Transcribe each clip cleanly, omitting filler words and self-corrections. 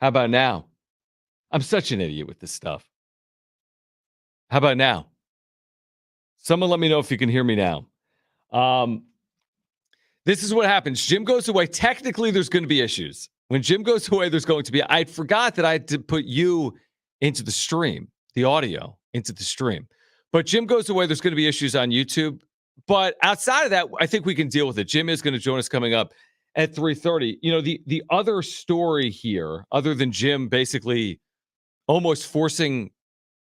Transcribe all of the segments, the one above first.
How about now? I'm such an idiot with this stuff. How about now? Someone let me know if you can hear me now. Um, this is what happens. Jim goes away. Technically, there's going to be issues. When Jim goes away, there's going to be. I forgot that I had to put you into the stream, the audio into the stream. But Jim goes away. There's going to be issues on YouTube. But outside of that, I think we can deal with it. Jim is going to join us coming up at 3:30. You know, the other story here, other than Jim basically almost forcing,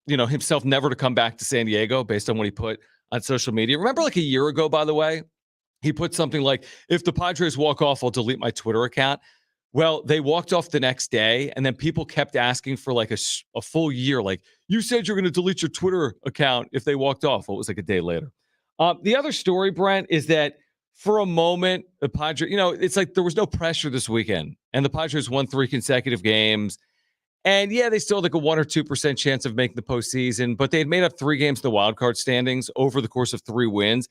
himself never to come back to San Diego based on what he put on social media. Remember like a year ago, by the way, he put something like, if the Padres walk off, I'll delete my Twitter account. Well, they walked off the next day, and then people kept asking for like a full year. Like, you said you're going to delete your Twitter account if they walked off. Well, it was like a day later. The other story, Brent, is that for a moment, the Padres, it's like there was no pressure this weekend, and the Padres won 3 consecutive games. And yeah, they still had like a 1 or 2% chance of making the postseason, but they had made up 3 games in the wild card standings over the course of 3 wins.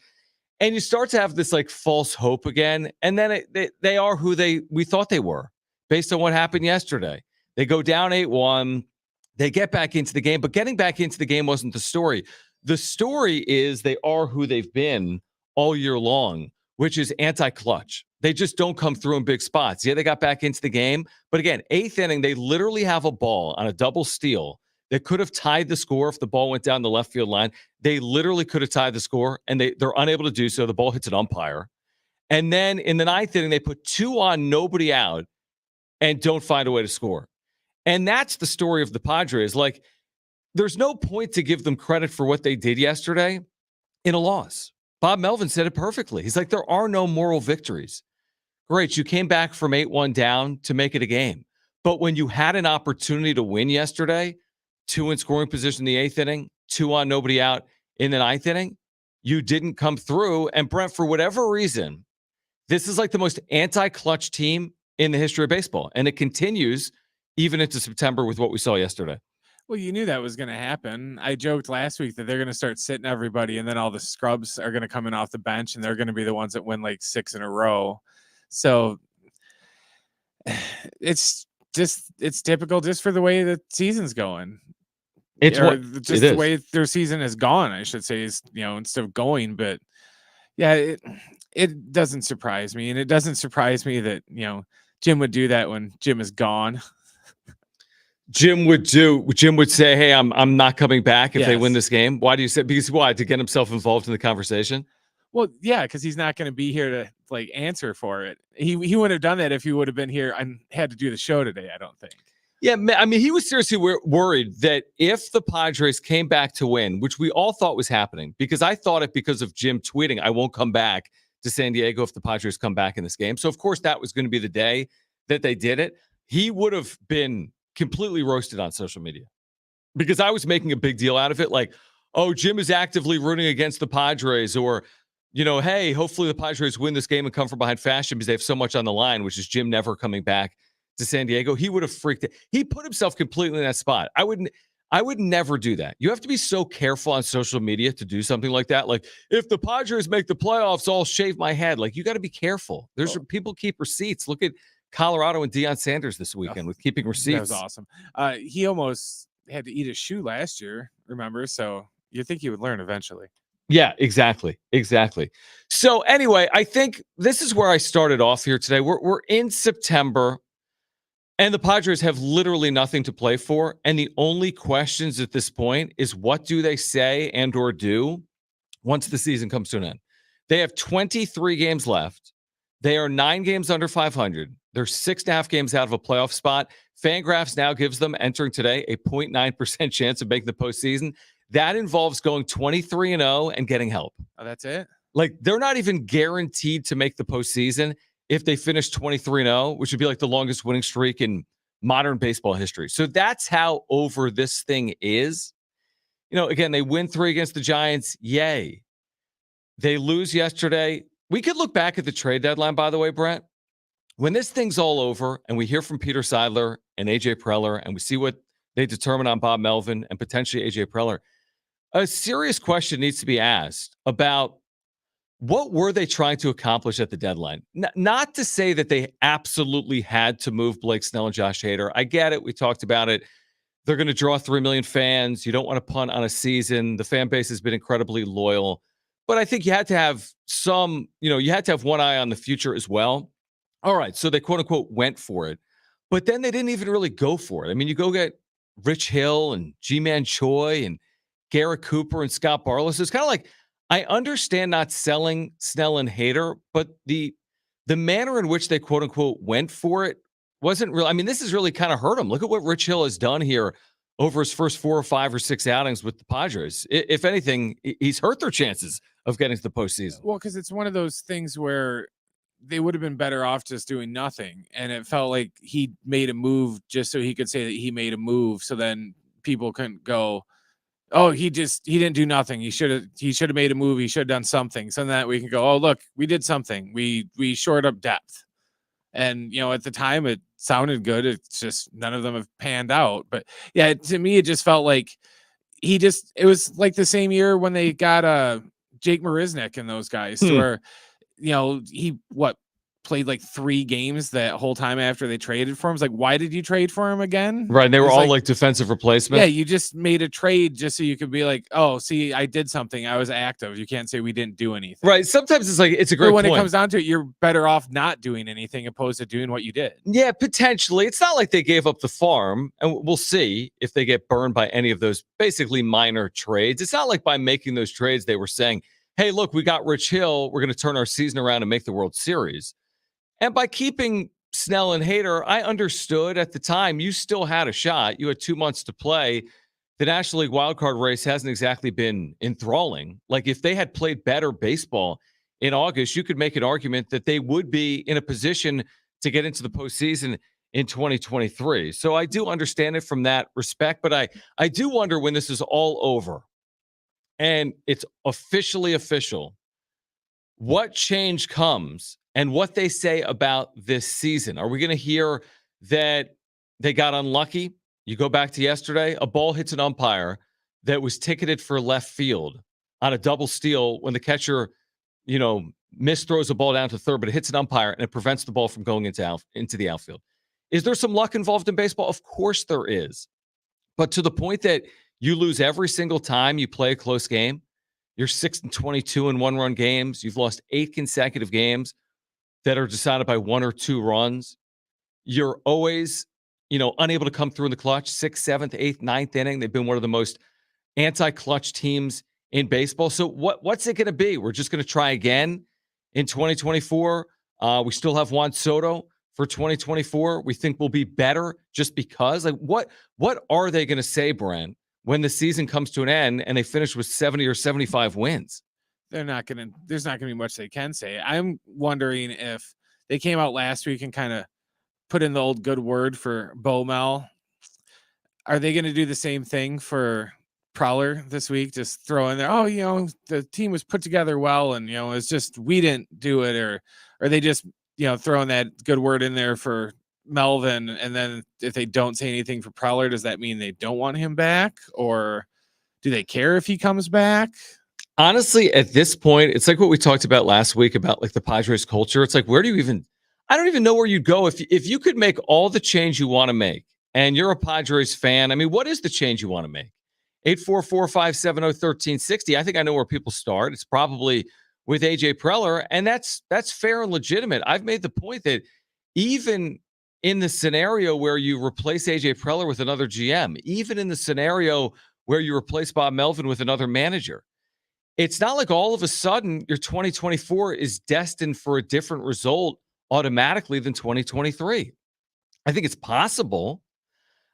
And you start to have this like false hope again. And then they are who we thought they were based on what happened yesterday. They go down 8-1. They get back into the game, but getting back into the game wasn't the story. The story is they are who they've been all year long, which is anti-clutch. They just don't come through in big spots. Yeah, they got back into the game. But again, 8th inning, they literally have a ball on a double steal that could have tied the score if the ball went down the left field line. They literally could have tied the score, and they're unable to do so. The ball hits an umpire. And then in the 9th inning, they put 2 on, nobody out, and don't find a way to score. And that's the story of the Padres. Like, there's no point to give them credit for what they did yesterday in a loss. Bob Melvin said it perfectly. He's like, there are no moral victories. Great, you came back from 8-1 down to make it a game. But when you had an opportunity to win yesterday, 2 in scoring position in the 8th inning, 2 on, nobody out in the 9th inning, you didn't come through. And Brent, for whatever reason, this is like the most anti-clutch team in the history of baseball. And it continues even into September with what we saw yesterday. Well, you knew that was going to happen. I joked last week that they're going to start sitting everybody, and then all the scrubs are going to come in off the bench, and they're going to be the ones that win like 6 in a row. So it's typical just for the way the season's going. It's the way their season has gone, I should say, is, instead of going. But yeah, it doesn't surprise me. And it doesn't surprise me that, Jim would do that when Jim is gone. Jim would say, hey, I'm not coming back if they win this game. Why do you say? Because why? To get himself involved in the conversation? Well, yeah, because he's not going to be here to like answer for it. He wouldn't have done that if he would have been here and had to do the show today, I don't think. Yeah, I mean, he was seriously worried that if the Padres came back to win, which we all thought was happening, because I thought it because of Jim tweeting, I won't come back to San Diego if the Padres come back in this game. So, of course, that was going to be the day that they did it. He would have been completely roasted on social media because I was making a big deal out of it. Like, oh, Jim is actively rooting against the Padres, or, hey, hopefully the Padres win this game and come from behind fashion because they have so much on the line, which is Jim never coming back to San Diego. He would have freaked it. He put himself completely in that spot. I would never do that. You have to be so careful on social media to do something like that. Like, if the Padres make the playoffs, I'll shave my head. Like, you got to be careful. There's people keep receipts. Look at Colorado and Deion Sanders this weekend with keeping receipts. That was awesome. He almost had to eat his shoe last year, remember? So you'd think he would learn eventually. Yeah, exactly. So anyway, I think this is where I started off here today. We're in September, and the Padres have literally nothing to play for. And the only questions at this point is, what do they say and or do once the season comes to an end? They have 23 games left. They are 9 games under 500. They're 6.5 games out of a playoff spot. Fangraphs now gives them, entering today, a 0.9% chance of making the postseason. That involves going 23-0 and getting help. Oh, that's it? Like, they're not even guaranteed to make the postseason if they finish 23-0, which would be like the longest winning streak in modern baseball history. So that's how over this thing is. Again, they win 3 against the Giants. Yay. They lose yesterday. We could look back at the trade deadline, by the way, Brent. When this thing's all over and we hear from Peter Seidler and AJ Preller and we see what they determine on Bob Melvin and potentially AJ Preller, a serious question needs to be asked about what were they trying to accomplish at the deadline? Not to say that they absolutely had to move Blake Snell and Josh Hader. I get it. We talked about it. They're going to draw 3 million fans. You don't want to punt on a season. The fan base has been incredibly loyal. But I think you had to have you had to have one eye on the future as well. All right. So they quote unquote went for it. But then they didn't even really go for it. I mean, you go get Rich Hill and G-Man Choi and Garrett Cooper and Scott Barlow. So it's kind of like, I understand not selling Snell and Hader, but the manner in which they quote unquote went for it wasn't real. I mean, this has really kind of hurt him. Look at what Rich Hill has done here over his first 4 or 5 or 6 outings with the Padres. If anything, he's hurt their chances of getting to the postseason. Well, because it's one of those things where they would have been better off just doing nothing. And it felt like he made a move just so he could say that he made a move. So then people couldn't go, oh, he didn't do nothing. He should have made a move. He should have done something. So that we can go, oh, look, we did something. We shored up depth. And, at the time it sounded good. It's just none of them have panned out. But yeah, to me, it just felt like it was like the same year when they got Jake Marisnick and those guys to where, he played like 3 games that whole time after they traded for him. It's like, why did you trade for him again? Right. And they were all like defensive replacements. Yeah, you just made a trade just so you could be like, oh, see, I did something. I was active. You can't say we didn't do anything. Right. Sometimes it's like, it's a great But when point. it comes down to it, you're better off not doing anything opposed to doing what you did. Yeah, potentially. It's not like they gave up the farm, and we'll see if they get burned by any of those basically minor trades. It's not like by making those trades, they were saying, hey, look, we got Rich Hill. We're going to turn our season around and make the World Series. And by keeping Snell and Hader, I understood at the time you still had a shot. You had 2 months to play. The National League wildcard race hasn't exactly been enthralling. Like if they had played better baseball in August, you could make an argument that they would be in a position to get into the postseason in 2023. So I do understand it from that respect, but I do wonder when this is all over and it's officially official, what change comes and what they say about this season. Are we going to hear that they got unlucky? You go back to yesterday, a ball hits an umpire that was ticketed for left field on a double steal when the catcher, misthrows a ball down to third, but it hits an umpire and it prevents the ball from going into the outfield. Is there some luck involved in baseball? Of course there is. But to the point that you lose every single time you play a close game, you're 6-22 in 1-run games. You've lost 8 consecutive games that are decided by 1 or 2 runs. You're always, unable to come through in the clutch, 6th, 7th, 8th, 9th inning. They've been one of the most anti-clutch teams in baseball. So what's it going to be? We're just going to try again in 2024. We still have Juan Soto for 2024. We think we'll be better just because. Like, what are they going to say, Brent, when the season comes to an end and they finish with 70 or 75 wins? There's not going to be much they can say. I'm wondering if they came out last week and kind of put in the old good word for Bo Mel. Are they going to do the same thing for Prowler this week? Just throw in there, the team was put together well and, it's just we didn't do it. Or are they just, throwing that good word in there for Melvin? And then if they don't say anything for Prowler, does that mean they don't want him back? Or do they care if he comes back? Honestly, at this point, it's like what we talked about last week about like the Padres culture. It's like, where do you even, I don't even know where you'd go if you could make all the change you want to make and you're a Padres fan. I mean, what is the change you want to make? 844-570-1360. I think I know where people start. It's probably with AJ Preller, and that's fair and legitimate. I've made the point that even in the scenario where you replace AJ Preller with another GM, even in the scenario where you replace Bob Melvin with another manager, it's not like all of a sudden your 2024 is destined for a different result automatically than 2023. I think it's possible.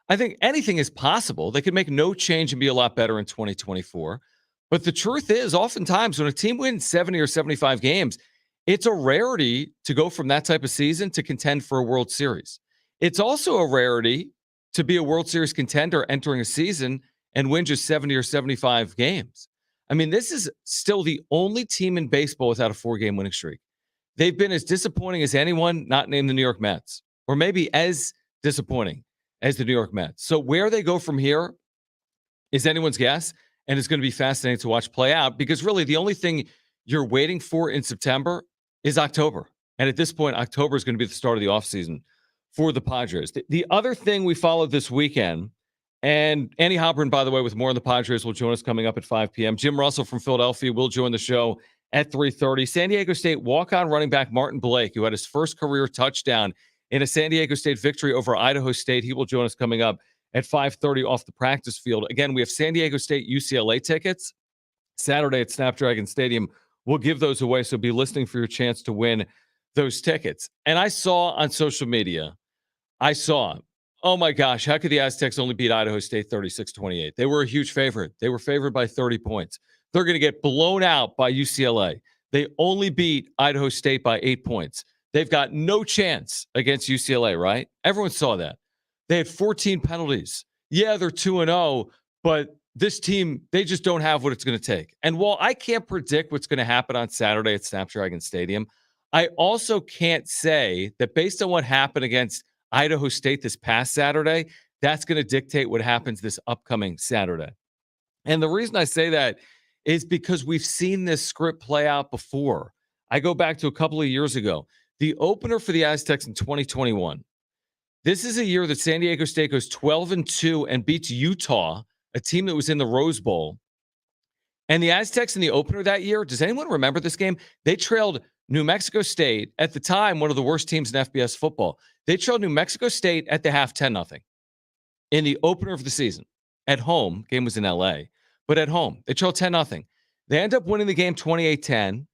I think anything is possible. They could make no change and be a lot better in 2024. But the truth is, oftentimes when a team wins 70 or 75 games, it's a rarity to go from that type of season to contend for a World Series. It's also a rarity to be a World Series contender entering a season and win just 70 or 75 games. I mean, this is still the only team in baseball without a 4-game winning streak. They've been as disappointing as anyone not named the New York Mets, or maybe as disappointing as the New York Mets. So where they go from here is anyone's guess, and it's going to be fascinating to watch play out because really the only thing you're waiting for in September is October. And at this point, October is going to be the start of the offseason for the Padres. The other thing we followed this weekend, and Andy Hobron, by the way, with more on the Padres, will join us coming up at 5 p.m. Jim Russell from Philadelphia will join the show at 3:30. San Diego State walk-on running back Martin Blake, who had his first career touchdown in a San Diego State victory over Idaho State. He will join us coming up at 5:30 off the practice field. Again, we have San Diego State UCLA tickets Saturday at Snapdragon Stadium. We'll give those away, so be listening for your chance to win those tickets. And I saw on social media, oh my gosh, how could the Aztecs only beat Idaho State 36-28? They were a huge favorite. They were favored by 30 points. They're going to get blown out by UCLA. They only beat Idaho State by 8 points. They've got no chance against UCLA, right? Everyone saw that. They had 14 penalties. Yeah, they're 2-0, but this team, they just don't have what it's going to take. And while I can't predict what's going to happen on Saturday at Snapdragon Stadium, I also can't say that based on what happened against Idaho State this past Saturday, that's going to dictate what happens this upcoming Saturday. And the reason I say that is because we've seen this script play out before. I go back to a couple of years ago. The opener for the Aztecs in 2021. This is a year that San Diego State goes 12-2 and beats Utah, a team that was in the Rose Bowl. And the Aztecs in the opener that year, does anyone remember this game? They trailed New Mexico State, at the time, one of the worst teams in FBS football. They trailed New Mexico State at the half 10-0 in the opener of the season. At home, game was in LA, but at home, they trailed 10-0. They end up winning the game 28-10.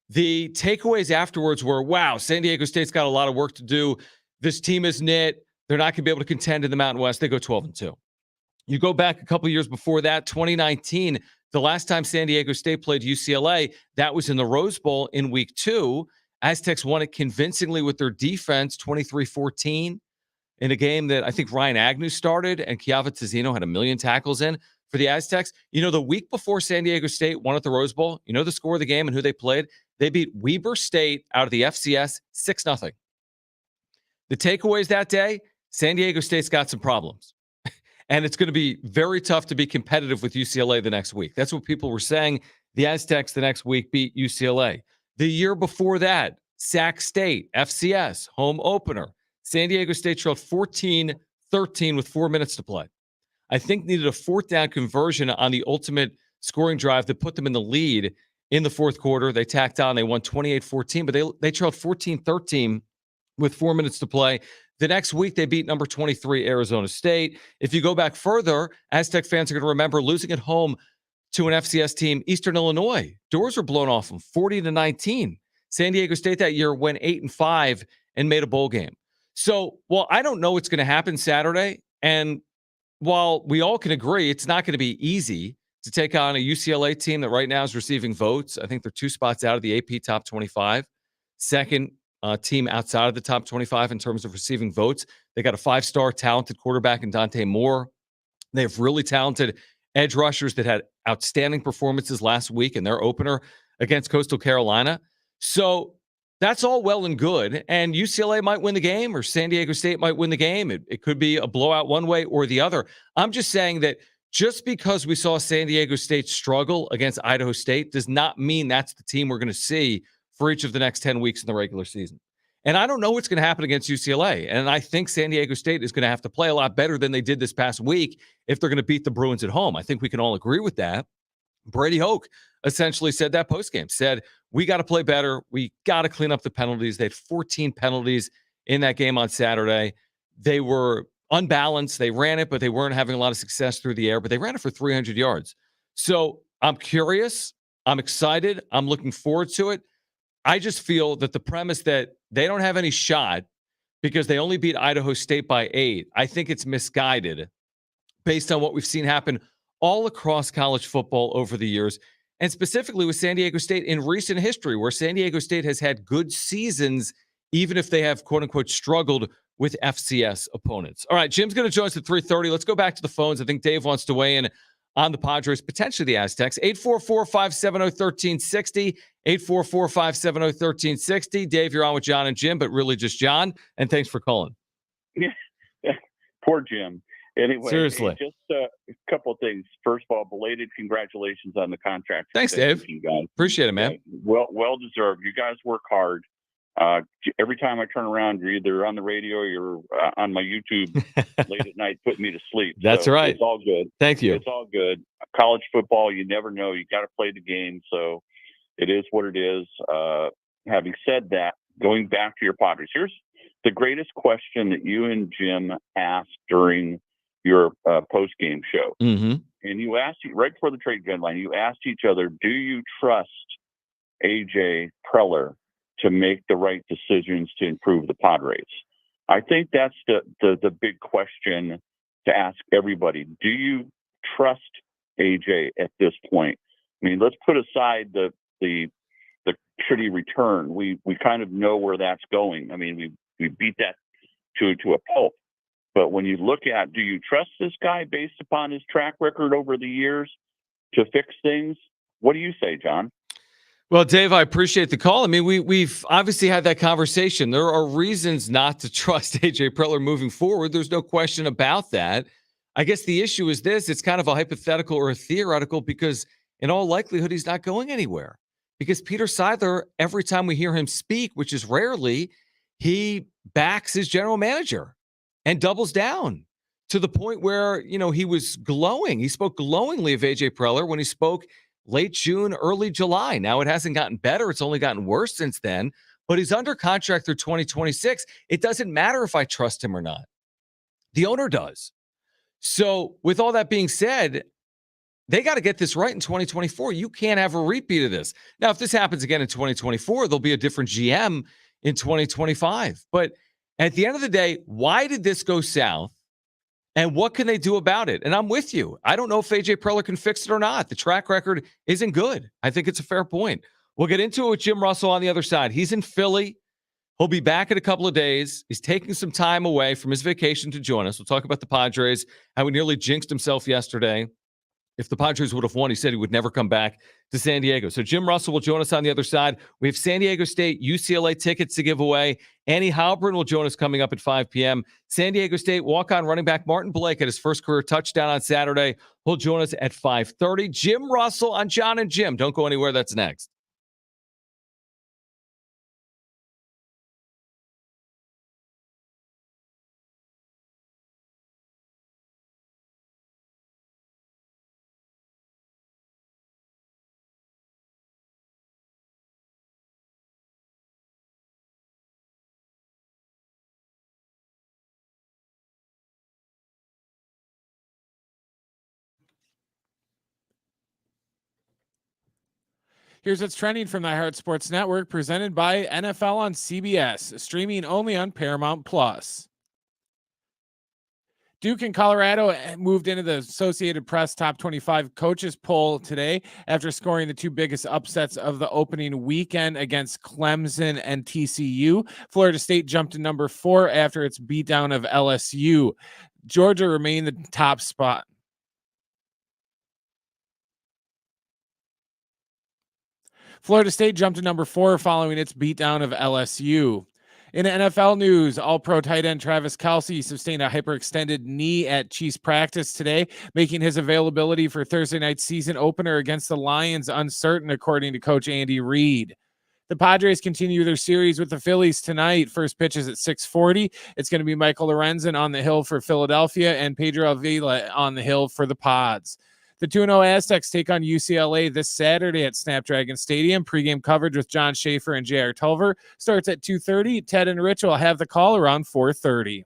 The takeaways afterwards were, wow, San Diego State's got a lot of work to do. This team is knit. They're not going to be able to contend in the Mountain West. They go 12-2. You go back a couple years before that, 2019, the last time San Diego State played UCLA, that was in the Rose Bowl in week 2. Aztecs won it convincingly with their defense, 23-14, in a game that I think Ryan Agnew started and Chiava Tizzino had 1 million tackles in for the Aztecs. You know, the week before San Diego State won at the Rose Bowl, you know the score of the game and who they played? They beat Weber State out of the FCS 6-0. The takeaways that day, San Diego State's got some problems. And it's going to be very tough to be competitive with UCLA the next week. That's what people were saying. The Aztecs the next week beat UCLA. The year before that, Sac State, FCS, home opener. San Diego State trailed 14-13 with 4 minutes to play. I think needed a fourth down conversion on the ultimate scoring drive that put them in the lead in the fourth quarter. They tacked on. They won 28-14, but they trailed 14-13 with 4 minutes to play. The next week, they beat number 23, Arizona State. If you go back further, Aztec fans are going to remember losing at home to an FCS team, Eastern Illinois. Doors were blown off them, 40-19. San Diego State that year went 8-5 and made a bowl game. So, while I don't know what's going to happen Saturday, and while we all can agree it's not going to be easy to take on a UCLA team that right now is receiving votes, I think they're 2 spots out of the AP top 25. Second team outside of the top 25 in terms of receiving votes. They got a 5-star talented quarterback in Dante Moore. They have really talented edge rushers that had outstanding performances last week in their opener against Coastal Carolina. So that's all well and good. And UCLA might win the game or San Diego State might win the game. It could be a blowout one way or the other. I'm just saying that just because we saw San Diego State struggle against Idaho State does not mean that's the team we're going to see for each of the next 10 weeks in the regular season. And I don't know what's going to happen against UCLA. And I think San Diego State is going to have to play a lot better than they did this past week if they're going to beat the Bruins at home. I think we can all agree with that. Brady Hoke essentially said that postgame, said, we got to play better. We got to clean up the penalties. They had 14 penalties in that game on Saturday. They were unbalanced. They ran it, but they weren't having a lot of success through the air, but they ran it for 300 yards. So I'm curious. I'm excited. I'm looking forward to it. I just feel that the premise that they don't have any shot because they only beat Idaho State by 8, I think it's misguided based on what we've seen happen all across college football over the years, and specifically with San Diego State in recent history, where San Diego State has had good seasons, even if they have, quote-unquote, struggled with FCS opponents. All right, Jim's going to join us at 3:30. Let's go back to the phones. I think Dave wants to weigh in on the Padres, potentially the Aztecs. 844-570-1360. 844-570-1360. Dave, you're on with John and Jim, but really just John. And thanks for calling. Yeah, poor Jim. Anyway, seriously, just a couple of things. First of all, belated congratulations on the contract. Thanks, Dave. You guys. Appreciate it, man. well deserved. You guys work hard. Every time I turn around, you're either on the radio or you're on my YouTube late at night, putting me to sleep. That's so right. It's all good. Thank you. It's all good. College football, you never know. You got to play the game. So it is what it is. Having said that, going back to your Padres, here's the greatest question that you and Jim asked during your post-game show. Mm-hmm. And you asked, right before the trade deadline, you asked each other, do you trust AJ Preller to make the right decisions to improve the Padres? I think that's the big question to ask everybody. Do you trust AJ at this point? I mean, let's put aside the shitty return. We kind of know where that's going. I mean, we beat that to a pulp. But when you look at, do you trust this guy based upon his track record over the years to fix things? What do you say, John? Well, Dave, I appreciate the call. I mean, we've obviously had that conversation. There are reasons not to trust AJ Preller moving forward. There's no question about that. I guess the issue is this. It's kind of a hypothetical or a theoretical because in all likelihood, he's not going anywhere. Because Peter Seidler, every time we hear him speak, which is rarely, he backs his general manager and doubles down to the point where, he was glowing. He spoke glowingly of AJ Preller when he spoke late June, early July. Now it hasn't gotten better. It's only gotten worse since then, but he's under contract through 2026. It doesn't matter if I trust him or not. The owner does. So with all that being said, they got to get this right in 2024. You can't have a repeat of this. Now, if this happens again in 2024, there'll be a different GM in 2025. But at the end of the day, why did this go south? And what can they do about it? And I'm with you. I don't know if AJ Preller can fix it or not. The track record isn't good. I think it's a fair point. We'll get into it with Jim Russell on the other side. He's in Philly. He'll be back in a couple of days. He's taking some time away from his vacation to join us. We'll talk about the Padres, how he nearly jinxed himself yesterday. If the Padres would have won, he said he would never come back to San Diego. So Jim Russell will join us on the other side. We have San Diego State, UCLA tickets to give away. Annie Halpern will join us coming up at 5 p.m. San Diego State walk-on running back Martin Blake at his first career touchdown on Saturday. He'll join us at 5:30. Jim Russell on John and Jim. Don't go anywhere. That's next. Here's what's trending from the iHeart Sports Network, presented by NFL on CBS, streaming only on Paramount Plus. Duke and Colorado moved into the Associated Press top 25 coaches poll today after scoring the two biggest upsets of the opening weekend against Clemson and TCU. Florida State jumped to number 4 after its beatdown of LSU. Georgia remained the top spot. Florida State jumped to number 4 following its beatdown of LSU. In NFL news, All-Pro tight end Travis Kelce sustained a hyperextended knee at Chiefs practice today, making his availability for Thursday night's season opener against the Lions uncertain, according to Coach Andy Reid. The Padres continue their series with the Phillies tonight. First pitch is at 6:40. It's going to be Michael Lorenzen on the hill for Philadelphia and Pedro Avila on the hill for the Pods. The 2-0 Aztecs take on UCLA this Saturday at Snapdragon Stadium. Pre-game coverage with John Schaefer and J.R. Tulver starts at 2:30. Ted and Rich will have the call around 4:30.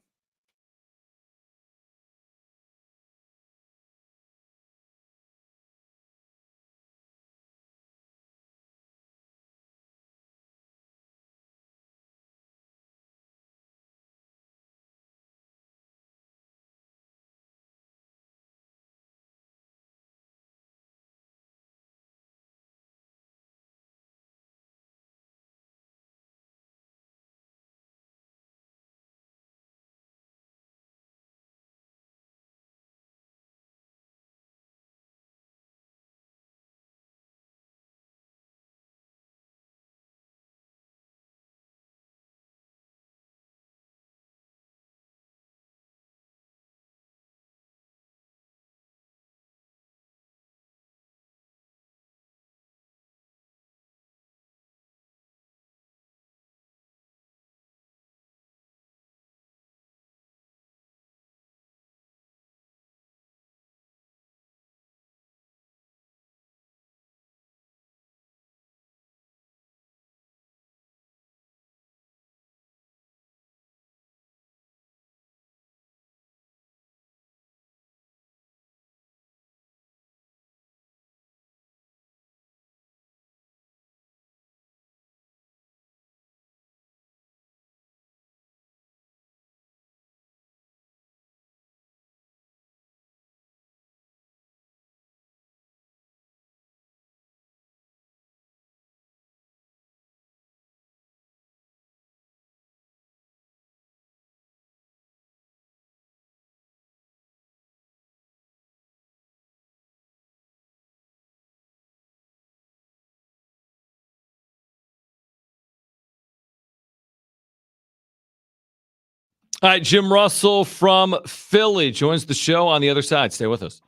All right, Jim Russell from Philly joins the show on the other side. Stay with us.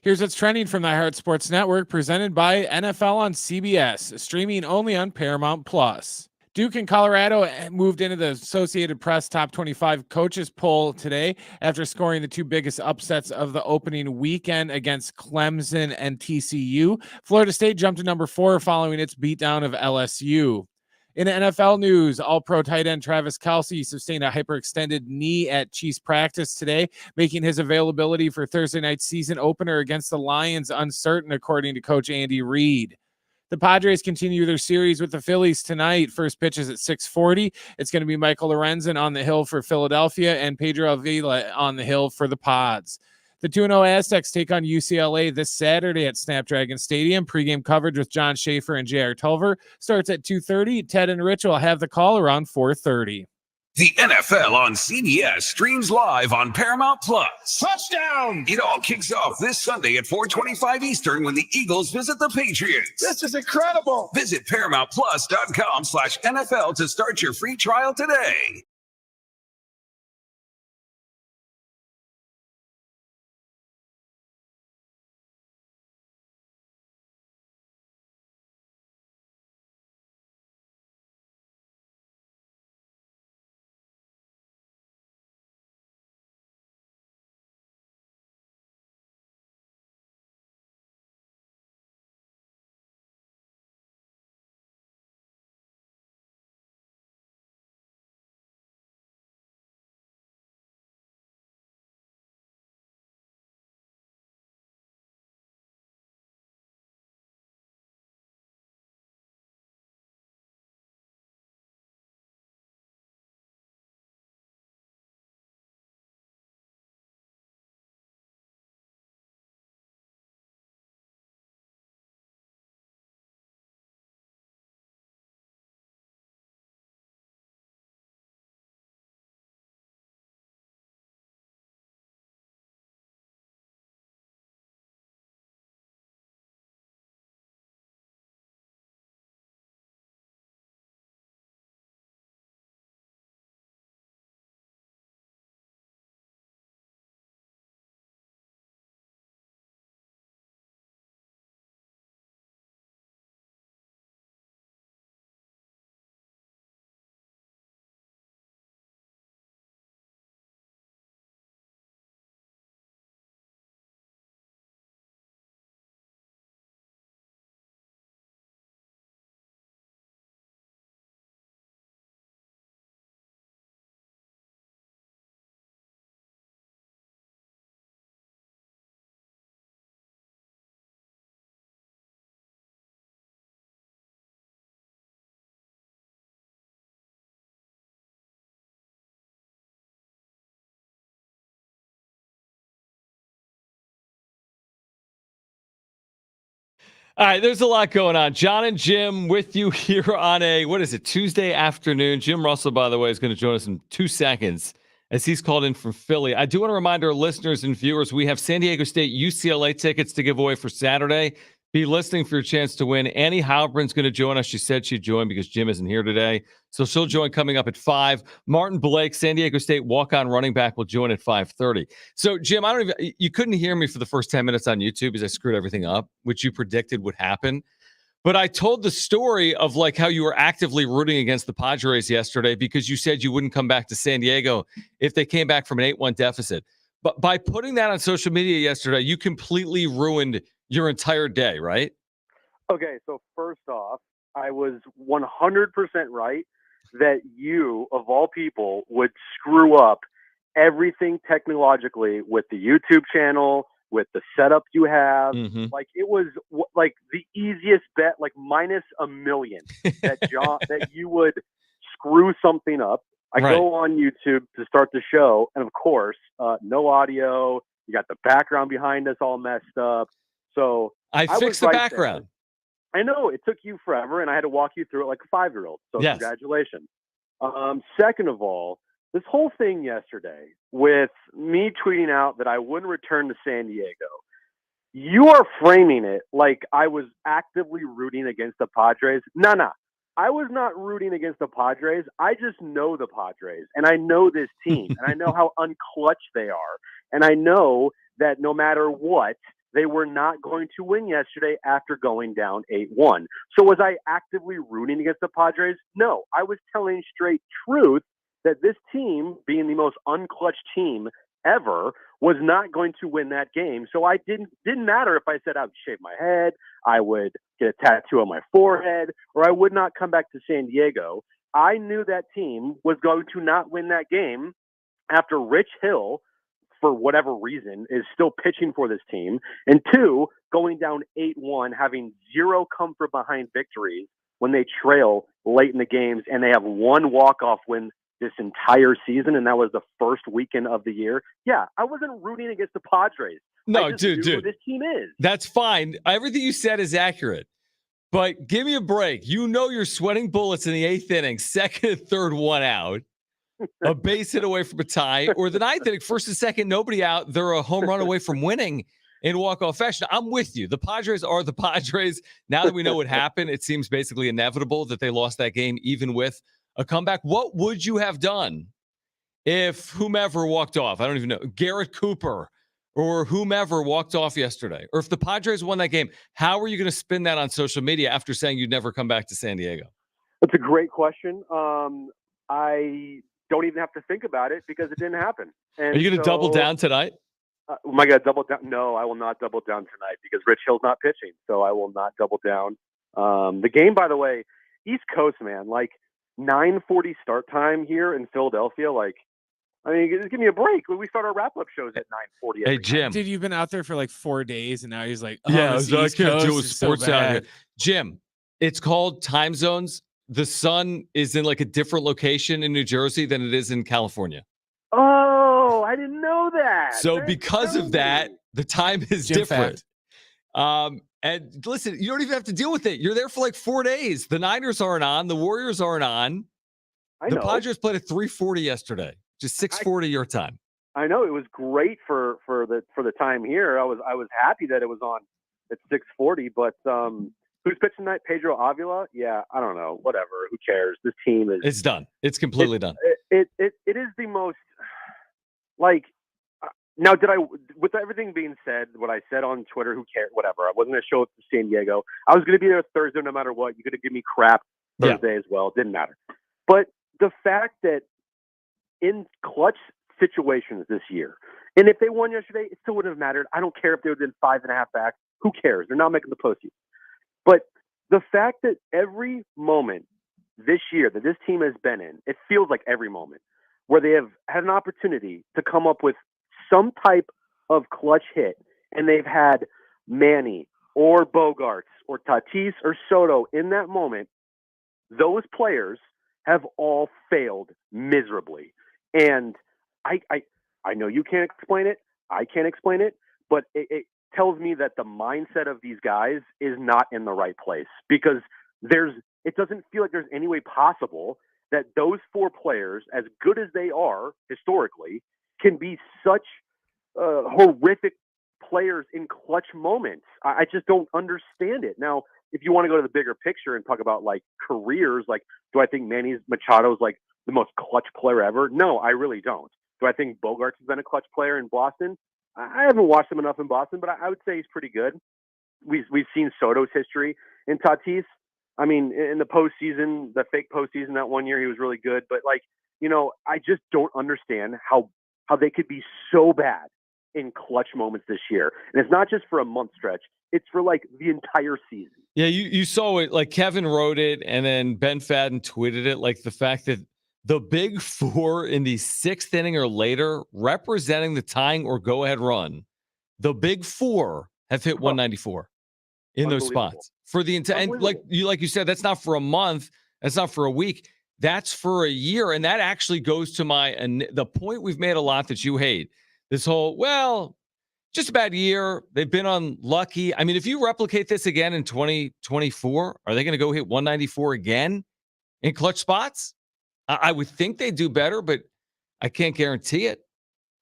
Here's what's trending from the Heart Sports Network, presented by NFL on CBS, streaming only on Paramount Plus. Duke and Colorado moved into the Associated Press top 25 coaches poll today after scoring the two biggest upsets of the opening weekend against Clemson and TCU. Florida State jumped to number 4 following its beatdown of LSU. In NFL news, All-Pro tight end Travis Kelce sustained a hyperextended knee at Chiefs practice today, making his availability for Thursday night's season opener against the Lions uncertain, according to Coach Andy Reid. The Padres continue their series with the Phillies tonight. First pitch is at 6:40. It's going to be Michael Lorenzen on the hill for Philadelphia and Pedro Avila on the hill for the Pods. The 2-0 Aztecs take on UCLA this Saturday at Snapdragon Stadium. Pre-game coverage with John Schaefer and J.R. Tulver starts at 2:30. Ted and Rich will have the call around 4:30. The NFL on CBS streams live on Paramount Plus. Touchdown! It all kicks off this Sunday at 4:25 Eastern when the Eagles visit the Patriots. This is incredible! Visit ParamountPlus.com/NFL to start your free trial today. All right, there's a lot going on. John and Jim with you here on Tuesday afternoon. Jim Russell, by the way, is going to join us in 2 seconds as he's called in from Philly. I do want to remind our listeners and viewers, we have San Diego State UCLA tickets to give away for Saturday. Be listening for your chance to win. Annie Halbrin's going to join us. She said she'd join because Jim isn't here today. So she'll join coming up at 5. Martin Blake, San Diego State walk-on running back, will join at 5:30. So, Jim, you couldn't hear me for the first 10 minutes on YouTube because I screwed everything up, which you predicted would happen. But I told the story of like how you were actively rooting against the Padres yesterday because you said you wouldn't come back to San Diego if they came back from an 8-1 deficit. But by putting that on social media yesterday, you completely ruined your entire day, right? Okay, so first off, I was 100% right that you, of all people, would screw up everything technologically with the YouTube channel, with the setup you have. Mm-hmm. Like, it was like the easiest bet, like minus $1 million that you would screw something up. I go on YouTube to start the show, and of course, no audio. You got the background behind us all messed up. So I was fixed the right there. background. I know it took you forever, and I had to walk you through it like a 5-year-old. So Yes. Congratulations. Second of all, this whole thing yesterday with me tweeting out that I wouldn't return to San Diego, you are framing it like I was actively rooting against the Padres. No. I was not rooting against the Padres. I just know the Padres, and I know this team, and I know how unclutch they are. And I know that no matter what, they were not going to win yesterday after going down 8-1. So was I actively rooting against the Padres? No. I was telling straight truth that this team, being the most unclutch team ever, was not going to win that game. So I didn't matter if I said I would shave my head, I would get a tattoo on my forehead, or I would not come back to San Diego. I knew that team was going to not win that game after Rich Hill, for whatever reason, is still pitching for this team. And 2, going down 8-1, having zero comfort behind victories when they trail late in the games, and they have one walk-off win this entire season, and that was the first weekend of the year. Yeah, I wasn't rooting against the Padres. No, I just knew dude. who this team is. That's fine. Everything you said is accurate. But give me a break. You know you're sweating bullets in the 8th inning, second and third, one out, a base hit away from a tie, or the 9th inning, first and second, nobody out. They're a home run away from winning in walk-off fashion. I'm with you. The Padres are the Padres. Now that we know what happened, it seems basically inevitable that they lost that game, even with a comeback. What would you have done if whomever walked off? I don't even know. Garrett Cooper or whomever walked off yesterday, or if the Padres won that game, how are you going to spin that on social media after saying you'd never come back to San Diego? That's a great question. I don't even have to think about it because it didn't happen. And are you going to double down tonight? Am I going to double down? No, I will not double down tonight because Rich Hill's not pitching, so I will not double down. The game, by the way, East Coast, man, like 9:40 start time here in Philadelphia. Like, I mean, just give me a break. We start our wrap-up shows at 9:40. Hey, Jim. Dude, you've been out there for like 4 days, and now he's like, oh, yeah, this I East can't Coast deal with is sports so out bad. here. Jim, it's called time zones. The sun is in like a different location in New Jersey than it is in California. Oh, I didn't know that. So because of that, the time is Jim different. fact. And listen, you don't even have to deal with it. You're there for like 4 days. The Niners aren't on. The Warriors aren't on. I The know. Padres played at 3:40 yesterday, just 6:40 your time. I know it was great for the time here. I was happy that it was on at 6:40. But who's pitching tonight? Pedro Avila? Yeah, I don't know. Whatever. Who cares? This team is. It's done. It's completely done. It is the most like. Now, with everything being said, what I said on Twitter, who cared? Whatever. I wasn't going to show up to San Diego. I was going to be there Thursday no matter what. You could have given me crap Thursday as well. It didn't matter. But the fact that in clutch situations this year, and if they won yesterday, it still wouldn't have mattered. I don't care if they would have been 5.5 back. Who cares? They're not making the postseason. But the fact that every moment this year that this team has been in, it feels like every moment where they have had an opportunity to come up with some type of clutch hit, and they've had Manny or Bogarts or Tatis or Soto in that moment, those players have all failed miserably. And I know you can't explain it. I can't explain it, but it tells me that the mindset of these guys is not in the right place, because it doesn't feel like there's any way possible that those 4 players, as good as they are historically, can be such horrific players in clutch moments. I just don't understand it. Now, if you want to go to the bigger picture and talk about like careers, like, do I think Manny Machado's like the most clutch player ever? No, I really don't. Do I think Bogarts has been a clutch player in Boston? I haven't watched him enough in Boston, but I would say he's pretty good. We've seen Soto's history in Tatis. I mean, in the postseason, the fake postseason that one year, he was really good. But like, I just don't understand how they could be so bad in clutch moments this year. And it's not just for a month stretch. It's for like the entire season. Yeah, you saw it. Like Kevin wrote it, and then Ben Fadden tweeted it. Like the fact that the big 4 in the 6th inning or later, representing the tying or go-ahead run, the big 4 have hit 194 in those spots for the entire. And like you said, that's not for a month. That's not for a week. That's for a year. And that actually goes to the point we've made a lot that you hate. This whole, well, just a bad year. They've been unlucky. I mean, if you replicate this again in 2024, are they going to go hit 194 again in clutch spots? I would think they do better, but I can't guarantee it.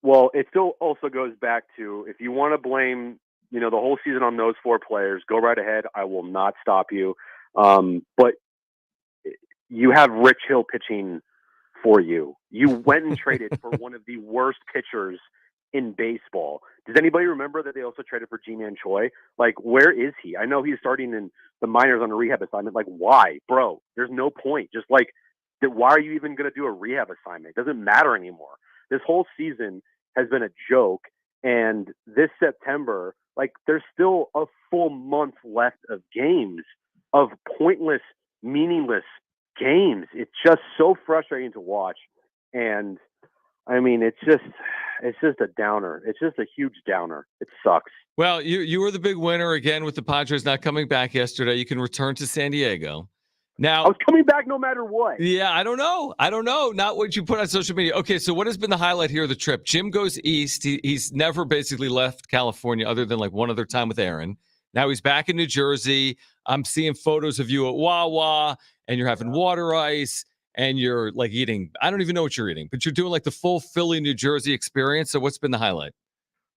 Well, it still also goes back to, if you want to blame, the whole season on those 4 players, go right ahead. I will not stop you. But you have Rich Hill pitching for you. You went and traded for one of the worst pitchers in baseball. Does anybody remember that they also traded for Ji-Man Choi? Like, where is he? I know he's starting in the minors on a rehab assignment. Like, why? Bro, there's no point. Just like, why are you even going to do a rehab assignment? It doesn't matter anymore. This whole season has been a joke. And this September, like, there's still a full month left of games, of pointless, meaningless games. It's just so frustrating to watch. And I mean, it's just a downer. It's just a huge downer. It sucks. Well, you were the big winner again with the Padres not coming back yesterday. You can return to San Diego. Now, I was coming back no matter what. Yeah, I don't know. Not what you put on social media. Okay, so what has been the highlight here of the trip? Jim goes east. He's never basically left California other than like one other time with Aaron. Now he's back in New Jersey. I'm seeing photos of you at Wawa, and you're having water ice, and you're like eating. I don't even know what you're eating, but you're doing like the full Philly, New Jersey experience. So what's been the highlight?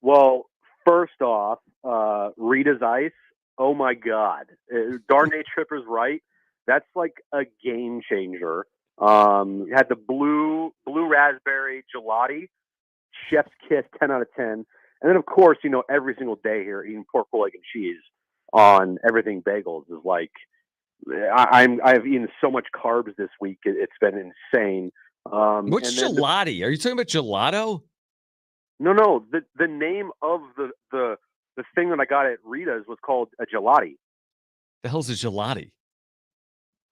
Well, first off, Rita's Ice. Oh my God, Darnay Tripper's right. That's like a game changer. Had the blue raspberry gelati, chef's kiss, 10 out of 10. And then, of course, every single day here eating pork roll, egg, and cheese on everything bagels is like, I've eaten so much carbs this week. It's been insane. What's gelati? Are you talking about gelato? No. The name of the thing that I got at Rita's was called a gelati. The hell's a gelati?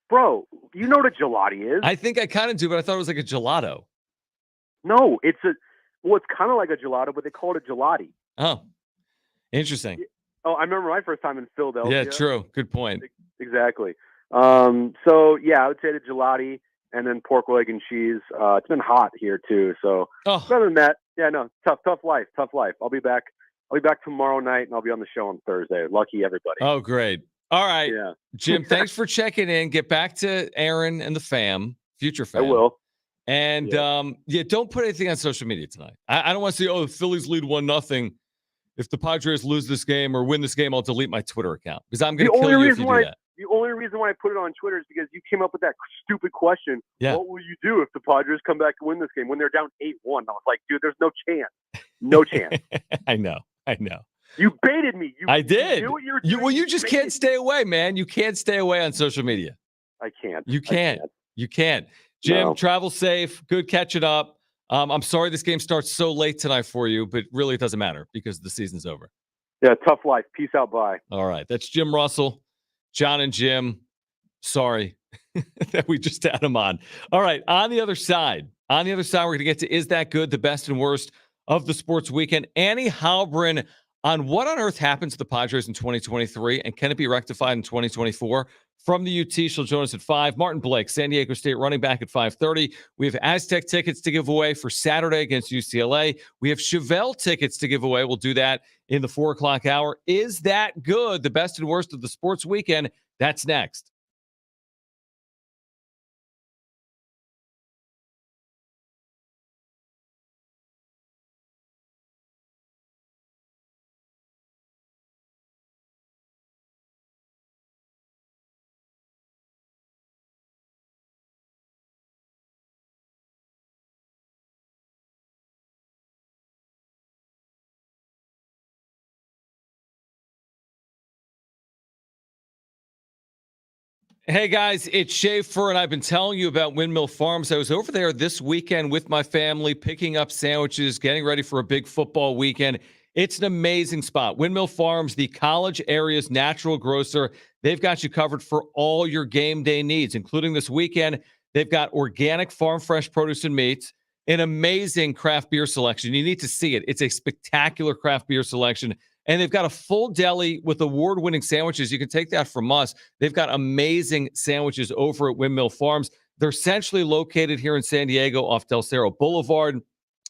Bro, you know what a gelati is? I think I kind of do, but I thought it was like a gelato. No, it's kind of like a gelato, but they call it a gelati. Oh, interesting. Oh, I remember my first time in Philadelphia. Yeah, true. Good point. Exactly. So yeah, I would say the gelati and then pork, egg, and cheese. It's been hot here too. So other than that, yeah, no, tough life. I'll be back tomorrow night, and I'll be on the show on Thursday. Lucky everybody. Oh, great. All right. Yeah. Jim, thanks for checking in. Get back to Aaron and the fam, future fam. I will. And don't put anything on social media tonight. I don't want to see, the Phillies lead 1-0. If the Padres lose this game or win this game, I'll delete my Twitter account because I'm going to kill you if you do that. The only reason why I put it on Twitter is because you came up with that stupid question. Yeah. What will you do if the Padres come back and win this game when they're down 8-1? I was like, dude, there's no chance. No chance. I know. You baited me. I did. You knew what you were doing. You just can't stay away, man. You can't stay away on social media. I can't. You can't. You can't. Jim, travel safe. Good catching up. I'm sorry this game starts so late tonight for you, but really it doesn't matter because the season's over. Yeah, tough life. Peace out. Bye. All right. That's Jim Russell, John and Jim. Sorry that we just had him on. All right. On the other side, we're going to get to Is That Good? The best and worst of the sports weekend. Annie Halbrin on what on earth happened to the Padres in 2023 and can it be rectified in 2024? From the UT, she'll join us at 5. Martin Blake, San Diego State running back at 5:30. We have Aztec tickets to give away for Saturday against UCLA. We have Chevelle tickets to give away. We'll do that in the 4 o'clock hour. Is that good? The best and worst of the sports weekend. That's next. Hey guys, it's Schaefer, and I've been telling you about Windmill Farms. I was over there this weekend with my family, picking up sandwiches, getting ready for a big football weekend. It's an amazing spot. Windmill Farms, the college area's natural grocer. They've got you covered for all your game day needs, including this weekend. They've got organic farm fresh produce and meats, an amazing craft beer selection. You need to see it. It's a spectacular craft beer selection. And they've got a full deli with award-winning sandwiches. You can take that from us. They've got amazing sandwiches over at Windmill Farms. They're centrally located here in San Diego off Del Cerro Boulevard,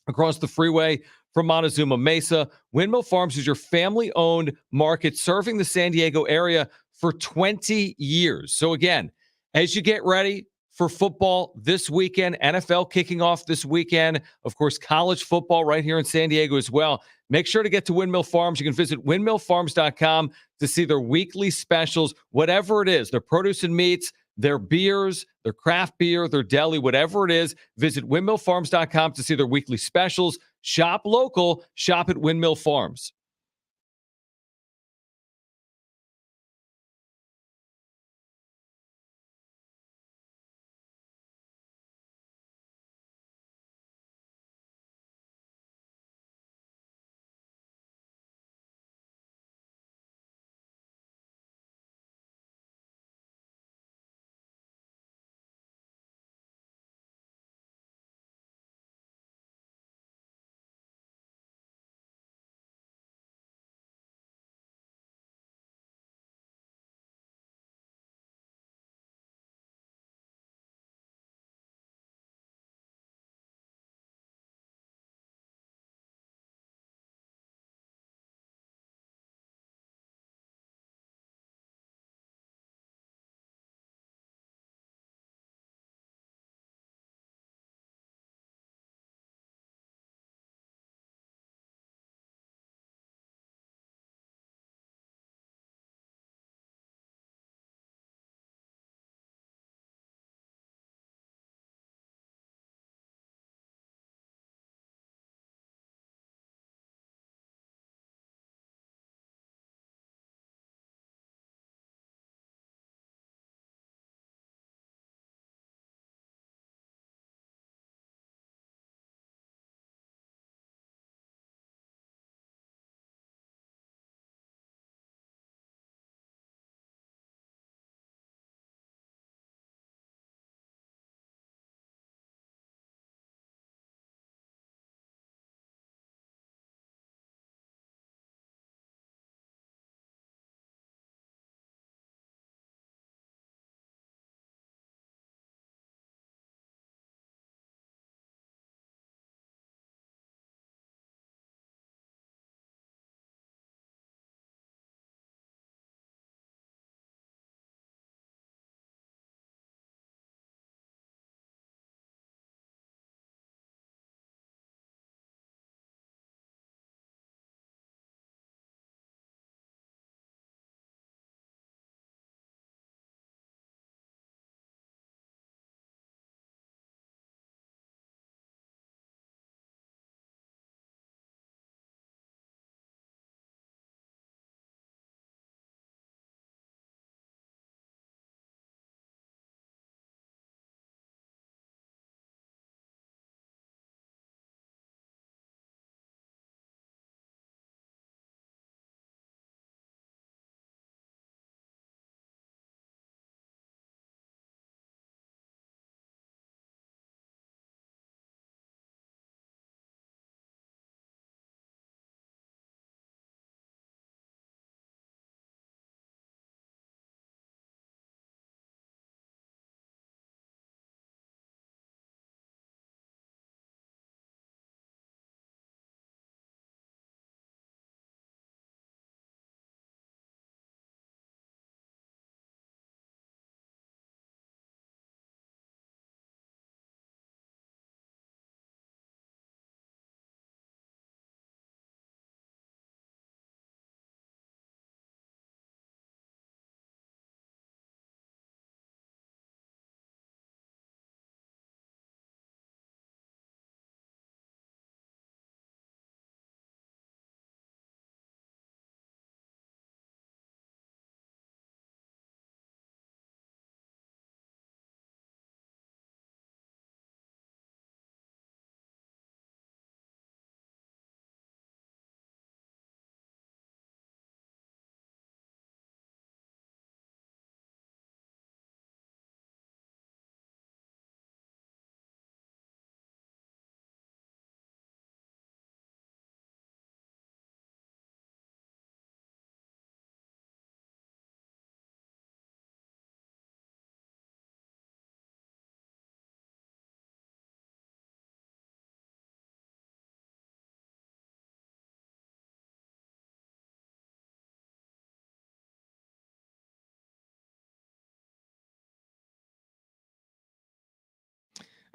across the freeway from Montezuma Mesa. Windmill Farms is your family-owned market serving the San Diego area for 20 years. So again, as you get ready for football this weekend, NFL kicking off this weekend, of course, college football right here in San Diego as well, make sure to get to Windmill Farms. You can visit windmillfarms.com to see their weekly specials, whatever it is, their produce and meats, their beers, their craft beer, their deli, whatever it is. Visit windmillfarms.com to see their weekly specials. Shop local, shop at Windmill Farms.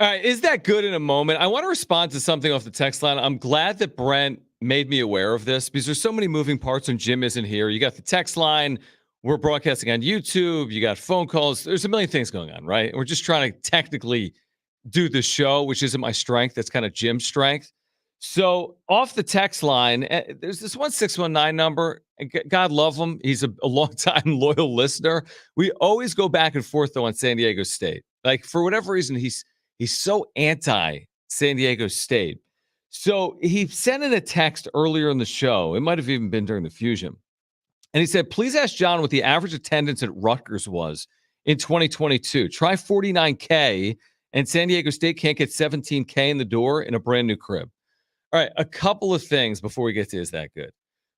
All right, is that good in a moment? I want to respond to something off the text line. I'm glad that Brent made me aware of this because there's so many moving parts when Jim isn't here. You got the text line. We're broadcasting on YouTube. You got phone calls. There's a million things going on, right? We're just trying to technically do the show, which isn't my strength. That's kind of Jim's strength. So off the text line, there's this 1619 number. God love him. He's a long-time loyal listener. We always go back and forth, though, on San Diego State. Like, for whatever reason, he's so anti San Diego State. So he sent in a text earlier in the show. It might have even been during the Fusion. And he said, please ask John what the average attendance at Rutgers was in 2022. Try 49K, and San Diego State can't get 17K in the door in a brand new crib. All right, a couple of things before we get to is that good.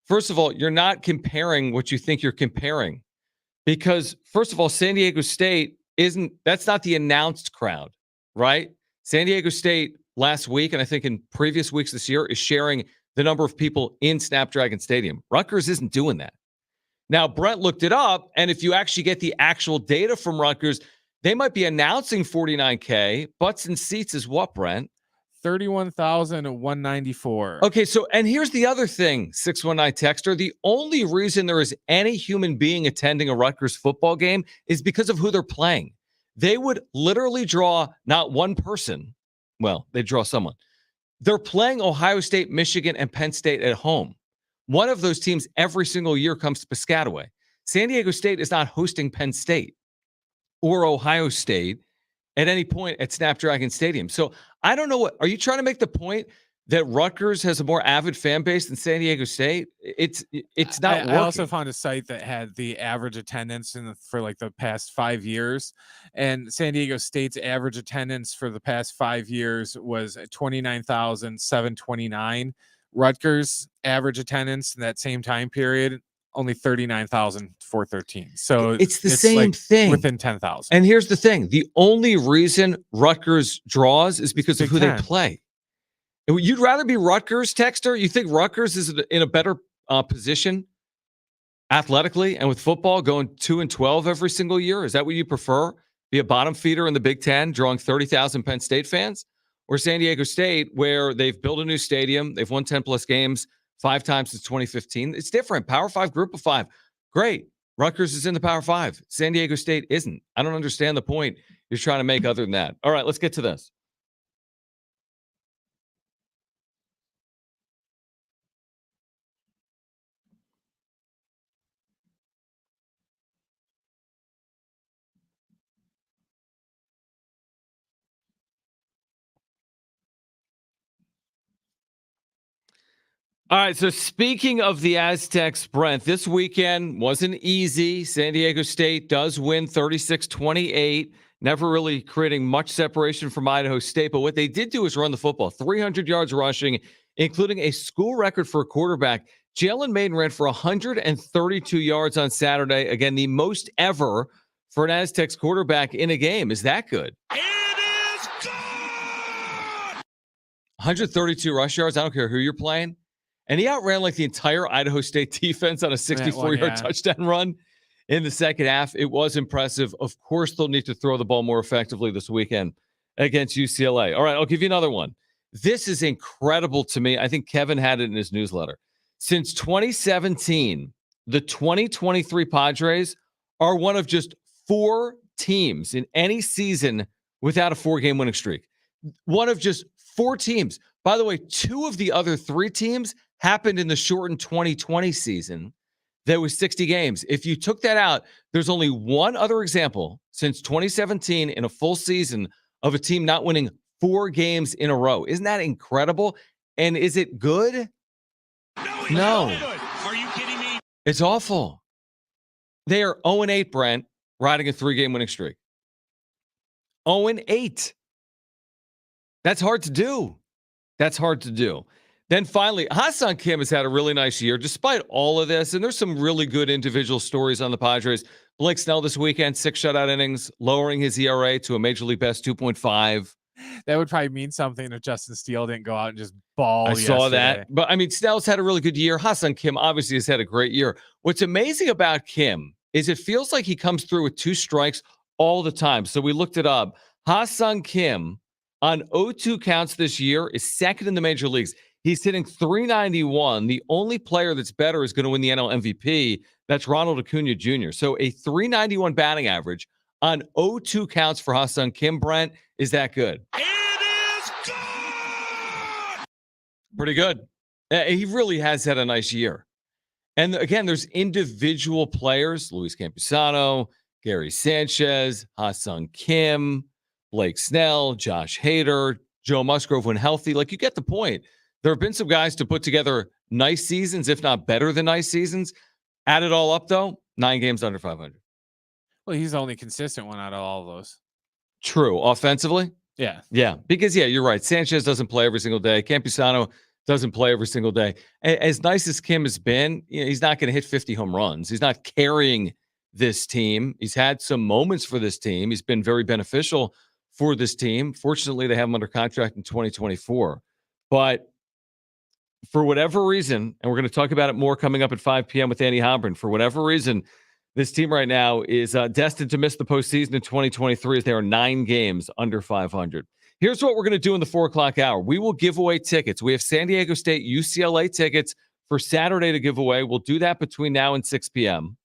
First of all, you're not comparing what you think you're comparing. Because, first of all, San Diego State that's not the announced crowd, right? San Diego State last week, and I think in previous weeks this year, is sharing the number of people in Snapdragon Stadium. Rutgers isn't doing that. Now, Brent looked it up, and if you actually get the actual data from Rutgers, they might be announcing 49K. Butts and seats is what, Brent? 31,194. Okay, so, and here's the other thing, 619 texter. The only reason there is any human being attending a Rutgers football game is because of who they're playing. They would literally draw not one person. Well, they draw someone. They're playing Ohio State, Michigan, and Penn State at home. One of those teams every single year comes to Piscataway. San Diego State is not hosting Penn State or Ohio State at any point at Snapdragon Stadium. So I don't know what, are you trying to make the point that Rutgers has a more avid fan base than San Diego State? It's not working. I also found a site that had the average attendance for like the past 5 years, and San Diego State's average attendance for the past 5 years was 29,729. Rutgers average attendance in that same time period only 39,413. So it's the same thing within 10,000. And here's the thing: the only reason Rutgers draws is because of who they play. You'd rather be Rutgers, texter? You think Rutgers is in a better position athletically and with football going 2-12 every single year? Is that what you prefer? Be a bottom feeder in the Big Ten, drawing 30,000 Penn State fans? Or San Diego State, where they've built a new stadium, they've won 10-plus games 5 times since 2015. It's different. Power 5, Group of 5. Great. Rutgers is in the Power 5. San Diego State isn't. I don't understand the point you're trying to make other than that. All right, let's get to this. All right, so speaking of the Aztecs, Brent, this weekend wasn't easy. San Diego State does win 36-28, never really creating much separation from Idaho State. But what they did do is run the football, 300 yards rushing, including a school record for a quarterback. Jalen Maiden ran for 132 yards on Saturday. Again, the most ever for an Aztecs quarterback in a game. Is that good? It is good! 132 rush yards. I don't care who you're playing. And he outran like the entire Idaho State defense on a 64-yard touchdown run in the second half. It was impressive. Of course, they'll need to throw the ball more effectively this weekend against UCLA. All right, I'll give you another one. This is incredible to me. I think Kevin had it in his newsletter. Since 2017, the 2023 Padres are one of just 4 teams in any season without a 4-game winning streak. One of just 4 teams. By the way, 2 of the other 3 teams happened in the shortened 2020 season. There was 60 games. If you took that out, there's only one other example since 2017 in a full season of a team not winning 4 games in a row. Isn't that incredible? And is it good? No. Are you kidding me? It's awful. They are 0-8, Brent, riding a 3-game winning streak. 0-8. That's hard to do. That's hard to do. Then finally, Ha-Seong Kim has had a really nice year despite all of this, and there's some really good individual stories on the Padres. Blake Snell this weekend, 6 shutout innings, lowering his ERA to a major league best 2.5. That would probably mean something if Justin Steele didn't go out and just ball. I saw that. But, I mean, Snell's had a really good year. Ha-Seong Kim obviously has had a great year. What's amazing about Kim is it feels like he comes through with 2 strikes all the time. So we looked it up. Ha-Seong Kim on 0-2 counts this year is second in the major leagues. He's hitting .391. The only player that's better is going to win the NL MVP. That's Ronald Acuna Jr. So a .391 batting average on 0-2 counts for Ha-Seong Kim. Brent, is that good? It is good. Pretty good. He really has had a nice year. And again, there's individual players, Luis Campusano, Gary Sanchez, Ha-Seong Kim, Blake Snell, Josh Hader, Joe Musgrove when healthy. Like, you get the point. There have been some guys to put together nice seasons, if not better than nice seasons. Add it all up, though, 9 games under 500. Well, he's the only consistent one out of all of those. True. Offensively? Yeah. Yeah, because, you're right. Sanchez doesn't play every single day. Campusano doesn't play every single day. As nice as Kim has been, he's not going to hit 50 home runs. He's not carrying this team. He's had some moments for this team. He's been very beneficial for this team. Fortunately, they have him under contract in 2024. But for whatever reason, and we're going to talk about it more coming up at 5 p.m. with Andy Homburn, for whatever reason, this team right now is destined to miss the postseason in 2023 as they are 9 games under 500. Here's what we're going to do in the 4 o'clock hour. We will give away tickets. We have San Diego State, UCLA tickets for Saturday to give away. We'll do that between now and 6 p.m.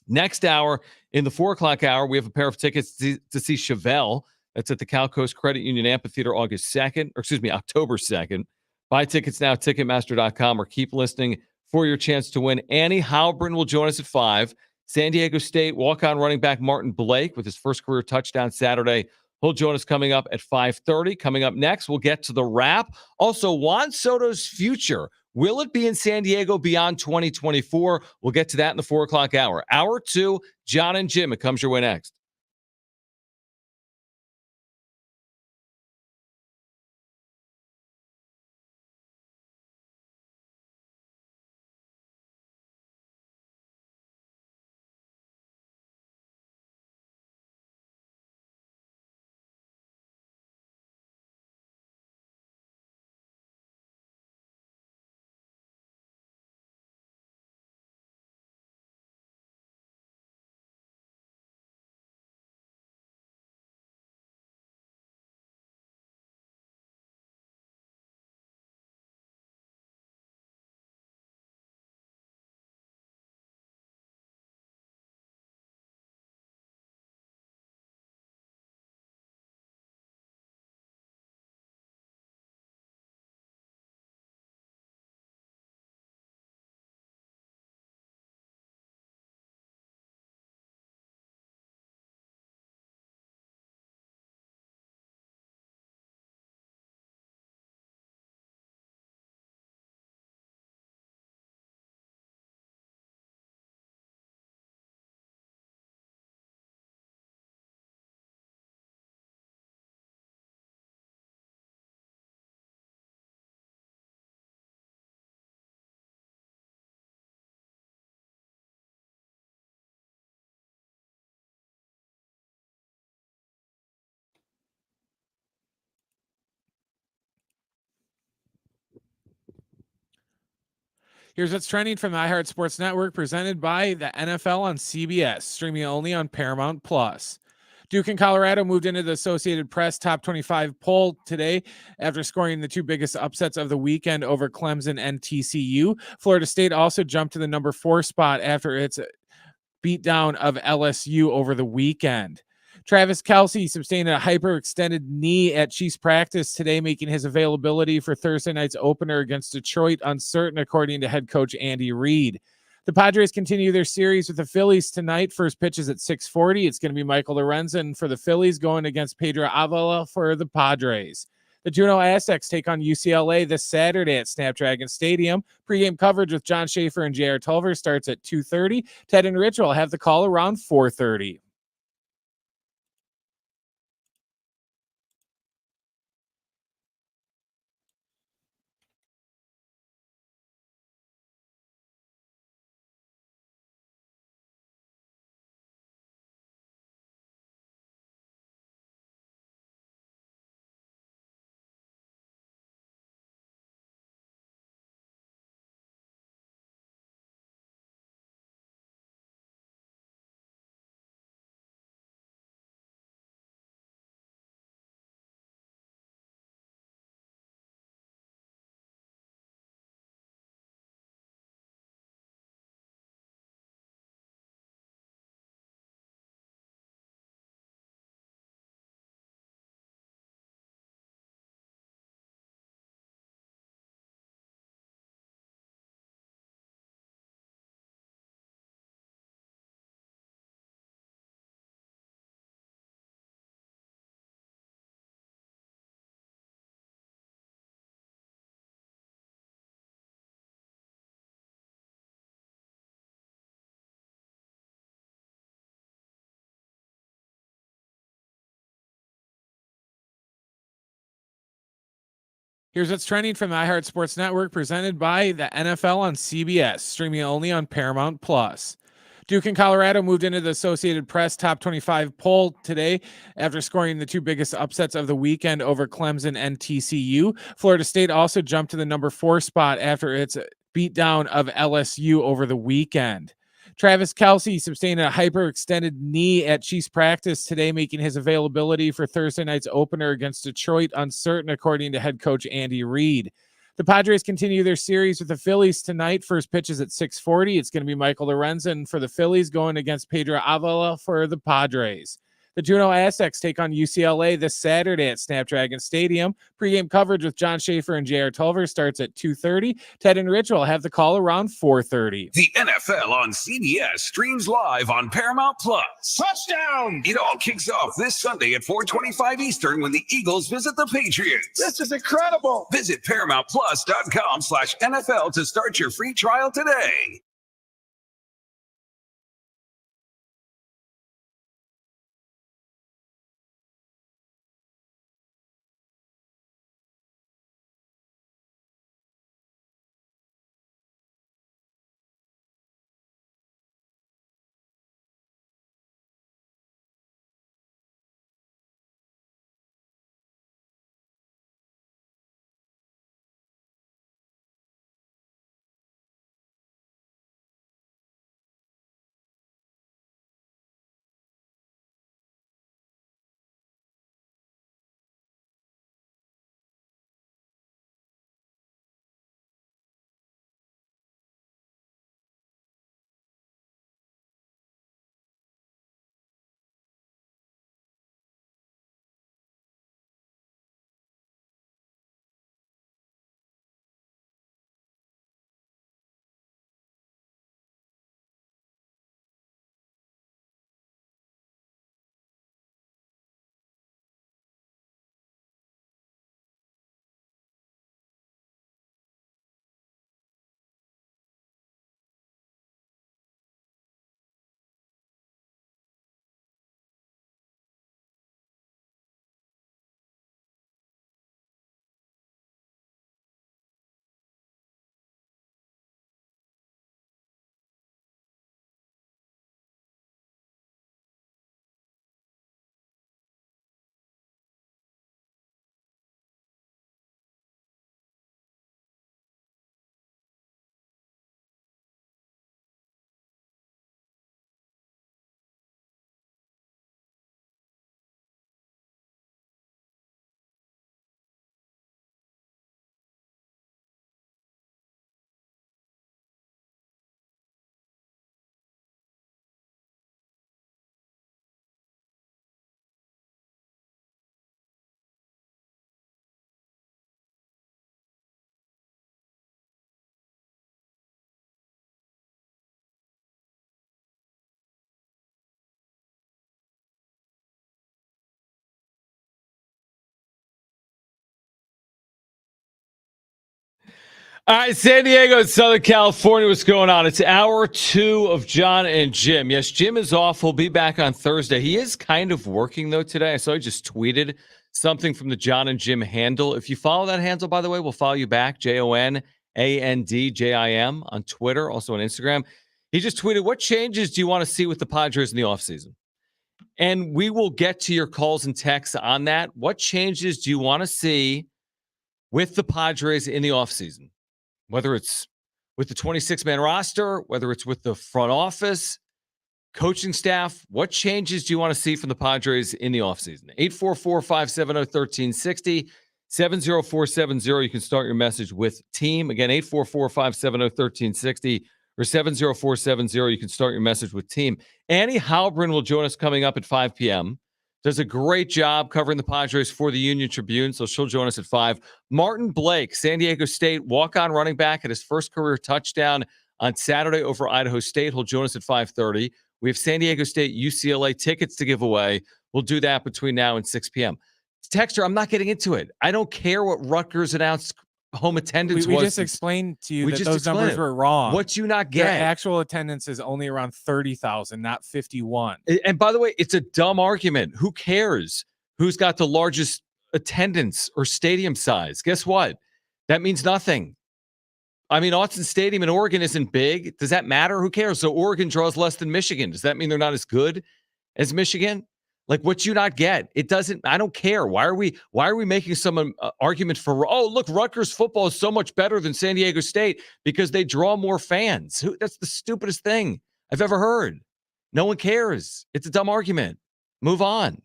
Next hour, in the 4 o'clock hour, we have a pair of tickets to see Chevelle. That's at the Cal Coast Credit Union Amphitheater October 2nd. Buy tickets now, Ticketmaster.com, or keep listening for your chance to win. Annie Halbrin will join us at 5. San Diego State walk-on running back Martin Blake with his first career touchdown Saturday. He'll join us coming up at 5:30. Coming up next, we'll get to the wrap. Also, Juan Soto's future. Will it be in San Diego beyond 2024? We'll get to that in the 4 o'clock hour. Hour 2, John and Jim. It comes your way next. Here's what's trending from the iHeart Sports Network, presented by the NFL on CBS, streaming only on Paramount Plus. Duke and Colorado moved into the Associated Press top 25 poll today after scoring the 2 biggest upsets of the weekend over Clemson and TCU. Florida State also jumped to the number 4 spot after its beatdown of LSU over the weekend. Travis Kelce sustained a hyperextended knee at Chiefs practice today, making his availability for Thursday night's opener against Detroit uncertain, according to head coach Andy Reid. The Padres continue their series with the Phillies tonight. First pitch is at 6:40. It's going to be Michael Lorenzen for the Phillies going against Pedro Avila for the Padres. The Juneau Aztecs take on UCLA this Saturday at Snapdragon Stadium. Pre-game coverage with John Schaefer and J.R. Tolver starts at 2:30. Ted and Rich will have the call around 4:30. Here's what's trending from the iHeart Sports Network, presented by the NFL on CBS, streaming only on Paramount Plus. Duke and Colorado moved into the Associated Press top 25 poll today after scoring the two biggest upsets of the weekend over Clemson and TCU. Florida State also jumped to the number 4 spot after its beatdown of LSU over the weekend. Travis Kelce sustained a hyperextended knee at Chiefs practice today, making his availability for Thursday night's opener against Detroit uncertain, according to head coach Andy Reid. The Padres continue their series with the Phillies tonight. First pitch is at 6:40. It's going to be Michael Lorenzen for the Phillies going against Pedro Avila for the Padres. The Juneau Aztecs take on UCLA this Saturday at Snapdragon Stadium. Pre-game coverage with John Schaefer and J.R. Tolver starts at 2:30. Ted and Rich will have the call around 4:30. The NFL on CBS streams live on Paramount Plus. Touchdown! It all kicks off this Sunday at 4:25 Eastern when the Eagles visit the Patriots. This is incredible! Visit ParamountPlus.com/NFL to start your free trial today. All right, San Diego and Southern California, what's going on? It's hour 2 of John and Jim. Yes, Jim is off. He'll be back on Thursday. He is kind of working, though, today. I saw he just tweeted something from the John and Jim handle. If you follow that handle, by the way, we'll follow you back, JONANDJIM on Twitter, also on Instagram. He just tweeted, what changes do you want to see with the Padres in the offseason? And we will get to your calls and texts on that. What changes do you want to see with the Padres in the offseason? Whether it's with the 26-man roster, whether it's with the front office, coaching staff, what changes do you want to see from the Padres in the offseason? 844-570-1360, 70470. You can start your message with team. Again, 844-570-1360 or 70470. You can start your message with team. Annie Halbrin will join us coming up at 5 p.m. Does a great job covering the Padres for the Union Tribune, so she'll join us at 5. Martin Blake, San Diego State walk-on running back, at his first career touchdown on Saturday over Idaho State. He'll join us at 5:30. We have San Diego State, UCLA tickets to give away. We'll do that between now and 6 p.m. Texter, I'm not getting into it. I don't care what Rutgers announced home attendance we was. just explained to you that those numbers were wrong. What you not get? Their actual attendance is only around 30,000, not 51. And by the way, it's a dumb argument. Who cares who's got the largest attendance or stadium size? Guess what? That means nothing. I mean, Autzen Stadium in Oregon isn't big. Does that matter? Who cares? So Oregon draws less than Michigan. Does that mean they're not as good as Michigan? Like, what you not get? It doesn't. I don't care. Why are we making some argument for? Oh, look, Rutgers football is so much better than San Diego State because they draw more fans. That's the stupidest thing I've ever heard. No one cares. It's a dumb argument. Move on.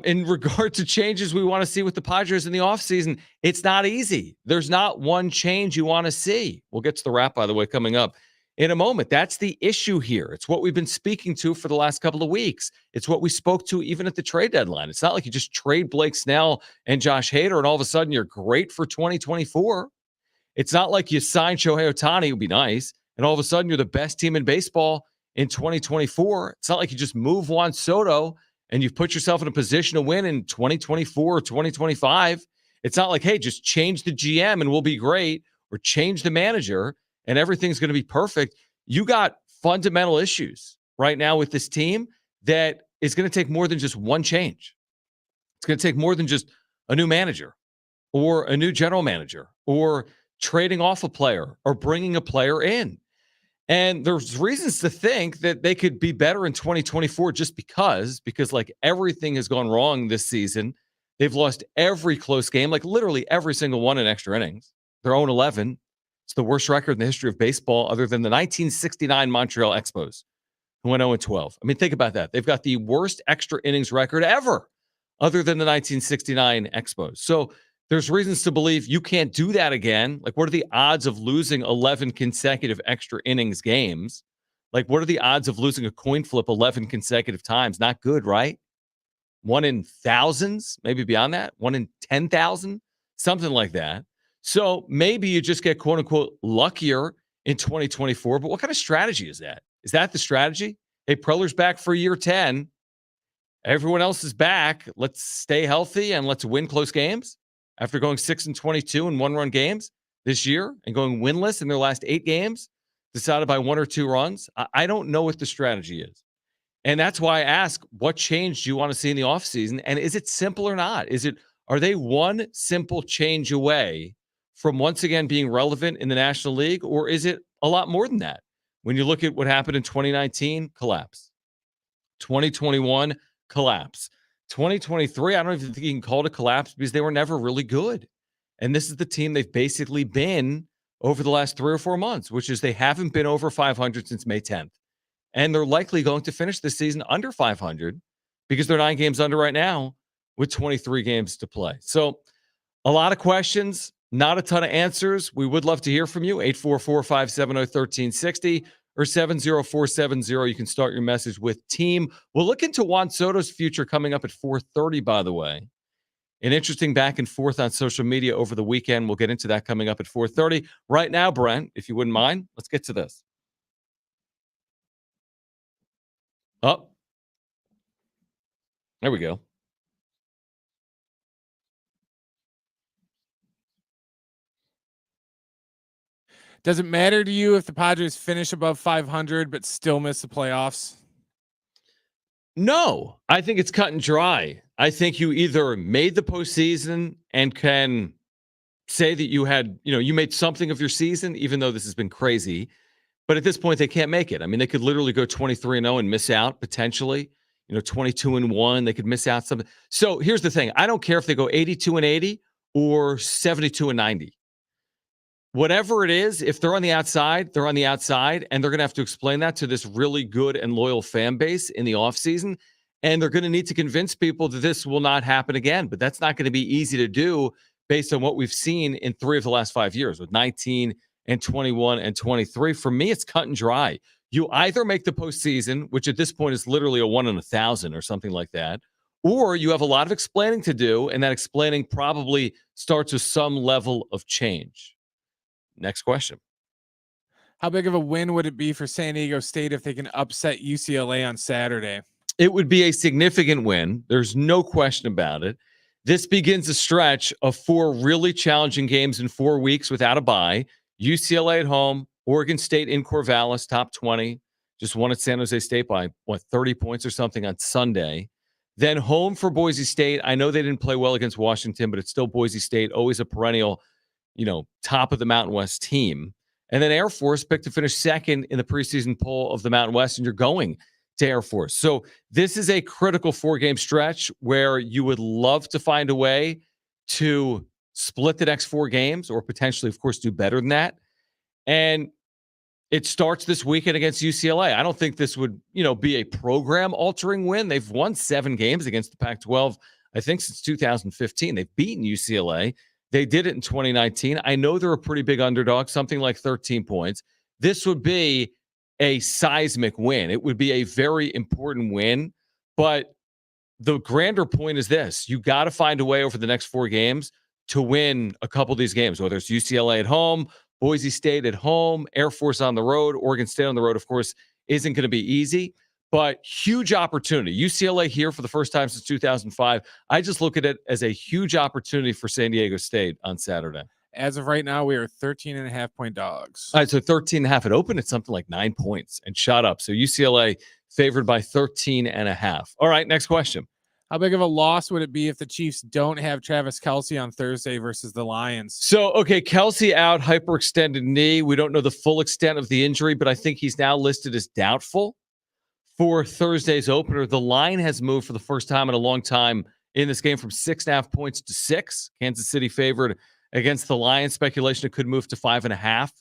In regard to changes we want to see with the Padres in the offseason, it's not easy. There's not one change you want to see. We'll get to the wrap, by the way, coming up in a moment. That's the issue here. It's what we've been speaking to for the last couple of weeks. It's what we spoke to even at the trade deadline. It's not like you just trade Blake Snell and Josh Hader and all of a sudden you're great for 2024. It's not like you sign Shohei Ohtani, it would be nice, and all of a sudden you're the best team in baseball in 2024. It's not like you just move Juan Soto and you've put yourself in a position to win in 2024 or 2025. It's not like, hey, just change the GM and we'll be great, or change the manager and everything's going to be perfect. You got fundamental issues right now with this team that is going to take more than just one change. It's going to take more than just a new manager or a new general manager or trading off a player or bringing a player in. And there's reasons to think that they could be better in 2024 just because like everything has gone wrong this season. They've lost every close game, like literally every single one in extra innings. They're 0-11. It's the worst record in the history of baseball other than the 1969 Montreal Expos, who went 0-12. I mean, think about that. They've got the worst extra innings record ever other than the 1969 Expos. So there's reasons to believe you can't do that again. Like, what are the odds of losing 11 consecutive extra innings games? Like, what are the odds of losing a coin flip 11 consecutive times? Not good, right? 1 in thousands, maybe beyond that. 1 in 10,000, something like that. So maybe you just get, quote unquote, luckier in 2024. But what kind of strategy is that? Is that the strategy? Hey, Preller's back for year 10. Everyone else is back. Let's stay healthy and let's win close games. After going 6-22 in one-run games this year and going winless in their last 8 games, decided by 1 or 2 runs, I don't know what the strategy is. And that's why I ask, what change do you want to see in the offseason? And is it simple or not? Are they one simple change away from once again being relevant in the National League? Or is it a lot more than that? When you look at what happened in 2019, collapse. 2021, collapse. 2023, I don't even think you can call it a collapse because they were never really good. And this is the team they've basically been over the last 3 or 4 months, which is they haven't been over 500 since May 10th. And they're likely going to finish this season under 500 because they're 9 games under right now with 23 games to play. So a lot of questions, not a ton of answers. We would love to hear from you. 844-570-1360 or 70470. You can start your message with team. We'll look into Juan Soto's future coming up at 4:30, by the way. An interesting back and forth on social media over the weekend. We'll get into that coming up at 4:30. Right now, Brent, if you wouldn't mind, let's get to this. Oh, there we go. Does it matter to you if the Padres finish above 500 but still miss the playoffs? No, I think it's cut and dry. I think you either made the postseason and can say that you had, you made something of your season, even though this has been crazy. But at this point, they can't make it. I mean, they could literally go 23-0 and miss out potentially. 22-1, they could miss out something. So here's the thing: I don't care if they go 82-80 or 72-90. Whatever it is, if they're on the outside, they're on the outside, and they're going to have to explain that to this really good and loyal fan base in the offseason. And they're going to need to convince people that this will not happen again. But that's not going to be easy to do based on what we've seen in 3 of the last 5 years with 19 and 21 and 23. For me, it's cut and dry. You either make the postseason, which at this point is literally a 1 in 1,000 or something like that, or you have a lot of explaining to do, and that explaining probably starts with some level of change. Next question. How big of a win would it be for San Diego State if they can upset UCLA on Saturday? It would be a significant win. There's no question about it. This begins a stretch of 4 really challenging games in 4 weeks without a bye. UCLA at home, Oregon State in Corvallis, top 20. Just won at San Jose State by, 30 points or something on Sunday. Then home for Boise State. I know they didn't play well against Washington, but it's still Boise State, always a perennial top of the Mountain West team. And then Air Force picked to finish second in the preseason poll of the Mountain West, and you're going to Air Force. So this is a critical 4-game stretch where you would love to find a way to split the next 4 games or potentially, of course, do better than that. And it starts this weekend against UCLA. I don't think this would, be a program-altering win. They've won 7 games against the Pac-12, I think, since 2015. They've beaten UCLA. They did it in 2019. I know they're a pretty big underdog, something like 13 points. This would be a seismic win. It would be a very important win. But the grander point is this. You got to find a way over the next 4 games to win a couple of these games, whether it's UCLA at home, Boise State at home, Air Force on the road, Oregon State on the road, of course, isn't going to be easy, but huge opportunity. UCLA here for the first time since 2005. I just look at it as a huge opportunity for San Diego State on Saturday. As of right now, we are 13.5-point dogs. All right, so 13.5. It opened at something like 9 points and shot up. So UCLA favored by 13.5. All right, next question. How big of a loss would it be if the Chiefs don't have Travis Kelce on Thursday versus the Lions? So, okay, Kelce out, hyperextended knee. We don't know the full extent of the injury, but I think he's now listed as doubtful for Thursday's opener. The line has moved for the first time in a long time in this game from 6.5 points to 6. Kansas City favored against the Lions. Speculation it could move to 5.5.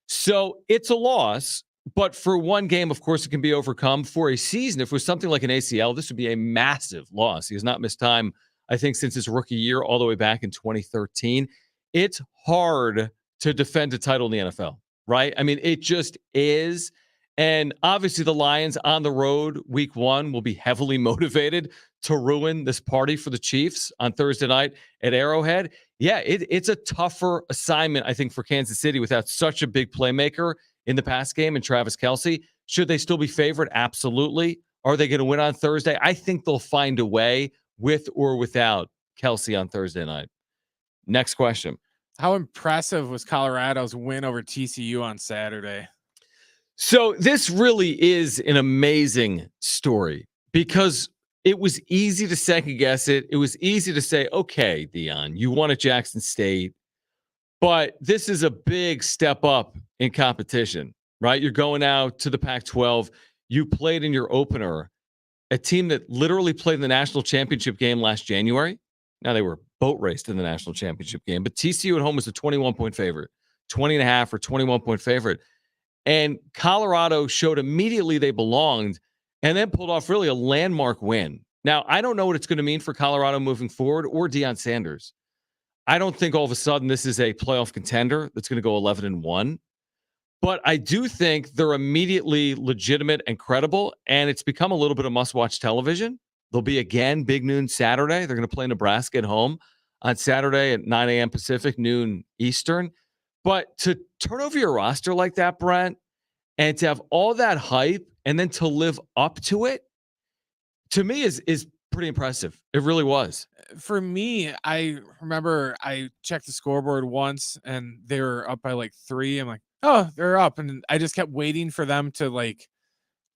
So it's a loss. But for one game, of course, it can be overcome. For a season, if it was something like an ACL, this would be a massive loss. He has not missed time, I think, since his rookie year, all the way back in 2013. It's hard to defend a title in the NFL, right? I mean, it just is. And obviously the Lions on the road week 1 will be heavily motivated to ruin this party for the Chiefs on Thursday night at Arrowhead. Yeah, it's a tougher assignment, I think, for Kansas City without such a big playmaker in the pass game and Travis Kelce. Should they still be favored? Absolutely. Are they going to win on Thursday? I think they'll find a way with or without Kelce on Thursday night. Next question. How impressive was Colorado's win over TCU on Saturday? So this really is an amazing story because it was easy to second guess it. It was easy to say, okay, Dion, you won at Jackson State, but this is a big step up in competition, right? You're going out to the Pac-12. You played in your opener, a team that literally played in the national championship game last January. Now they were boat raced in the national championship game, but TCU at home was a 21-point favorite, 20.5 or 21-point favorite. And Colorado showed immediately they belonged and then pulled off really a landmark win. Now, I don't know what it's going to mean for Colorado moving forward or Deion Sanders. I don't think all of a sudden this is a playoff contender that's going to go 11-1. But I do think they're immediately legitimate and credible, and it's become a little bit of must-watch television. They'll be again big noon Saturday. They're going to play Nebraska at home on Saturday at 9 a.m. Pacific, noon Eastern. But to turn over your roster like that, Brent, and to have all that hype and then to live up to it, to me is pretty impressive. It really was. For me, I remember I checked the scoreboard once and they were up by like 3. I'm like, oh, they're up. And I just kept waiting for them to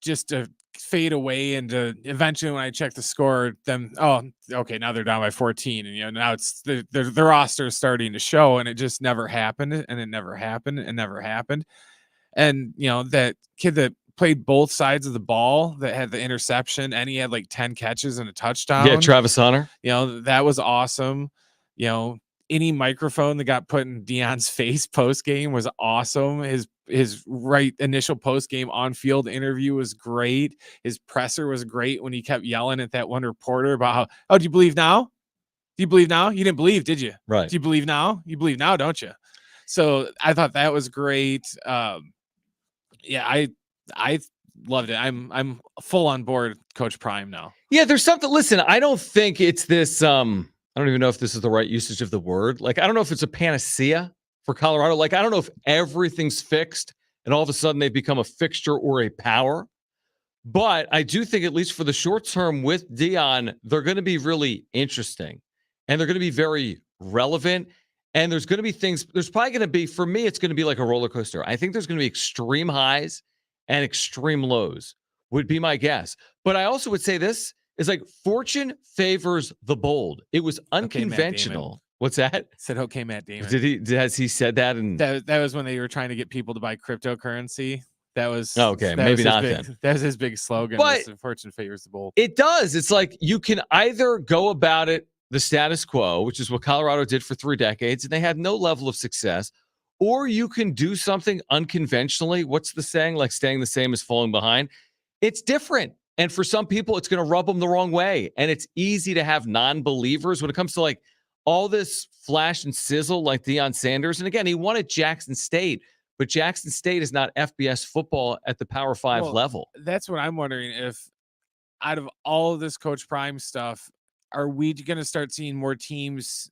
just to fade away. And eventually when I checked the score, oh, okay, now they're down by 14. And, now it's the roster is starting to show, and it just never happened. And it never happened. And never happened. And, that kid that played both sides of the ball that had the interception, and he had like 10 catches and a touchdown. Yeah, Travis Hunter. That was awesome. Any microphone that got put in Deion's face post game was awesome. His right initial post game on field interview was great. His presser was great when he kept yelling at that one reporter about how, oh, do you believe now? Do you believe now? You didn't believe, did you? Right. Do you believe now? You believe now, don't you? So I thought that was great. Yeah, I loved it. I'm full on board Coach Prime now. Yeah, there's something. Listen, I don't think it's this. I don't even know if this is the right usage of the word. I don't know if it's a panacea for Colorado. I don't know if everything's fixed and all of a sudden they've become a fixture or a power. But I do think, at least for the short term with Deion, they're going to be really interesting and they're going to be very relevant. And there's going to be things. There's probably going to be, for me, it's going to be like a roller coaster. I think there's going to be extreme highs and extreme lows would be my guess. But I also would say this is fortune favors the bold. It was unconventional. What's that? Said, okay, Matt Damon. Has he said that? And That was when they were trying to get people to buy cryptocurrency. That was okay, that maybe was his not big, then. that was his big slogan. But The fortune favors the bold. it does. It's like you can either go about it the status quo, which is what Colorado did for 3 decades, and they had no level of success, or you can do something unconventionally. What's the saying? Like staying the same is falling behind. It's different. And for some people, it's going to rub them the wrong way. And it's easy to have non-believers when it comes to like all this flash and sizzle like Deion Sanders. And again, he won at Jackson State, but Jackson State is not FBS football at the Power 5 level. That's what I'm wondering. If out of all of this Coach Prime stuff, are we going to start seeing more teams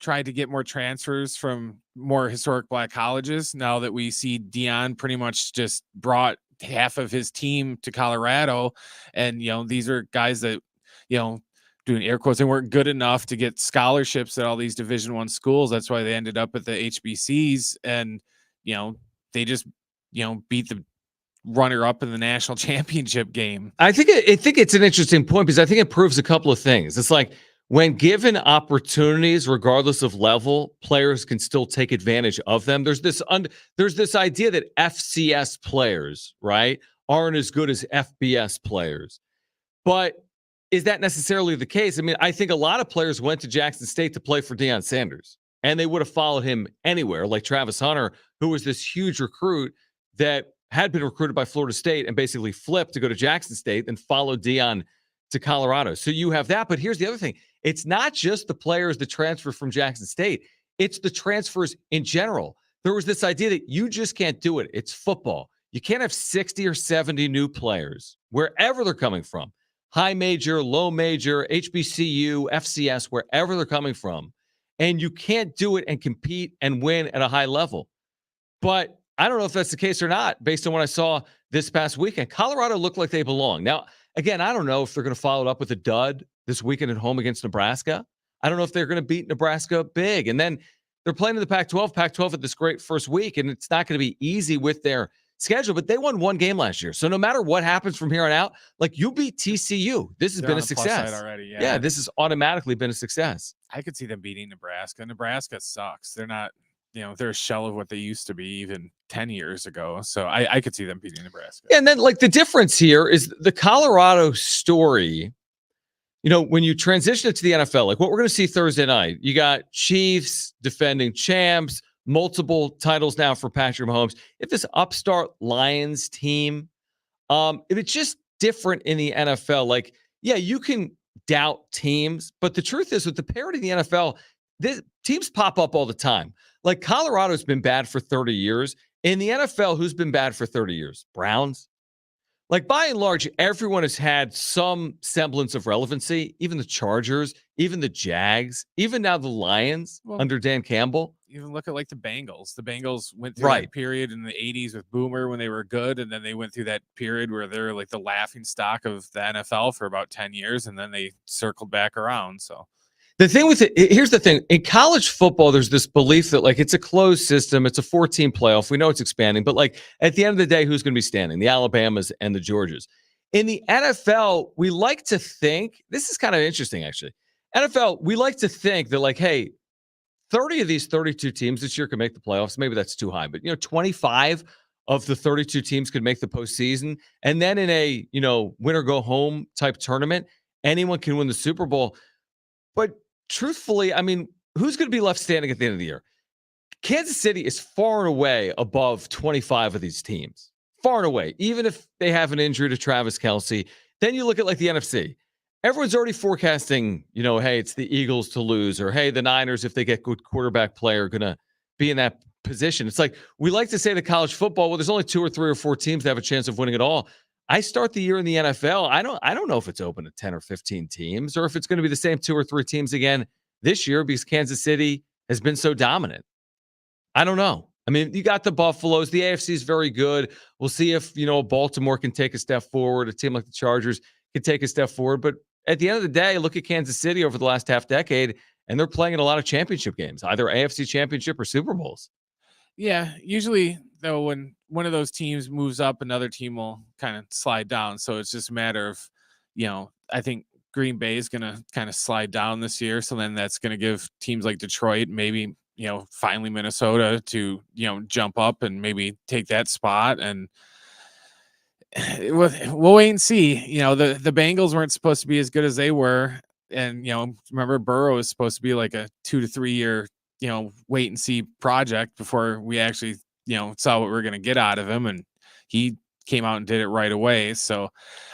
try to get more transfers from more historic Black colleges now that we see Deion pretty much just brought half of his team to Colorado? And, these are guys that, doing air quotes, they weren't good enough to get scholarships at all these Division I schools. That's why they ended up at the HBCs. And, they just, beat the runner up in the national championship game. I think it's an interesting point because I think it proves a couple of things. It's like when given opportunities, regardless of level, players can still take advantage of them. There's this idea that FCS players, right, aren't as good as FBS players. But is that necessarily the case? I mean, I think a lot of players went to Jackson State to play for Deion Sanders, and they would have followed him anywhere, like Travis Hunter, who was this huge recruit that had been recruited by Florida State and basically flipped to go to Jackson State and followed Deion to Colorado. So you have that. But here's the other thing. It's not just the players that transfer from Jackson State. It's the transfers in general. There was this idea that you just can't do it. It's football. You can't have 60 or 70 new players wherever they're coming from. High major, low major, HBCU, FCS, wherever they're coming from. And you can't do it and compete and win at a high level. But I don't know if that's the case or not, based on what I saw this past weekend. Colorado looked like they belong. Now, again, I don't know if they're going to follow it up with a dud this weekend at home against Nebraska. I don't know if they're going to beat Nebraska big. And then they're playing in the Pac-12 at this great first week, and it's not going to be easy with their schedule, but they won 1 game last year. So no matter what happens from here on out, like you beat TCU. This has been a success already. Yeah, this has automatically been a success. I could see them beating Nebraska. Nebraska sucks. They're not, they're a shell of what they used to be even 10 years ago. So I could see them beating Nebraska. And then like the difference here is the Colorado story. When you transition it to the NFL, like what we're going to see Thursday night, you got Chiefs defending champs, multiple titles now for Patrick Mahomes. If this upstart Lions team, if it's just different in the NFL, like, yeah, you can doubt teams, but the truth is with the parity in the NFL, teams pop up all the time. Like Colorado's been bad for 30 years. In the NFL, who's been bad for 30 years? Browns. Like by and large, everyone has had some semblance of relevancy, even the Chargers, even the Jags, even now the Lions under Dan Campbell. Even look at like the Bengals. The Bengals went through that period in the 80s with Boomer when they were good, and then they went through that period where they're like the laughing stock of the NFL for about 10 years, and then they circled back around. So the thing with it, here's the thing. In college football, there's this belief that like it's a closed system. It's a 14 playoff. We know it's expanding, but like at the end of the day, who's going to be standing? The Alabamas and the Georgias. In the NFL, we like to think, this is kind of interesting actually. NFL, we like to think that like, hey, 30 of these 32 teams this year could make the playoffs. Maybe that's too high, but 25 of the 32 teams could make the postseason. And then in a, win or go home type tournament, anyone can win the Super Bowl. But truthfully, I mean, who's going to be left standing at the end of the year? Kansas City is far and away above 25 of these teams. Far and away. Even if they have an injury to Travis Kelce, then you look at like the NFC. Everyone's already forecasting, hey, it's the Eagles to lose, or hey, the Niners, if they get good quarterback play, are going to be in that position. It's like we like to say that college football, well, there's only 2 or 3 or 4 teams that have a chance of winning it all. I start the year in the NFL. I don't know if it's open to 10 or 15 teams, or if it's going to be the same 2 or 3 teams again this year because Kansas City has been so dominant. I don't know. I mean, you got the Buffaloes. The AFC is very good. We'll see if, Baltimore can take a step forward. A team like the Chargers can take a step forward. But at the end of the day, look at Kansas City over the last half decade, and they're playing in a lot of championship games, either AFC championship or Super Bowls. Yeah, usually, though, when one of those teams moves up, another team will kind of slide down. So it's just a matter of, I think Green Bay is going to kind of slide down this year. So then that's going to give teams like Detroit, maybe, finally Minnesota to, jump up and maybe take that spot. And we'll wait and see. The Bengals weren't supposed to be as good as they were. And, remember Burrow was supposed to be like a 2 to 3 year, wait and see project before we actually, saw what we're going to get out of him. And he came out and did it right away. So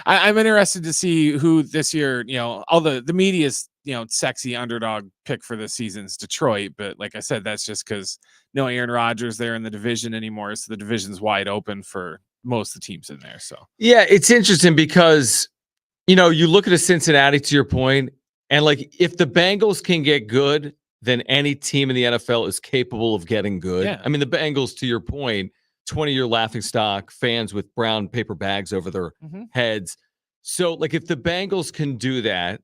I'm interested to see who this year, all the media's, sexy underdog pick for this season's Detroit. But like I said, that's just because no Aaron Rodgers there in the division anymore. So the division's wide open for most of the teams in there. So yeah, it's interesting because, you look at a Cincinnati, to your point, and like if the Bengals can get good, then any team in the NFL is capable of getting good. Yeah. I mean, the Bengals, to your point, 20-year laughingstock, fans with brown paper bags over their heads. So, like, if the Bengals can do that,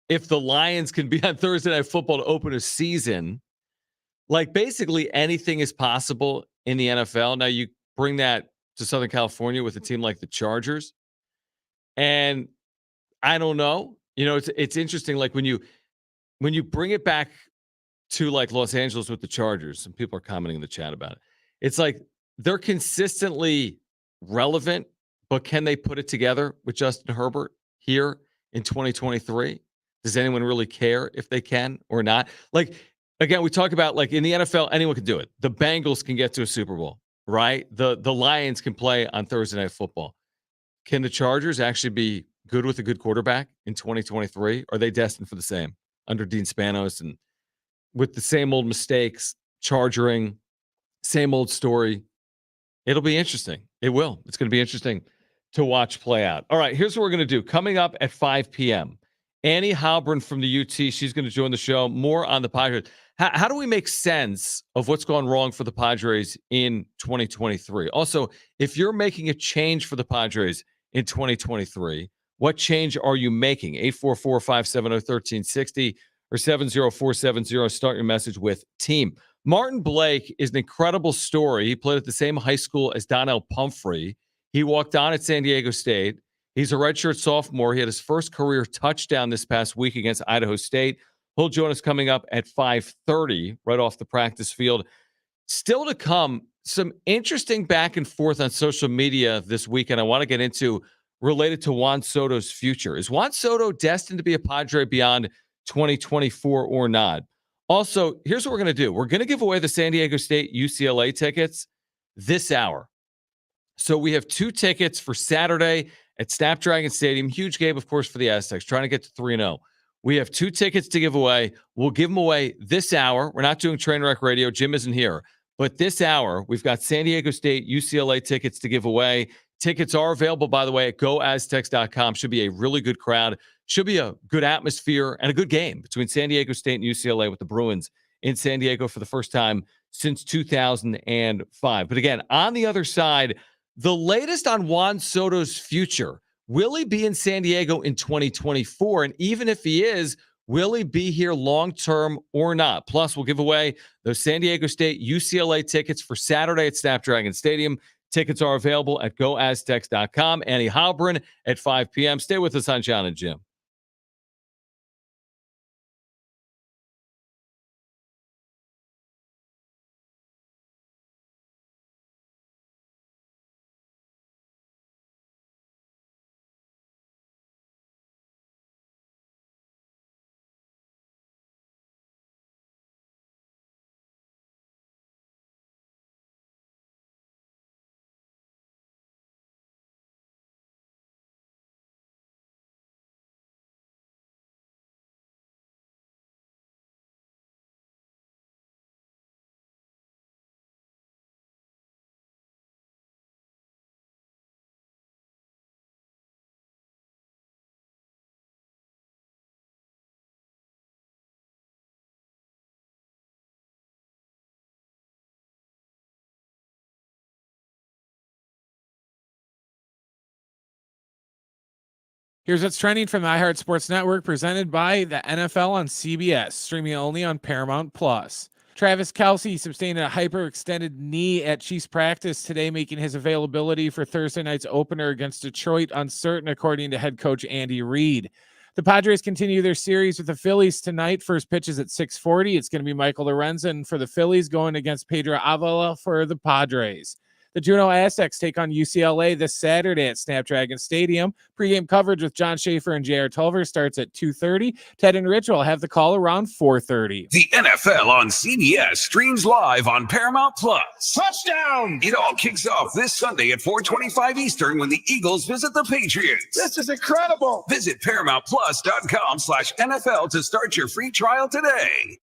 if the Lions can be on Thursday Night Football to open a season, like, basically anything is possible in the NFL. Now, you bring that to Southern California with a team like the Chargers, and I don't know. It's interesting. Like, when you bring it back to, like, Los Angeles with the Chargers, some people are commenting in the chat about it. It's like, they're consistently relevant, but can they put it together with Justin Herbert here in 2023? Does anyone really care if they can or not? Like, again, we talk about, like, in the NFL, anyone can do it. The Bengals can get to a Super Bowl, right? The Lions can play on Thursday Night Football. Can the Chargers actually be good with a good quarterback in 2023? Are they destined for the same under Dean Spanos and with the same old mistakes, charging, same old story? It'll be interesting. It will. It's going to be interesting to watch play out. All right, here's what we're going to do. Coming up at 5 p.m., Annie Halbrin from the UT. She's going to join the show. More on the Padres. How do we make sense of what's gone wrong for the Padres in 2023? Also, if you're making a change for the Padres in 2023, what change are you making? 844-570-1360 or 70470. Start your message with team. Martin Blake is an incredible story. He played at the same high school as Donnell Pumphrey. He walked on at San Diego State. He's a redshirt sophomore. He had his first career touchdown this past week against Idaho State. He'll join us coming up at 5:30, right off the practice field. Still to come, some interesting back and forth on social media this weekend I want to get into related to Juan Soto's future. Is Juan Soto destined to be a Padre beyond 2024 or not? Also, here's what we're going to do. We're going to give away the San Diego State UCLA tickets this hour. So we have 2 tickets for Saturday at Snapdragon Stadium. Huge game, of course, for the Aztecs, trying to get to 3-0. We have 2 tickets to give away. We'll give them away this hour. We're not doing Trainwreck Radio. Jim isn't here. But this hour, we've got San Diego State UCLA tickets to give away. Tickets are available, by the way, at goaztecs.com. Should be a really good crowd. Should be a good atmosphere and a good game between San Diego State and UCLA with the Bruins in San Diego for the first time since 2005. But again, on the other side, the latest on Juan Soto's future. Will he be in San Diego in 2024? And even if he is, will he be here long-term or not? Plus, we'll give away those San Diego State UCLA tickets for Saturday at Snapdragon Stadium. Tickets are available at goaztecs.com. Annie Halbrin at 5 p.m. Stay with us on John and Jim. Here's what's trending from the iHeart Sports Network, presented by the NFL on CBS, streaming only on Paramount Plus. Travis Kelce sustained a hyperextended knee at Chiefs practice today, making his availability for Thursday night's opener against Detroit uncertain, according to head coach Andy Reid. The Padres continue their series with the Phillies tonight. First pitch is at 6:40. It's going to be Michael Lorenzen for the Phillies going against Pedro Avila for the Padres. The Juneau Aztecs take on UCLA this Saturday at Snapdragon Stadium. Pre-game coverage with John Schaefer and J.R. Tolver starts at 2:30. Ted and Rich will have the call around 4:30. The NFL on CBS streams live on Paramount Plus. Touchdown! It all kicks off this Sunday at 4:25 Eastern when the Eagles visit the Patriots. This is incredible. Visit ParamountPlus.com/NFL to start your free trial today.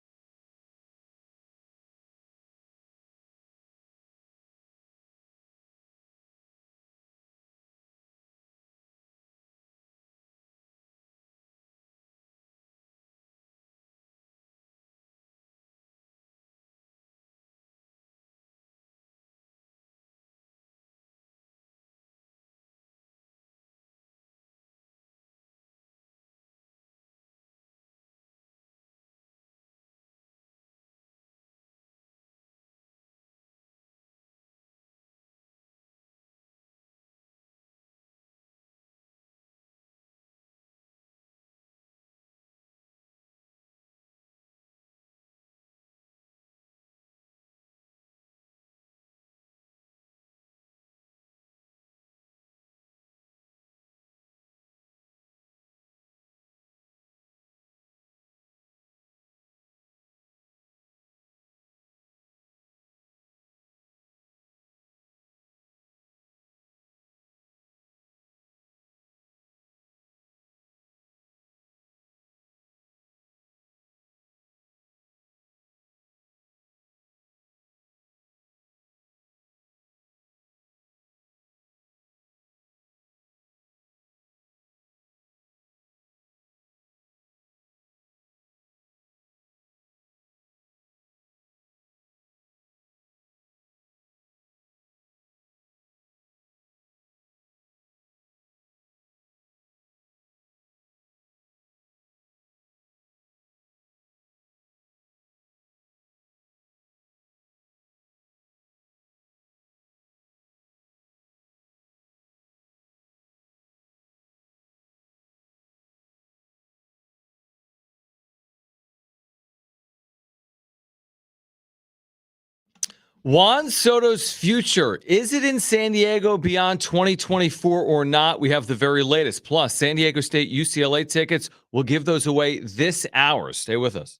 Juan Soto's future, is it in San Diego beyond 2024 or not? We have the very latest. Plus, San Diego State UCLA tickets. We'll give those away this hour. Stay with us.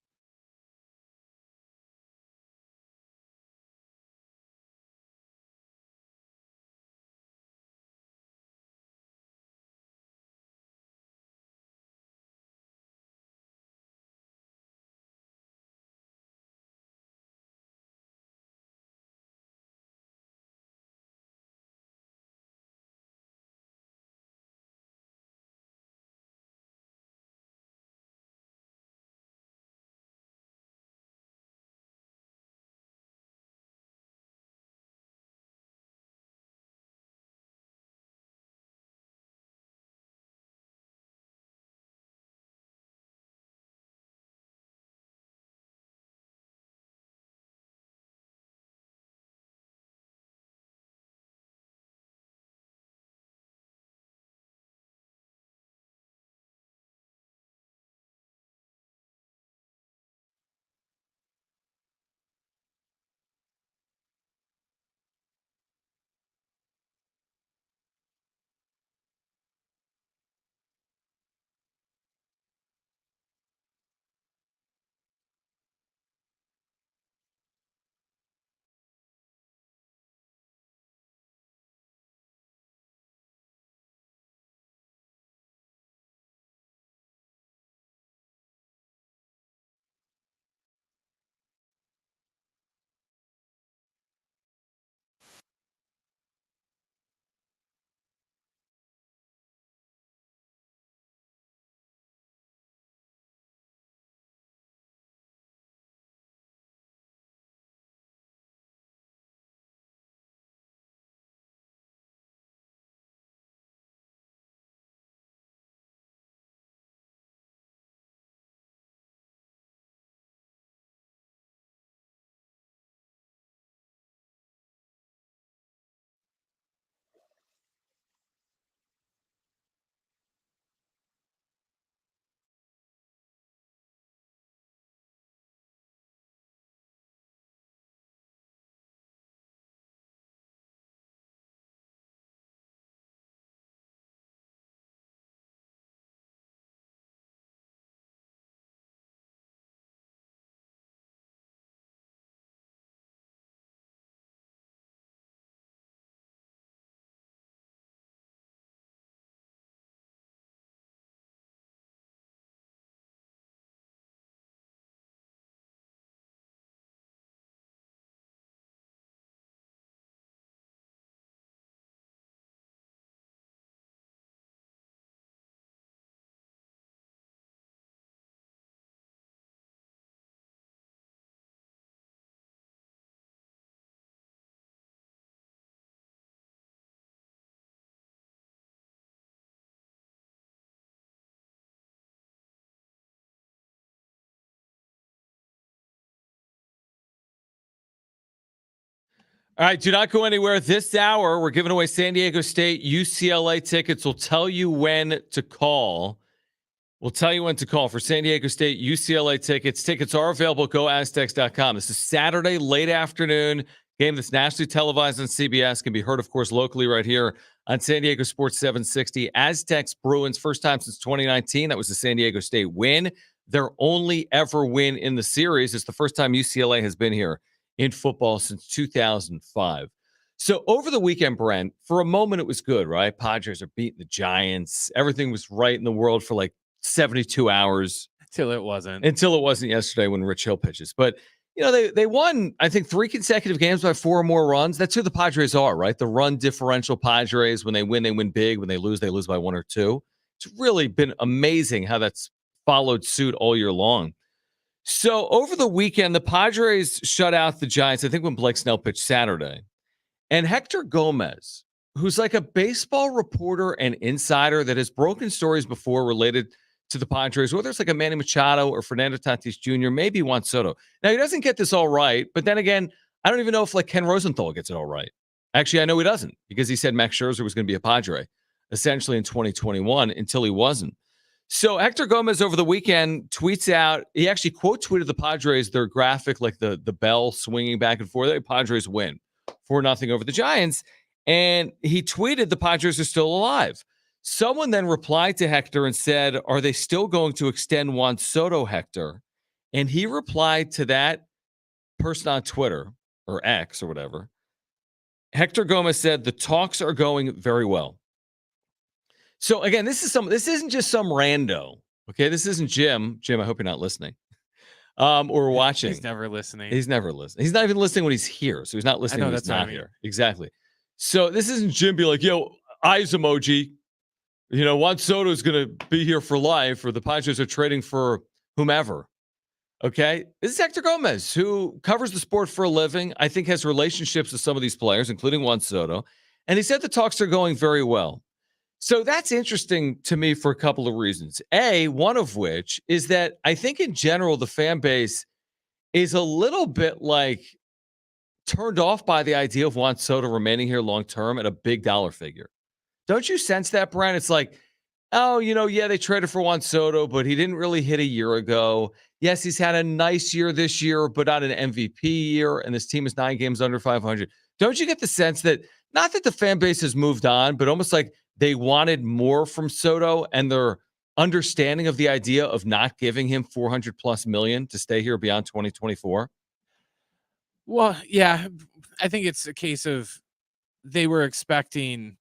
All right, do not go anywhere. This hour, we're giving away San Diego State UCLA tickets. We'll tell you when to call. We'll tell you when to call for San Diego State UCLA tickets. Tickets are available at GoAztecs.com. This is Saturday, late afternoon. Game that's nationally televised on CBS. Can be heard, of course, locally right here on San Diego Sports 760. Aztecs Bruins, first time since 2019. That was the San Diego State win. Their only ever win in the series. It's the first time UCLA has been here in football since 2005. So over the weekend, Brent, for a moment it was good, right? Padres are beating the Giants. Everything was right in the world for like 72 hours. Until it wasn't. Until it wasn't yesterday when Rich Hill pitches. But, you know, they won, I think, 3 consecutive games by 4 or more runs. That's who the Padres are, right? The run differential Padres. When they win big. When they lose by 1 or 2. It's really been amazing how that's followed suit all year long. So over the weekend, the Padres shut out the Giants, I think when Blake Snell pitched Saturday. And Hector Gomez, who's like a baseball reporter and insider that has broken stories before related to the Padres, whether it's like a Manny Machado or Fernando Tatis Jr., maybe Juan Soto. Now, he doesn't get this all right, but then again, I don't even know if like Ken Rosenthal gets it all right. Actually, I know he doesn't because he said Max Scherzer was going to be a Padre essentially in 2021 until he wasn't. So Hector Gomez over the weekend tweets out, he actually quote tweeted the Padres, their graphic, like the bell swinging back and forth. The Padres win 4-0 over the Giants. And he tweeted the Padres are still alive. Someone then replied to Hector and said, are they still going to extend Juan Soto, Hector? And he replied to that person on Twitter or X or whatever. Hector Gomez said, the talks are going very well. So again, this isn't just some rando. Okay, this isn't Jim. Jim, I hope you're not listening. Or watching. He's never listening. He's never listening. He's not even listening when he's here. So he's not listening when he's not here. Exactly. So this isn't Jim be like, yo, eyes emoji. You know, Juan Soto is going to be here for life, or the Padres are trading for whomever. Okay. This is Hector Gomez, who covers the sport for a living. I think has relationships with some of these players, including Juan Soto. And he said the talks are going very well. So that's interesting to me for a couple of reasons. One of which is that I think in general, the fan base is a little bit like turned off by the idea of Juan Soto remaining here long-term at a big dollar figure. Don't you sense that, Brian? It's like, oh, you know, yeah, they traded for Juan Soto, but he didn't really hit a year ago. Yes, he's had a nice year this year, but not an MVP year. And this team is 9 games under 500. Don't you get the sense that not that the fan base has moved on, but almost like they wanted more from Soto and their understanding of the idea of not giving him $400+ million to stay here beyond 2024? Well, yeah, I think it's a case of they were expecting,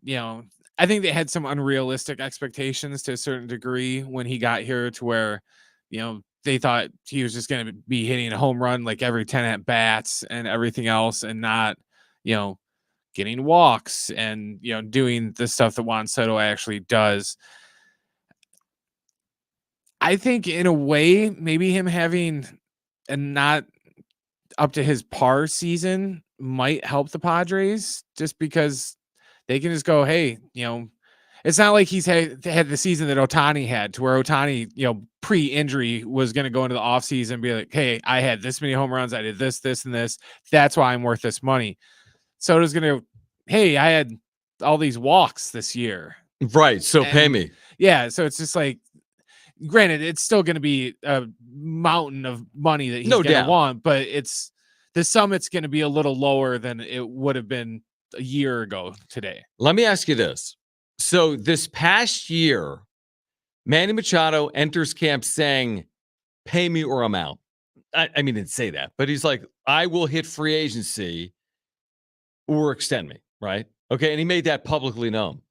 you know, I think they had some unrealistic expectations to a certain degree when he got here to where, you know, they thought he was just going to be hitting a home run like every 10 at bats and everything else and not, you know, getting walks and, you know, doing the stuff that Juan Soto actually does. I think in a way, maybe him having a not up to his par season might help the Padres just because they can just go, hey, you know, it's not like he's had the season that Ohtani had to where Ohtani, you know, pre-injury was going to go into the offseason and be like, hey, I had this many home runs. I did this, this, and this. That's why I'm worth this money. Soto's going to, hey, I had all these walks this year. Right. So pay me. Yeah. So it's just like, granted, it's still going to be a mountain of money that he's going to want, but it's the summit's going to be a little lower than it would have been a year ago today. Let me ask you this. So this past year, Manny Machado enters camp saying, pay me or I'm out. I mean, he didn't say that, but he's like, I will hit free agency or extend me, right? Okay, and he made that publicly known.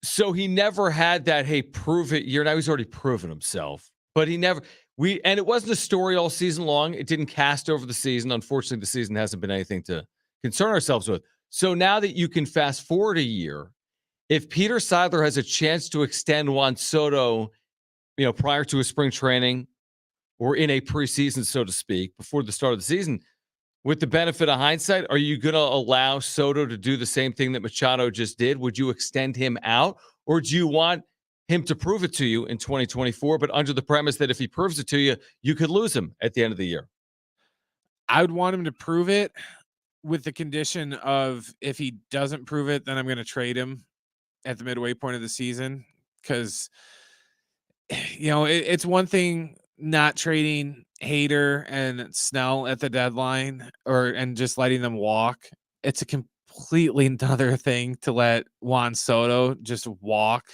So he never had that, hey, prove it year. Now he's already proven himself, but he never, and it wasn't a story all season long. It didn't cast over the season. Unfortunately, the season hasn't been anything to concern ourselves with. So now that you can fast forward a year, if Peter Seidler has a chance to extend Juan Soto, you know, prior to a spring training or in a preseason, so to speak, before the start of the season, with the benefit of hindsight, are you going to allow Soto to do the same thing that Machado just did? Would you extend him out, or do you want him to prove it to you in 2024, but under the premise that if he proves it to you, you could lose him at the end of the year? I would want him to prove it with the condition of if he doesn't prove it, then I'm going to trade him at the midway point of the season. Because, it's one thing not trading Hader and Snell at the deadline and just letting them walk. It's a completely another thing to let Juan Soto just walk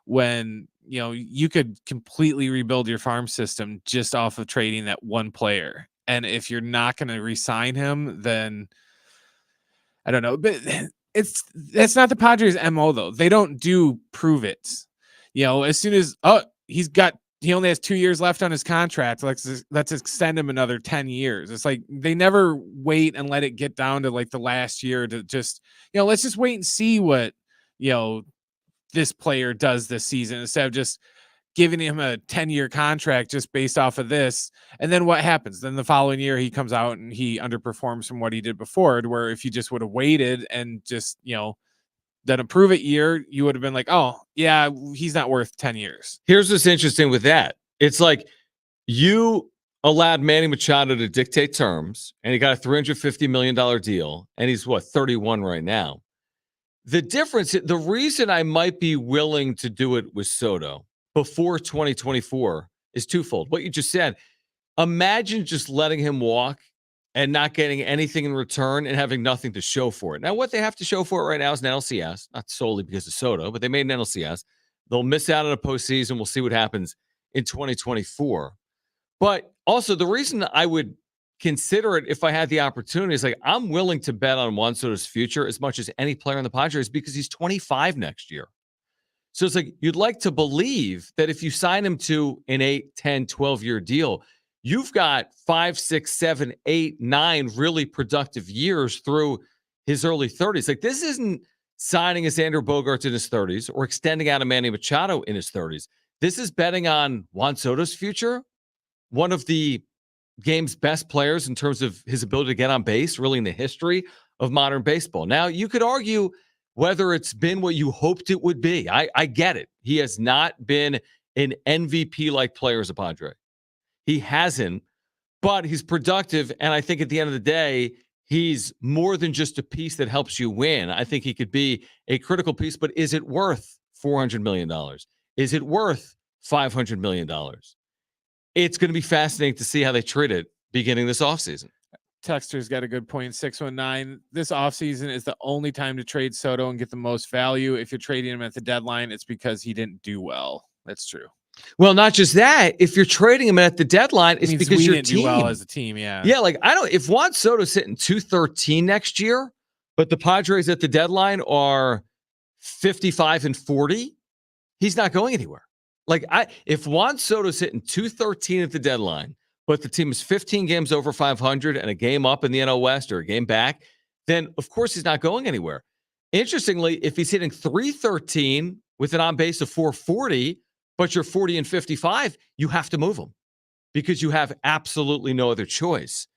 when, you could completely rebuild your farm system just off of trading that one player. And if you're not going to re-sign him, then I don't know. But that's not the Padres' MO though. They don't do prove it. As soon as he only has 2 years left on his contract, let's extend him another 10 years. It's like they never wait and let it get down to like the last year to just, let's just wait and see what, this player does this season instead of just giving him a 10-year contract just based off of this. And then what happens? Then the following year he comes out and he underperforms from what he did before, to where if you just would have waited and just, done a prove it year, you would have been like, oh yeah, he's not worth 10 years. Here's what's interesting with that. It's like you allowed Manny Machado to dictate terms, and he got a $350 million deal, and he's 31 right now. The difference, the reason I might be willing to do it with Soto before 2024 is twofold. What you just said, imagine just letting him walk and not getting anything in return and having nothing to show for it. Now, what they have to show for it right now is an NLCS, not solely because of Soto, but they made an NLCS. They'll miss out on a postseason. We'll see what happens in 2024. But also, the reason I would consider it if I had the opportunity is like I'm willing to bet on Juan Soto's future as much as any player in the Padres because he's 25 next year. So it's like you'd like to believe that if you sign him to an 8, 10, 12-year deal, you've got 5, 6, 7, 8, 9 really productive years through his early 30s. Like this isn't signing a Xander Bogaerts in his 30s or extending out a Manny Machado in his 30s. This is betting on Juan Soto's future, one of the game's best players in terms of his ability to get on base, really in the history of modern baseball. Now, you could argue whether it's been what you hoped it would be. I get it. He has not been an MVP-like player as a Padre. He hasn't, but he's productive, and I think at the end of the day, he's more than just a piece that helps you win. I think he could be a critical piece, but is it worth $400 million? Is it worth $500 million? It's going to be fascinating to see how they treat it beginning this offseason. Texter's got a good point. 619. This offseason is the only time to trade Soto and get the most value. If you're trading him at the deadline, it's because he didn't do well. That's true. Well, not just that. If you're trading him at the deadline, it's because your didn't team do well as a team. Yeah. Yeah. Like if Juan Soto's hitting 213 next year, but the Padres at the deadline are 55-40, he's not going anywhere. Like if Juan Soto's hitting 213 at the deadline, but the team is 15 games over 500 and a game up in the NL West or a game back, then of course he's not going anywhere. Interestingly, if he's hitting 313 with an on base of 440, but you're 40 and 55, you have to move him because you have absolutely no other choice.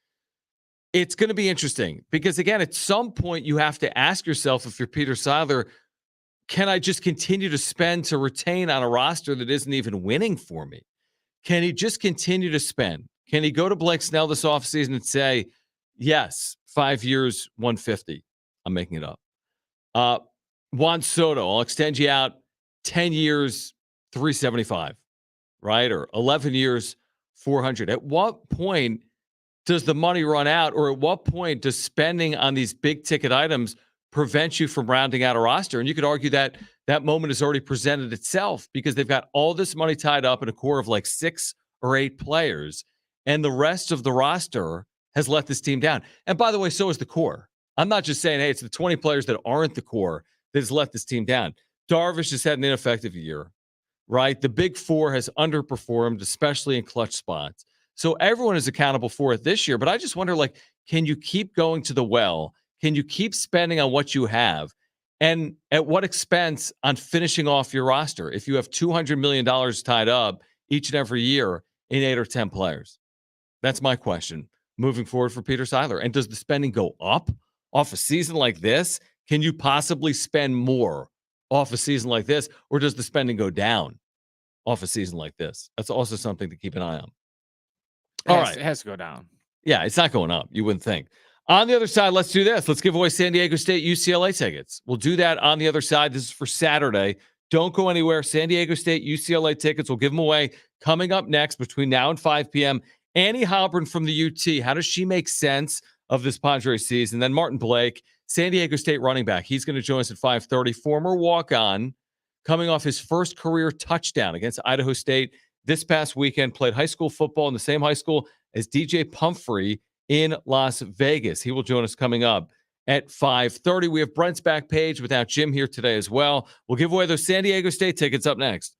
It's going to be interesting because, again, at some point you have to ask yourself, if you're Peter Seidler, can I just continue to spend to retain on a roster that isn't even winning for me? Can he just continue to spend? Can he go to Blake Snell this offseason and say, yes, 5 years, 150? I'm making it up. Juan Soto, I'll extend you out 10 years, 375, right? Or 11 years, 400. At what point does the money run out? Or at what point does spending on these big ticket items prevent you from rounding out a roster? And you could argue that that moment has already presented itself because they've got all this money tied up in a core of like 6 or 8 players, and the rest of the roster has let this team down. And by the way, so is the core. I'm not just saying, hey, it's the 20 players that aren't the core that has let this team down. Darvish has had an ineffective year, right? The big four has underperformed, especially in clutch spots. So everyone is accountable for it this year. But I just wonder, like, can you keep going to the well? Can you keep spending on what you have? And at what expense on finishing off your roster if you have $200 million tied up each and every year in 8 or 10 players? That's my question moving forward for Peter Seidler. And does the spending go up off a season like this? Can you possibly spend more off a season like this? Or does the spending go down off a season like this? That's also something to keep an eye on. All right. It has to go down. Yeah, it's not going up. You wouldn't think. On the other side, let's do this. Let's give away San Diego State UCLA tickets. We'll do that on the other side. This is for Saturday. Don't go anywhere. San Diego State UCLA tickets. We'll give them away coming up next between now and 5 p.m. Annie Halpern from the UT. How does she make sense of this Padres season? Then Martin Blake, San Diego State running back. He's going to join us at 5:30. Former walk-on, coming off his first career touchdown against Idaho State this past weekend. Played high school football in the same high school as DJ Pumphrey in Las Vegas. He will join us coming up at 5:30. We have Brent's back page without Jim here today as well. We'll give away those San Diego State tickets up next.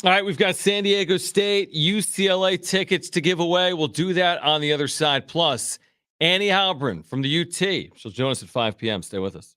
All right, we've got San Diego State, UCLA tickets to give away. We'll do that on the other side. Plus, Annie Halpern from the UT. She'll join us at 5 p.m. Stay with us.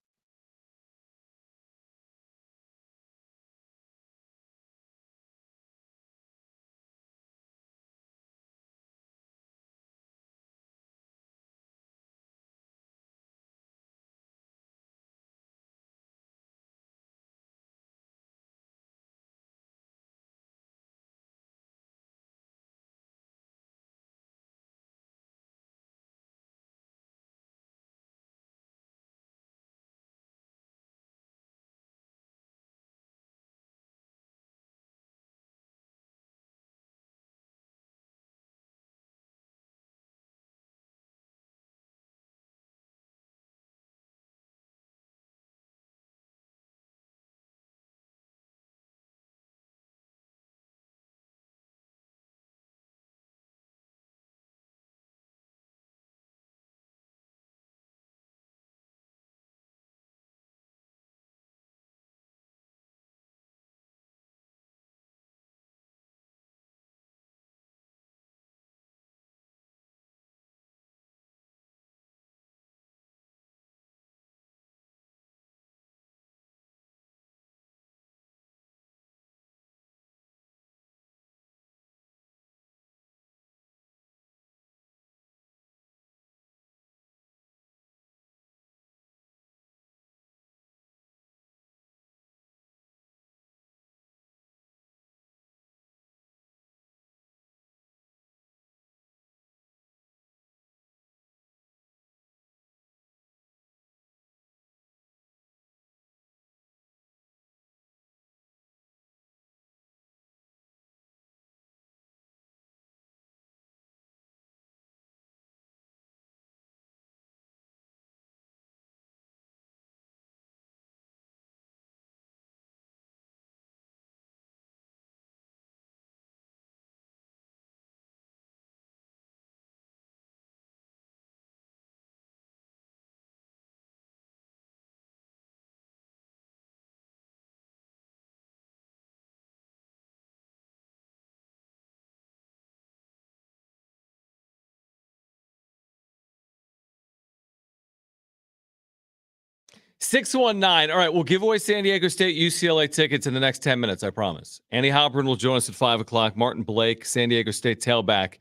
619. All right, we'll give away San Diego State UCLA tickets in the next 10 minutes, I promise. Annie Halpern will join us at 5 o'clock. Martin Blake, San Diego State tailback,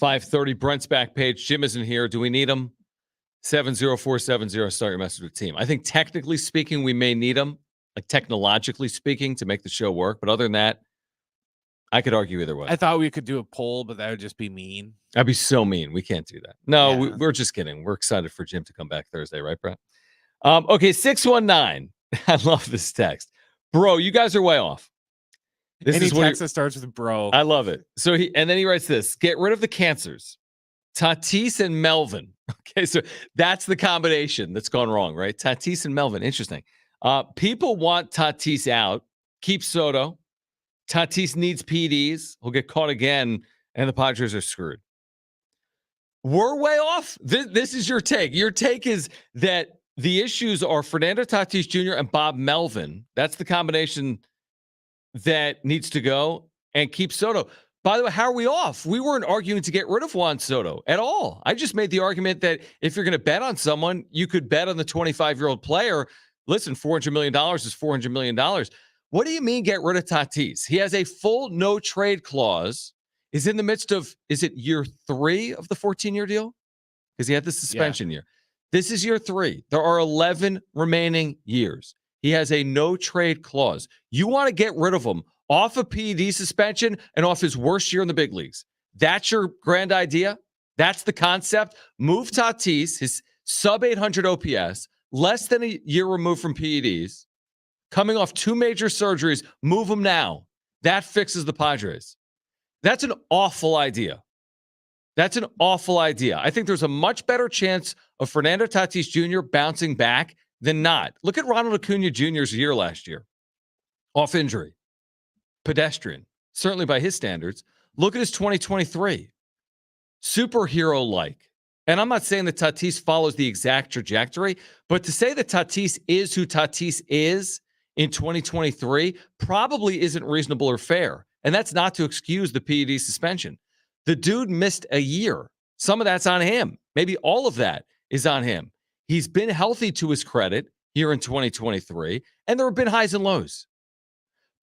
5:30. Brent's back page. Jim isn't here. Do we need him? 70470. Start your message with team. I think technically speaking, we may need him, like technologically speaking, to make the show work. But other than that, I could argue either way. I thought we could do a poll, but that would just be mean. I'd be so mean. We can't do that. No, Yeah. we're just kidding. We're excited for Jim to come back Thursday, right, Brent? Okay, 619. I love this text. Bro, you guys are way off. This Any is what text that starts with bro. I love it. So then he writes this: get rid of the cancers. Tatis and Melvin. Okay, so that's the combination that's gone wrong, right? Tatis and Melvin. Interesting. People want Tatis out. Keep Soto. Tatis needs PDs. He'll get caught again, and the Padres are screwed. We're way off. This is your take. Your take is that the issues are Fernando Tatis Jr. and Bob Melvin. That's the combination that needs to go, and keep Soto. By the way, how are we off? We weren't arguing to get rid of Juan Soto at all. I just made the argument that if you're going to bet on someone, you could bet on the 25-year-old player. Listen, $400 million is $400 million. What do you mean get rid of Tatis? He has a full no-trade clause. Is in the midst of, is it year 3 of the 14-year deal? Because he had the suspension year. This is year 3. There are 11 remaining years. He has a no-trade clause. You want to get rid of him off a PED suspension and off his worst year in the big leagues. That's your grand idea? That's the concept? Move Tatis, his sub-800 OPS, less than a year removed from PEDs, coming off 2 major surgeries, move him now. That fixes the Padres. That's an awful idea. That's an awful idea. I think there's a much better chance of Fernando Tatis Jr. bouncing back than not. Look at Ronald Acuna Jr.'s year last year. Off injury. Pedestrian. Certainly by his standards. Look at his 2023. Superhero-like. And I'm not saying that Tatis follows the exact trajectory, but to say that Tatis is who Tatis is in 2023 probably isn't reasonable or fair. And that's not to excuse the PED suspension. The dude missed a year. Some of that's on him. Maybe all of that is on him. He's been healthy to his credit here in 2023, and there have been highs and lows.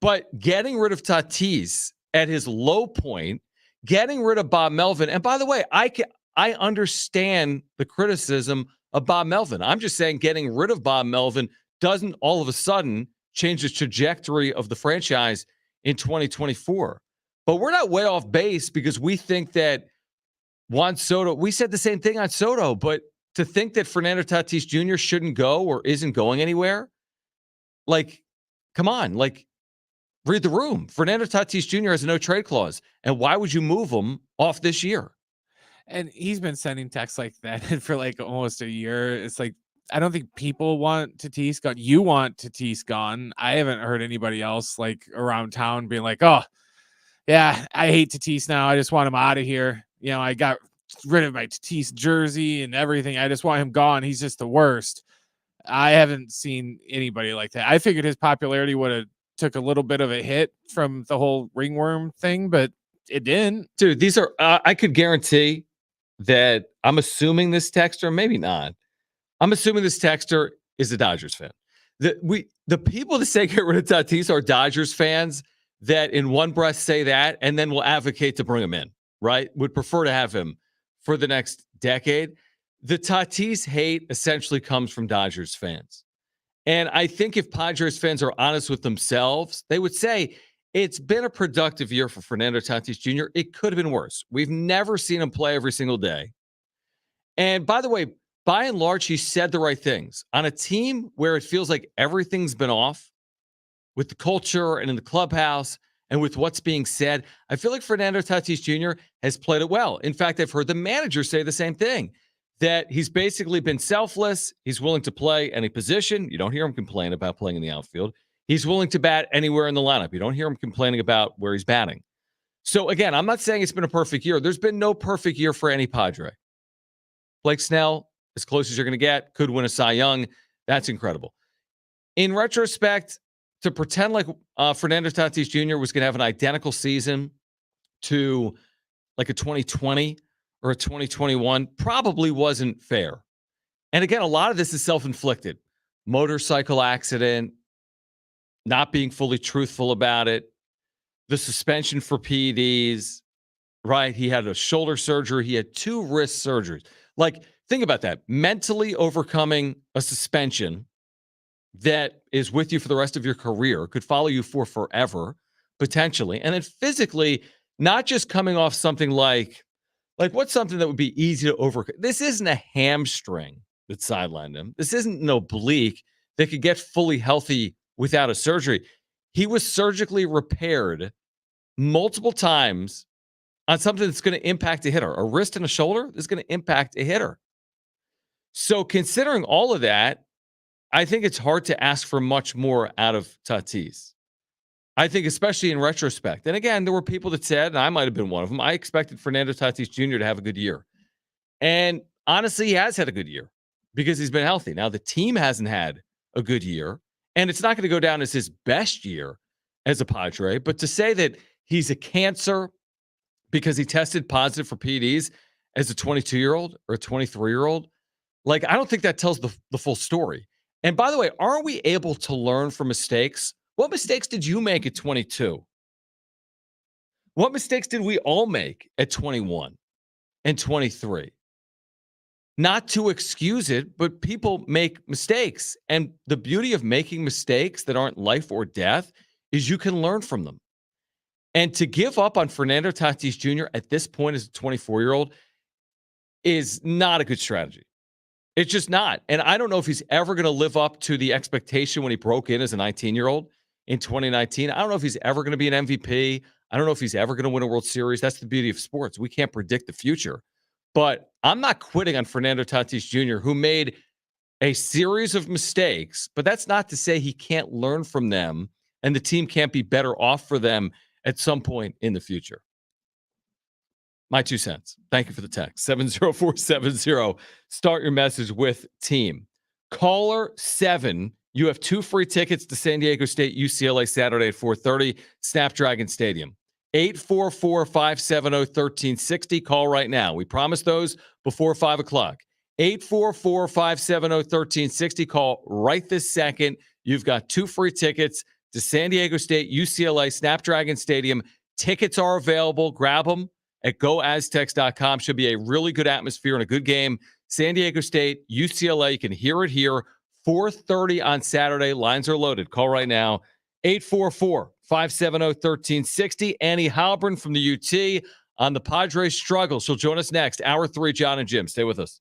But getting rid of Tatis at his low point, getting rid of Bob Melvin, and by the way, I understand the criticism of Bob Melvin. I'm just saying getting rid of Bob Melvin doesn't all of a sudden change the trajectory of the franchise in 2024. But we're not way off base because we think that Juan Soto, we said the same thing on Soto, but to think that Fernando Tatis Jr. shouldn't go or isn't going anywhere, like, come on, like, read the room. Fernando Tatis Jr. has a no-trade clause, and why would you move him off this year? And he's been sending texts like that for like almost a year. It's like, I don't think people want Tatis gone. You want Tatis gone. I haven't heard anybody else like around town being like, oh, yeah, I hate Tatis now. I just want him out of here. You know, I got rid of my Tatis jersey and everything. I just want him gone. He's just the worst. I haven't seen anybody like that. I figured his popularity would have took a little bit of a hit from the whole ringworm thing, but it didn't. Dude, these are, I could guarantee that I'm assuming this texter, maybe not. I'm assuming this texter is a Dodgers fan. The people that say get rid of Tatis are Dodgers fans that in one breath say that and then will advocate to bring him in, right? Would prefer to have him for the next decade. The Tatis hate essentially comes from Dodgers fans. And I think if Padres fans are honest with themselves, they would say it's been a productive year for Fernando Tatis Jr. It could have been worse. We've never seen him play every single day. And by the way, by and large, he said the right things. On a team where it feels like everything's been off with the culture and in the clubhouse and with what's being said, I feel like Fernando Tatis Jr. has played it well. In fact, I've heard the manager say the same thing, that he's basically been selfless. He's willing to play any position. You don't hear him complain about playing in the outfield. He's willing to bat anywhere in the lineup. You don't hear him complaining about where he's batting. So again, I'm not saying it's been a perfect year. There's been no perfect year for any Padre. Blake Snell, as close as you're going to get, could win a Cy Young. That's incredible. In retrospect, to pretend like Fernando Tatis Jr. was going to have an identical season to like a 2020 or a 2021 probably wasn't fair. And again, a lot of this is self-inflicted. motorcycle accident, not being fully truthful about it, the suspension for PEDs, right? He had a shoulder surgery. He had 2 wrist surgeries. Like, think about that. Mentally overcoming a suspension that is with you for the rest of your career, could follow you for forever, potentially. And then physically, not just coming off something like what's something that would be easy to overcome? This isn't a hamstring that sidelined him. This isn't an oblique that could get fully healthy without a surgery. He was surgically repaired multiple times on something that's going to impact a hitter. A wrist and a shoulder is going to impact a hitter. So considering all of that, I think it's hard to ask for much more out of Tatis. I think especially in retrospect. And again, there were people that said, and I might have been one of them, I expected Fernando Tatis Jr. to have a good year. And honestly, he has had a good year because he's been healthy. Now, the team hasn't had a good year, and it's not going to go down as his best year as a Padre. But to say that he's a cancer because he tested positive for PEDs as a 22-year-old or a 23-year-old, like, I don't think that tells the full story. And by the way, aren't we able to learn from mistakes? What mistakes did you make at 22? What mistakes did we all make at 21 and 23? Not to excuse it, but people make mistakes. And the beauty of making mistakes that aren't life or death is you can learn from them. And to give up on Fernando Tatis Jr. at this point as a 24-year-old is not a good strategy. It's just not. And I don't know if he's ever going to live up to the expectation when he broke in as a 19-year-old in 2019. I don't know if he's ever going to be an MVP. I don't know if he's ever going to win a World Series. That's the beauty of sports. We can't predict the future. But I'm not quitting on Fernando Tatis Jr., who made a series of mistakes, but that's not to say he can't learn from them and the team can't be better off for them at some point in the future. My 2 cents. Thank you for the text. 70470. Start your message with team. Caller 7, you have 2 free tickets to San Diego State UCLA Saturday at 4:30, Snapdragon Stadium. 844-570-1360. Call right now. We promised those before 5 o'clock. 844-570-1360. Call right this second. You've got 2 free tickets to San Diego State UCLA Snapdragon Stadium. Tickets are available. Grab them at goaztecs.com. Should be a really good atmosphere and a good game. San Diego State, UCLA, you can hear it here. 4:30 on Saturday. Lines are loaded. Call right now. 844-570-1360. Annie Halbern from the UT on the Padres struggle. She'll join us next. Hour 3, John and Jim. Stay with us.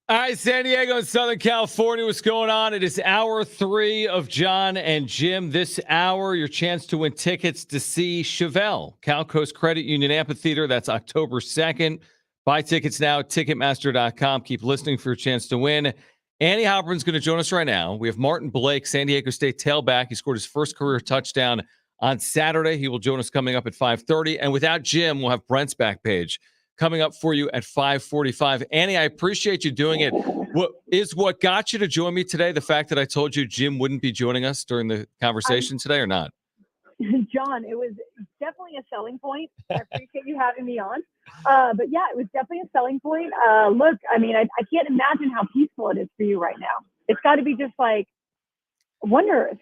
All right, San Diego and Southern California, what's going on? It is hour 3 of John and Jim. This hour, your chance to win tickets to see Chevelle, Cal Coast Credit Union Amphitheater. That's October 2nd. Buy tickets now at Ticketmaster.com. Keep listening for your chance to win. Annie Halpern's going to join us right now. We have Martin Blake, San Diego State tailback. He scored his first career touchdown on Saturday. He will join us coming up at 5:30. And without Jim, we'll have Brent's back page coming up for you at 5:45. Annie, I appreciate you doing it. What got you to join me today the fact that I told you Jim wouldn't be joining us during the conversation today or not? John, it was definitely a selling point. I appreciate you having me on. But yeah, it was definitely a selling point. Look, I mean, I can't imagine how peaceful it is for you right now. It's got to be just like wondrous.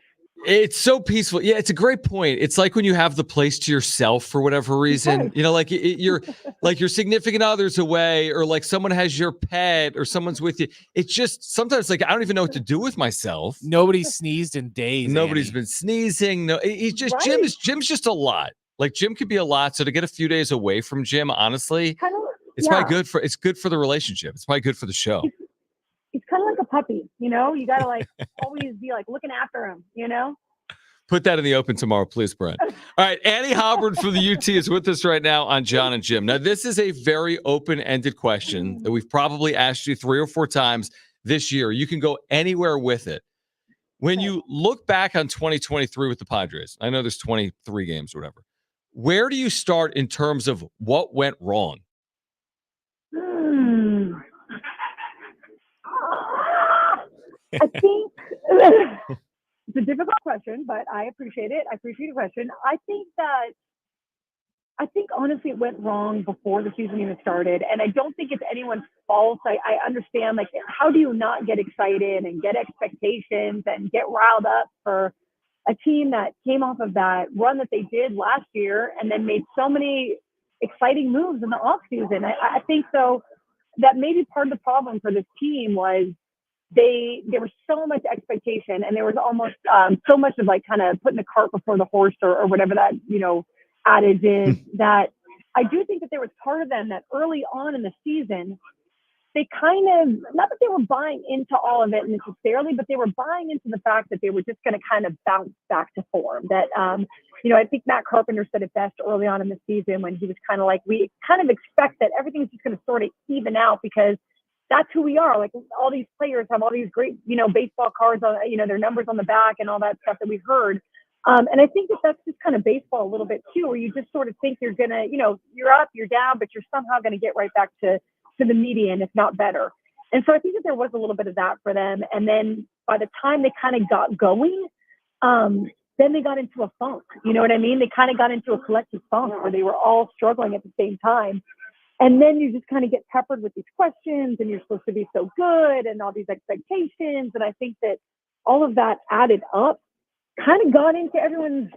It's so peaceful. Yeah, it's a great point. It's like when you have the place to yourself for whatever reason, Right. you know, like you're like your significant other's away or like someone has your pet or someone's with you. It's just sometimes like I don't even know what to do with myself. Nobody sneezed in days. Nobody's Annie. been sneezing. No, he's just Right. Jim's just a lot. Like Jim could be a lot. So to get a few days away from Jim, honestly, Kind of, it's probably good for the relationship. It's probably good for the show. It's kind of like a puppy, you know. You got to like always be like looking after him, you know. Put that in the open tomorrow, please, Brent. All right, Annie Halpern from the UT is with us right now on John and Jim. Now, this is a very open-ended question that we've probably asked you 3 or 4 times this year. You can go anywhere with it. When you look back on 2023 with the Padres, I know there's 23 games or whatever. Where do you start in terms of what went wrong? I think it's a difficult question, but I appreciate it. I appreciate the question. I think honestly it went wrong before the season even started. And I don't think it's anyone's fault. I understand, like, how do you not get excited and get expectations and get riled up for a team that came off of that run that they did last year and then made so many exciting moves in the offseason. I think so that maybe part of the problem for this team was there was so much expectation and there was almost so much of like kind of putting the cart before the horse or whatever that, you know, adage is, that I do think that there was part of them that early on in the season, they kind of, not that they were buying into all of it necessarily, but they were buying into the fact that they were just going to kind of bounce back to form. That, you know, I think Matt Carpenter said it best early on in the season when he was kind of like, we kind of expect that everything's just going to sort of even out because that's who we are. Like all these players have all these great, you know, baseball cards on, you know, their numbers on the back and all that stuff that we've heard. And I think that that's just kind of baseball a little bit too, where you just sort of think you're going to, you know, you're up, you're down, but you're somehow going to get right back to the median, if not better. And so I think that there was a little bit of that for them. And then by the time they kind of got going, then they got into a funk. You know what I mean? They kind of got into a collective funk where they were all struggling at the same time. And then you just kind of get peppered with these questions and you're supposed to be so good and all these expectations. And I think that all of that added up kind of got into everyone's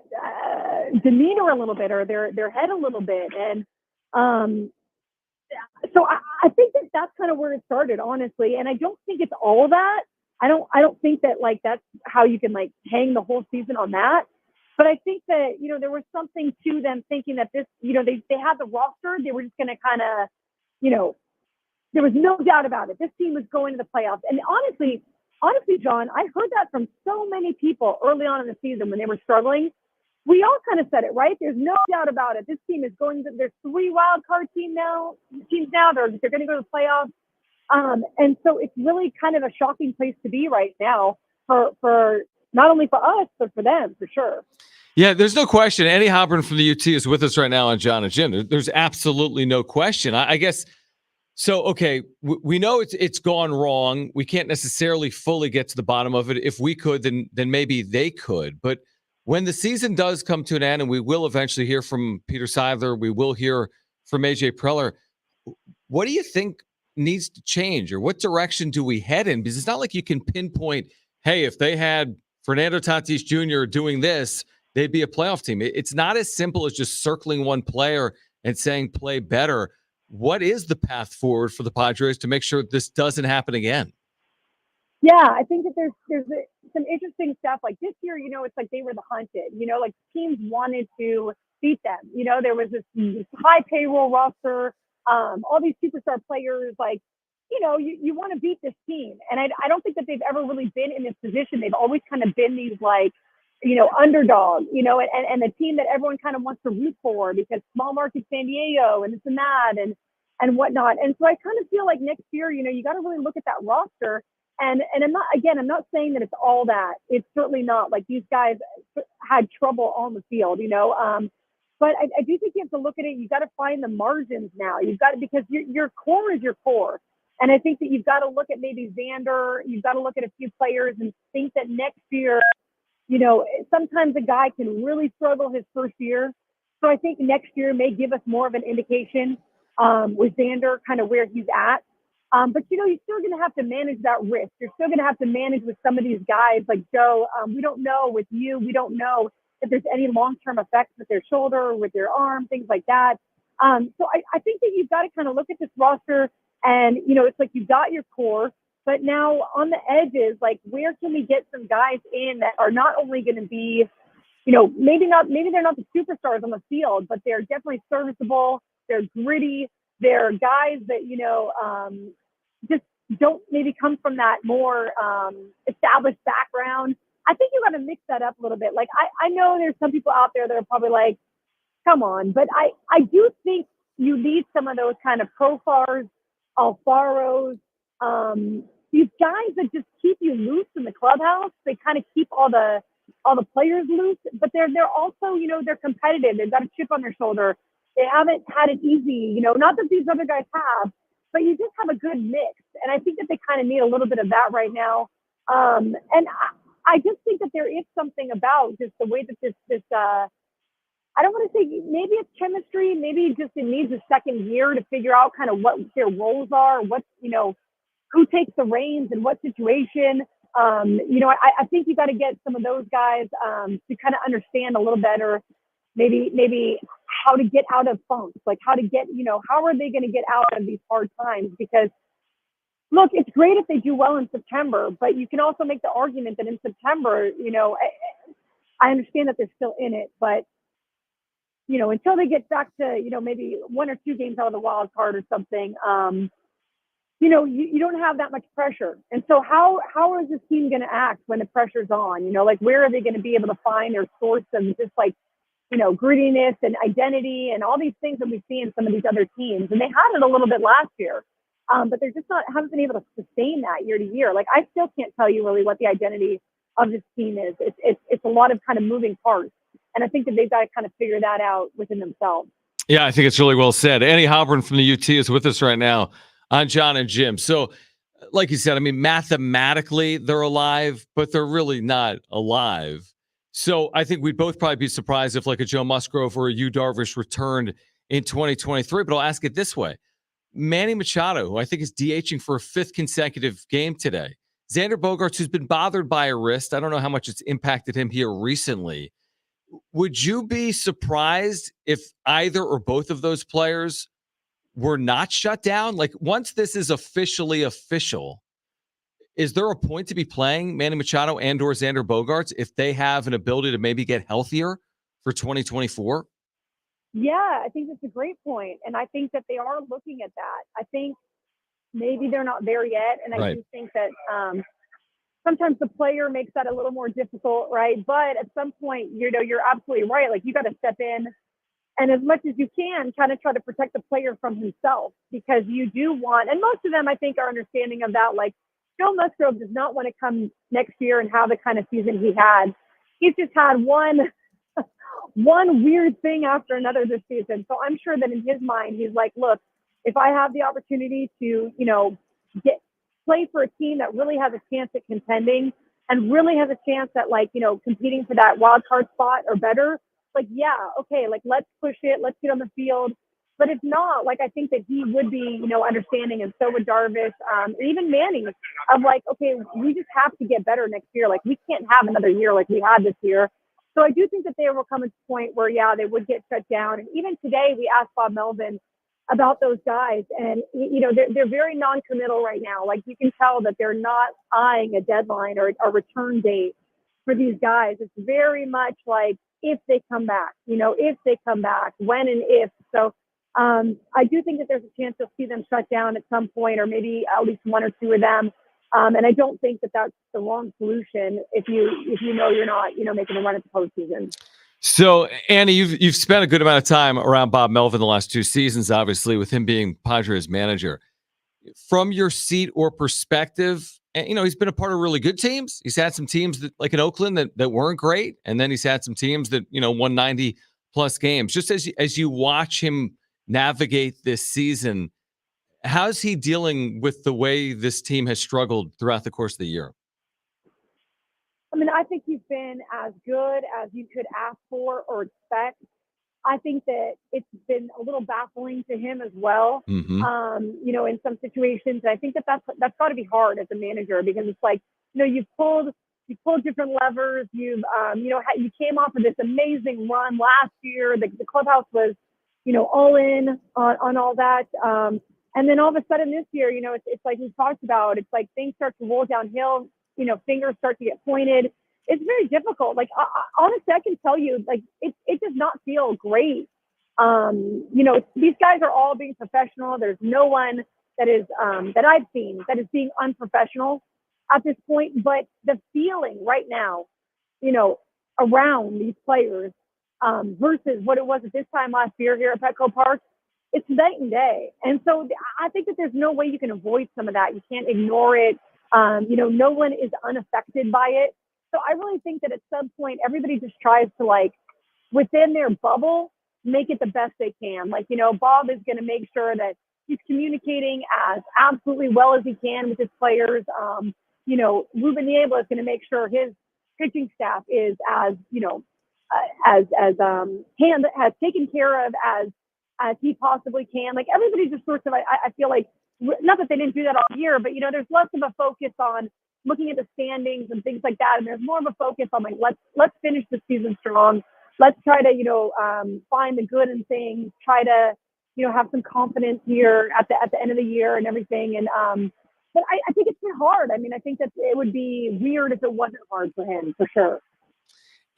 demeanor a little bit or their head a little bit. And so I think that that's kind of where it started, honestly. And I don't think it's all that. I don't think that like that's how you can like hang the whole season on that. But I think that, you know, there was something to them thinking that this, you know, they had the roster. They were just going to kind of, you know, there was no doubt about it. This team was going to the playoffs. And honestly, John, I heard that from so many people early on in the season when they were struggling. We all kind of said it, right? There's no doubt about it. This team is going to, there's 3 wild card teams now. They're going to go to the playoffs. And so it's really kind of a shocking place to be right now for not only for us, but for them, for sure. Yeah, there's no question. Annie Halpern from the UT is with us right now on John and Jim. There's absolutely no question. I guess, so, okay, we know it's gone wrong. We can't necessarily fully get to the bottom of it. If we could, then maybe they could. But when the season does come to an end, and we will eventually hear from Peter Seidler, we will hear from AJ Preller, what do you think needs to change, or what direction do we head in? Because it's not like you can pinpoint, hey, if they had Fernando Tatis Jr. doing this, they'd be a playoff team. It's not as simple as just circling one player and saying play better. What is the path forward for the Padres to make sure this doesn't happen again? Yeah, I think that there's some interesting stuff. Like this year, you know, it's like they were the hunted. You know, like teams wanted to beat them. You know, there was this high payroll roster, all these superstar players. Like you want to beat this team. And I don't think that they've ever really been in this position. They've always kind of been these like, underdog, and the team that everyone kind of wants to root for because small market San Diego and this and that and whatnot. And so I kind of feel like next year, you got to really look at that roster. And I'm not saying that it's all that. It's certainly not. Like these guys had trouble on the field, but I do think you have to look at it. You got to find the margins now. You've got to, because your core is your core. And I think that you've got to look at maybe Xander. You've got to look at a few players and think that next year, sometimes a guy can really struggle his first year. So I think next year may give us more of an indication with Xander, kind of where he's at. But, you're still going to have to manage that risk. You're still going to have to manage with some of these guys like Joe. We don't know with you. We don't know if there's any long-term effects with their shoulder, with their arm, things like that. So I think that you've got to kind of look at this roster and, it's like you've got your core, but now on the edges, like where can we get some guys in that are not only going to be, maybe they're not the superstars on the field, but they're definitely serviceable. They're gritty. They're guys that, just don't maybe come from that more established background. I think you got to mix that up a little bit. Like, I know there's some people out there that are probably like, come on, but I do think you need some of those kind of Profars, Alfaros, these guys that just keep you loose in the clubhouse. They kind of keep all the players loose, but they're also, they're competitive. They've got a chip on their shoulder. They haven't had it easy, not that these other guys have, but you just have a good mix. And I think that they kind of need a little bit of that right now. And I just think that there is something about just the way that this I don't want to say maybe it's chemistry, maybe just it needs a second year to figure out kind of what their roles are, what's, who takes the reins in what situation. I think you got to get some of those guys to kind of understand a little better, maybe how to get out of funks, like how to get, how are they going to get out of these hard times? Because look, it's great if they do well in September, but you can also make the argument that in September, I understand that they're still in it, but until they get back to, maybe one or two games out of the wild card or something, you don't have that much pressure. And so how is this team going to act when the pressure's on? Like where are they going to be able to find their source of just like, grittiness and identity and all these things that we see in some of these other teams. And they had it a little bit last year, but they're just haven't been able to sustain that year to year. Like I still can't tell you really what the identity of this team is. It's a lot of kind of moving parts. And I think that they've got to kind of figure that out within themselves. Yeah, I think it's really well said. Annie Halpern from the UT is with us right now on John and Jim. So, like you said, I mean, mathematically they're alive, but they're really not alive. So I think we'd both probably be surprised if like a Joe Musgrove or a Yu Darvish returned in 2023. But I'll ask it this way. Manny Machado, who I think is DHing for a fifth consecutive game today. Xander Bogaerts, who's been bothered by a wrist. I don't know how much it's impacted him here recently. Would you be surprised if either or both of those players were not shut down? Like once this is officially official, is there a point to be playing Manny Machado and or Xander Bogaerts if they have an ability to maybe get healthier for 2024? Yeah, I think that's a great point. And I think that they are looking at that. I think maybe they're not there yet. And I do think that sometimes the player makes that a little more difficult, right? But at some point, you're absolutely right. Like you got to step in and as much as you can kind of try to protect the player from himself, because you do want, and most of them I think are understanding of that. Like Joe Musgrove does not want to come next year and have the kind of season he had. He's just had one weird thing after another this season. So I'm sure that in his mind, he's like, look, if I have the opportunity to, play for a team that really has a chance at contending and really has a chance at competing for that wild card spot or better, like, yeah, okay, like let's push it, let's get on the field. But if not, like I think that he would be, understanding, and so would Darvish, even Manny, of like, okay, we just have to get better next year. Like we can't have another year like we had this year. So I do think that there will come a point where, yeah, they would get shut down. And even today, we asked Bob Melvin about those guys, and they're very non-committal right now. Like you can tell that they're not eyeing a deadline or a return date for these guys. It's very much like if they come back, if they come back, when and if. So I do think that there's a chance you'll see them shut down at some point, or maybe at least one or two of them. And I don't think that that's the wrong solution if you know you're not making a run at the postseason. So, Annie, you've spent a good amount of time around Bob Melvin the last 2 seasons, obviously, with him being Padres manager. From your seat or perspective, and he's been a part of really good teams. He's had some teams that, like in Oakland, that weren't great, and then he's had some teams that won 90 plus games. Just as you watch him navigate this season, how's he dealing with the way this team has struggled throughout the course of the year? I mean, I think he's been as good as you could ask for or expect. I think that it's been a little baffling to him as well. Mm-hmm. In some situations, I think that's got to be hard as a manager, because it's like, you've pulled different levers. You came off of this amazing run last year. The clubhouse was, all in on all that. And then all of a sudden this year, it's like we talked about, it's like things start to roll downhill, fingers start to get pointed. It's very difficult. Like, honestly, I can tell you, like, it does not feel great. These guys are all being professional. There's no one that is, that I've seen that is being unprofessional at this point. But the feeling right now, around these players versus what it was at this time last year here at Petco Park, it's night and day. And so I think that there's no way you can avoid some of that. You can't ignore it. No one is unaffected by it. So I really think that at some point, everybody just tries to, like, within their bubble, make it the best they can. Like, Bob is going to make sure that he's communicating as absolutely well as he can with his players. Ruben Niebla is going to make sure his pitching staff is as taken care of as he possibly can. Like, everybody just sort of, I feel like, not that they didn't do that all year, but there's less of a focus on looking at the standings and things like that, and there's more of a focus on, like, let's finish the season strong. Let's try to find the good in things. Try to have some confidence here at the end of the year and everything. And but I think it's been hard. I mean, I think that it would be weird if it wasn't hard for him, for sure.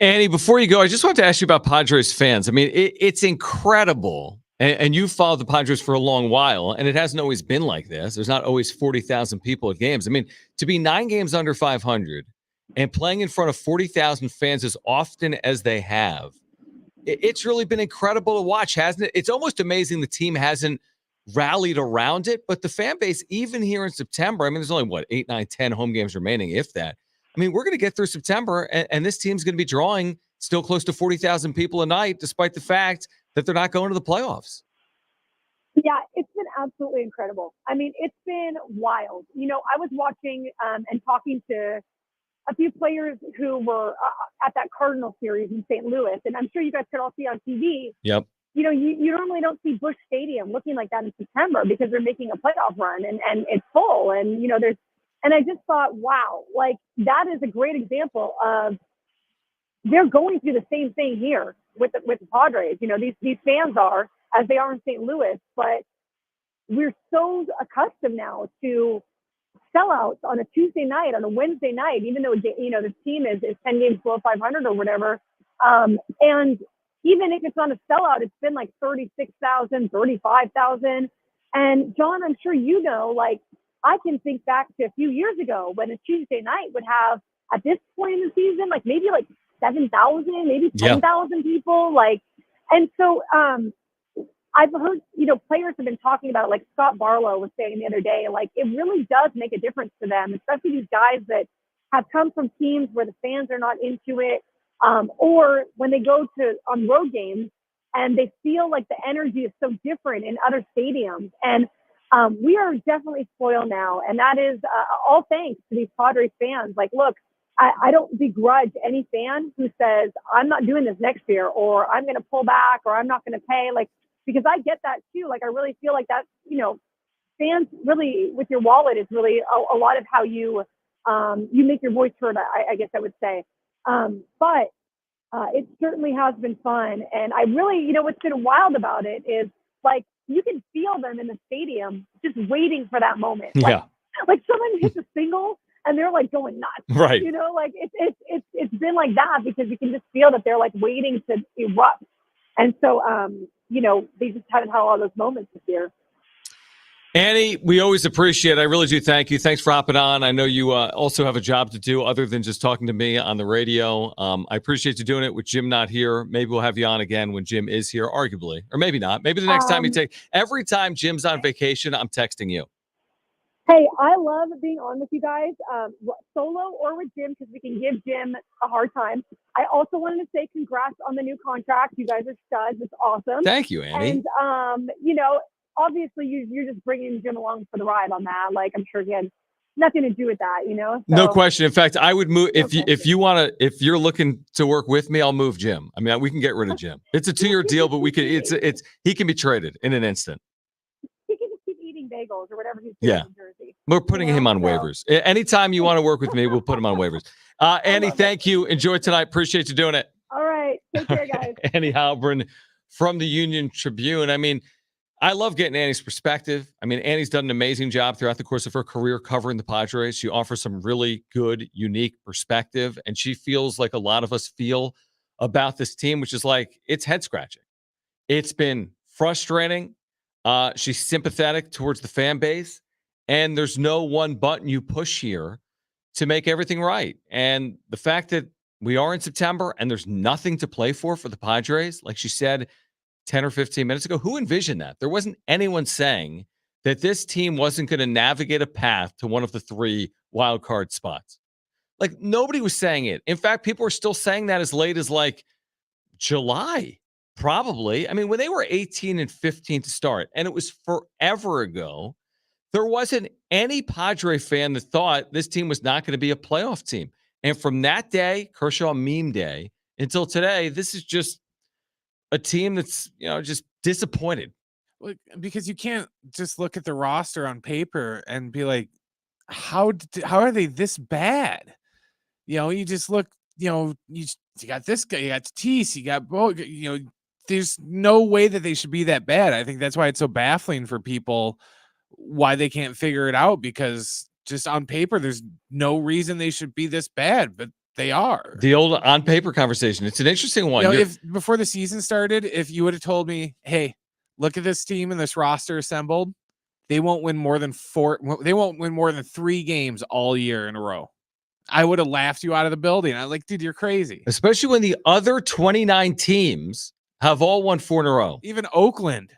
Annie, before you go, I just wanted to ask you about Padres fans. I mean, it's incredible. And you've followed the Padres for a long while, and it hasn't always been like this. There's not always 40,000 people at games. I mean, to be 9 games under 500 and playing in front of 40,000 fans as often as they have, it's really been incredible to watch, hasn't it? It's almost amazing the team hasn't rallied around it, but the fan base, even here in September, I mean, there's only, 8, 9, 10 home games remaining, if that. I mean, we're going to get through September, and this team's going to be drawing still close to 40,000 people a night, despite the fact that they're not going to the playoffs. Yeah, it's been absolutely incredible. I mean, it's been wild. I was watching and talking to a few players who were at that Cardinal series in St. Louis, and I'm sure you guys could all see on TV. Yep. You normally don't see Busch Stadium looking like that in September because they're making a playoff run and it's full. And, and I just thought, wow, like, that is a great example of they're going through the same thing here with the Padres. These fans are, as they are in St. Louis, but we're so accustomed now to sellouts on a Tuesday night, on a Wednesday night, even though, the team is 10 games below 500 or whatever. And even if it's on a sellout, it's been like 36,000, 35,000. And John, I'm sure like, I can think back to a few years ago when a Tuesday night would have, at this point in the season, like maybe like 7,000, maybe 10,000 people. Like, and so I've heard, players have been talking about it, like Scott Barlow was saying the other day, like, it really does make a difference to them, especially these guys that have come from teams where the fans are not into it, or when they go on road games and they feel like the energy is so different in other stadiums. And we are definitely spoiled now. And that is all thanks to these Padres fans. Like, look, I don't begrudge any fan who says, I'm not doing this next year, or I'm going to pull back, or I'm not going to pay. Like, because I get that too. Like, I really feel like that, fans really with your wallet is really a lot of how you make your voice heard, I guess I would say. But it certainly has been fun. And I really, what's been wild about it is, like, you can feel them in the stadium just waiting for that moment. Yeah. Like someone hits a single and they're like going nuts. Right. Like it's been like that because you can just feel that they're like waiting to erupt. And so, they just haven't had a lot of those moments this year. Annie, we always appreciate it. I really do. Thank you. Thanks for hopping on. I know you also have a job to do other than just talking to me on the radio. I appreciate you doing it with Jim not here. Maybe we'll have you on again when Jim is here, arguably. Or maybe not. Maybe the next time you take – every time Jim's on vacation, I'm texting you. Hey, I love being on with you guys, solo or with Jim, because we can give Jim a hard time. I also wanted to say congrats on the new contract. You guys are studs. It's awesome. Thank you, Annie. And, obviously you're just bringing Jim along for the ride on that. Like, I'm sure he had nothing to do with that, So, no question. In fact, I would move if you're looking to work with me, I'll move Jim. I mean, we can get rid of Jim. It's a 2-year deal, but we could. He can be traded in an instant. He can just keep eating bagels or whatever he's doing in Jersey. We're putting him on waivers. Anytime you want to work with me, we'll put him on waivers. Annie, thank you. Enjoy tonight. Appreciate you doing it. All right. Take care, guys. Annie Halbrin from the Union Tribune. I mean, I love getting Annie's perspective. I mean, Annie's done an amazing job throughout the course of her career covering the Padres. She offers some really good, unique perspective, and she feels like a lot of us feel about this team, which is like, it's head-scratching. It's been frustrating. She's sympathetic towards the fan base, and there's no one button you push here to make everything right. And the fact that we are in September and there's nothing to play for the Padres, like she said 10 or 15 minutes ago, who envisioned that? There wasn't anyone saying that this team wasn't going to navigate a path to one of the 3 wild card spots. Like, nobody was saying it. In fact, people are still saying that as late as like July, probably. I mean, when they were 18 and 15 to start, and it was forever ago, there wasn't any Padre fan that thought this team was not going to be a playoff team. And from that day, Kershaw meme day, until today, this is just a team that's, just disappointed. Because you can't just look at the roster on paper and be like, how are they this bad? You just look, you got this guy, you got Tatis, you got Bo, there's no way that they should be that bad. I think that's why it's so baffling for people, why they can't figure it out, because just on paper, there's no reason they should be this bad, but they are. The old on paper conversation. It's an interesting one. If before the season started, if you would have told me, hey, look at this team and this roster assembled, they won't win more than 3 games all year in a row, I would have laughed you out of the building. I'm like, dude, you're crazy. Especially when the other 29 teams have all won 4 in a row. Even Oakland.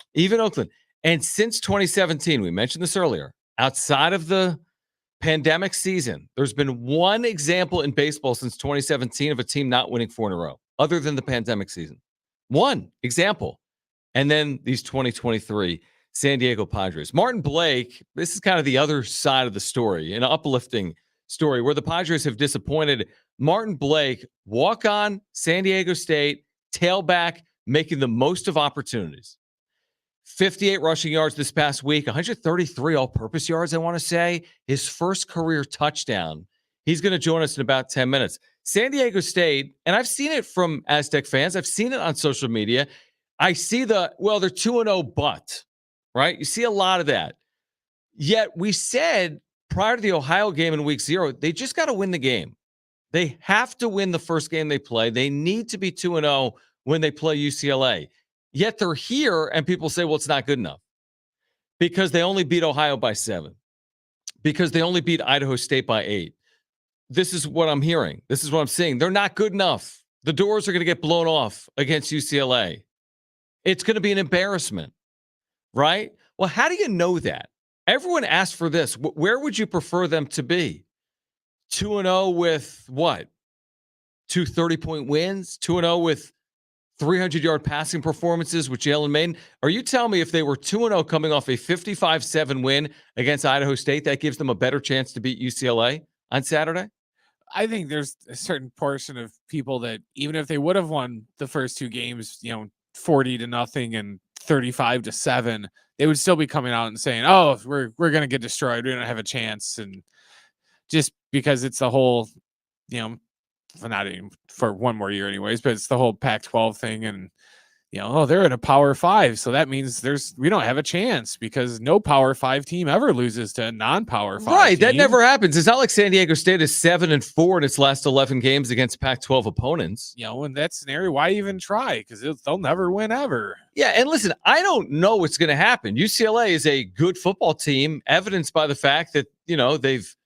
And since 2017, we mentioned this earlier, outside of the pandemic season, there's been one example in baseball since 2017 of a team not winning 4 in a row, other than the pandemic season. One example. And then these 2023 San Diego Padres. Martin Blake, this is kind of the other side of the story, an uplifting story where the Padres have disappointed. Martin Blake, walk-on, San Diego State, tailback, making the most of opportunities. 58 rushing yards this past week, 133 all-purpose yards, I want to say. His first career touchdown. He's going to join us in about 10 minutes. San Diego State, and I've seen it from Aztec fans. I've seen it on social media. I see they're 2-0 but, right? You see a lot of that. Yet we said prior to the Ohio game in week 0, they just got to win the game. They have to win the first game they play. They need to be 2-0 when they play UCLA. Yet they're here, and people say, well, it's not good enough because they only beat Ohio by 7, because they only beat Idaho State by 8. This is what I'm hearing. This is what I'm seeing. They're not good enough. The doors are going to get blown off against UCLA. It's going to be an embarrassment, right? Well, how do you know that? Everyone asked for this. Where would you prefer them to be? 2-0 with what? 2 30-point wins? 2-0 with 300-yard passing performances with Jalen Mayden? Are you telling me if they were 2-0 coming off a 55-7 win against Idaho State, that gives them a better chance to beat UCLA on Saturday? I think there's a certain portion of people that even if they would have won the first 2 games, 40-0 and 35-7, they would still be coming out and saying, "Oh, we're going to get destroyed. We don't have a chance." And just because it's the whole, not even for one more year anyways, but it's the whole Pac-12 thing. And, they're in a Power 5, so that means we don't have a chance because no Power 5 team ever loses to a non-Power 5 Right. That team. never happens. It's not like San Diego State is 7-4 in its last 11 games against Pac-12 opponents. In that scenario, why even try? Because they'll never win ever. Yeah, and listen, I don't know what's going to happen. UCLA is a good football team, evidenced by the fact that, they've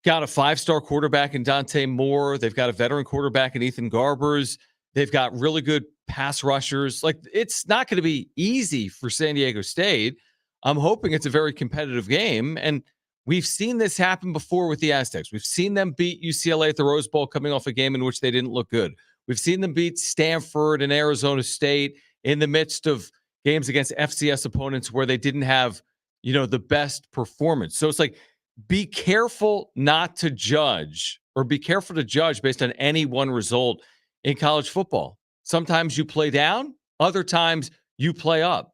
got a 5-star quarterback in Dante Moore. They've got a veteran quarterback in Ethan Garbers. They've got really good pass rushers. Like, it's not going to be easy for San Diego State. I'm hoping it's a very competitive game. And we've seen this happen before with the Aztecs. We've seen them beat UCLA at the Rose Bowl coming off a game in which they didn't look good. We've seen them beat Stanford and Arizona State in the midst of games against FCS opponents where they didn't have, the best performance. So it's like, be careful not to judge, or be careful to judge based on any one result in college football. Sometimes you play down, other times you play up.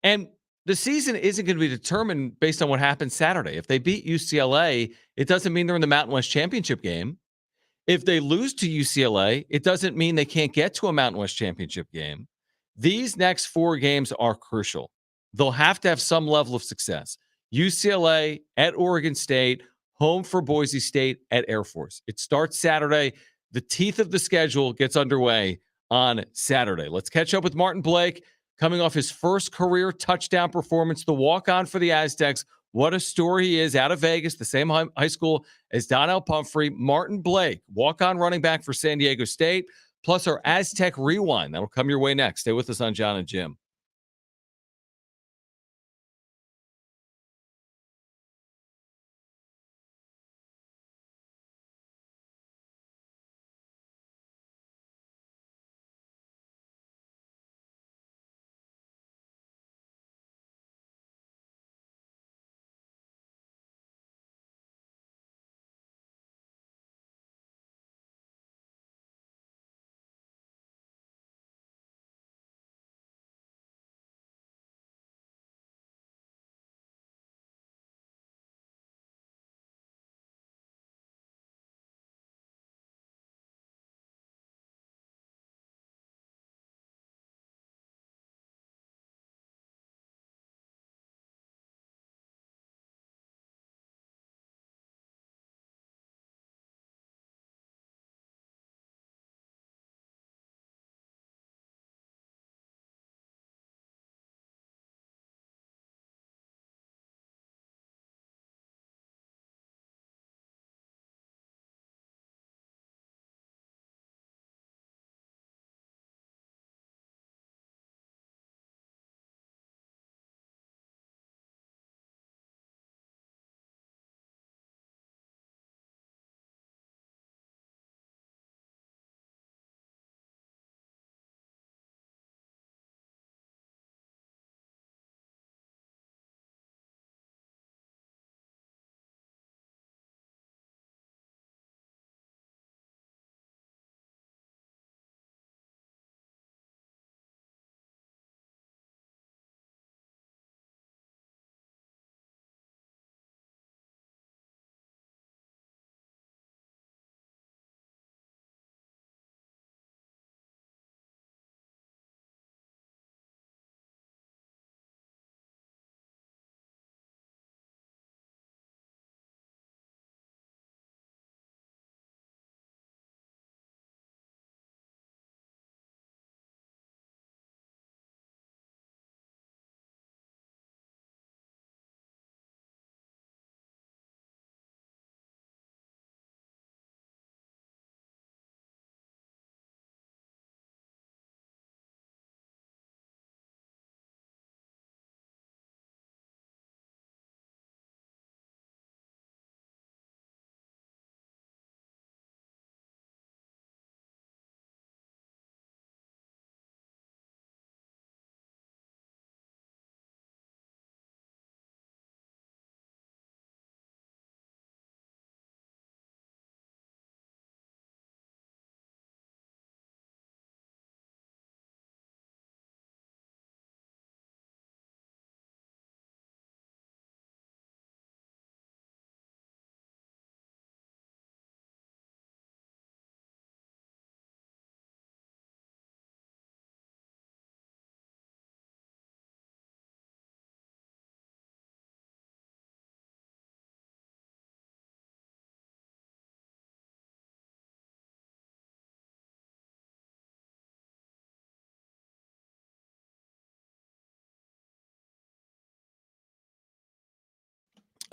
And the season isn't going to be determined based on what happens Saturday. If they beat UCLA, it doesn't mean they're in the Mountain West Championship game. If they lose to UCLA, it doesn't mean they can't get to a Mountain West Championship game. These next 4 games are crucial. They'll have to have some level of success. UCLA at Oregon State, home for Boise State at Air Force. It starts Saturday. The teeth of the schedule gets underway on Saturday. Let's catch up with Martin Blake, coming off his first career touchdown performance, the walk-on for the Aztecs. What a story he is, out of Vegas, the same high school as Donnell Pumphrey. Martin Blake, walk-on running back for San Diego State, plus our Aztec Rewind. That'll come your way next. Stay with us on John and Jim.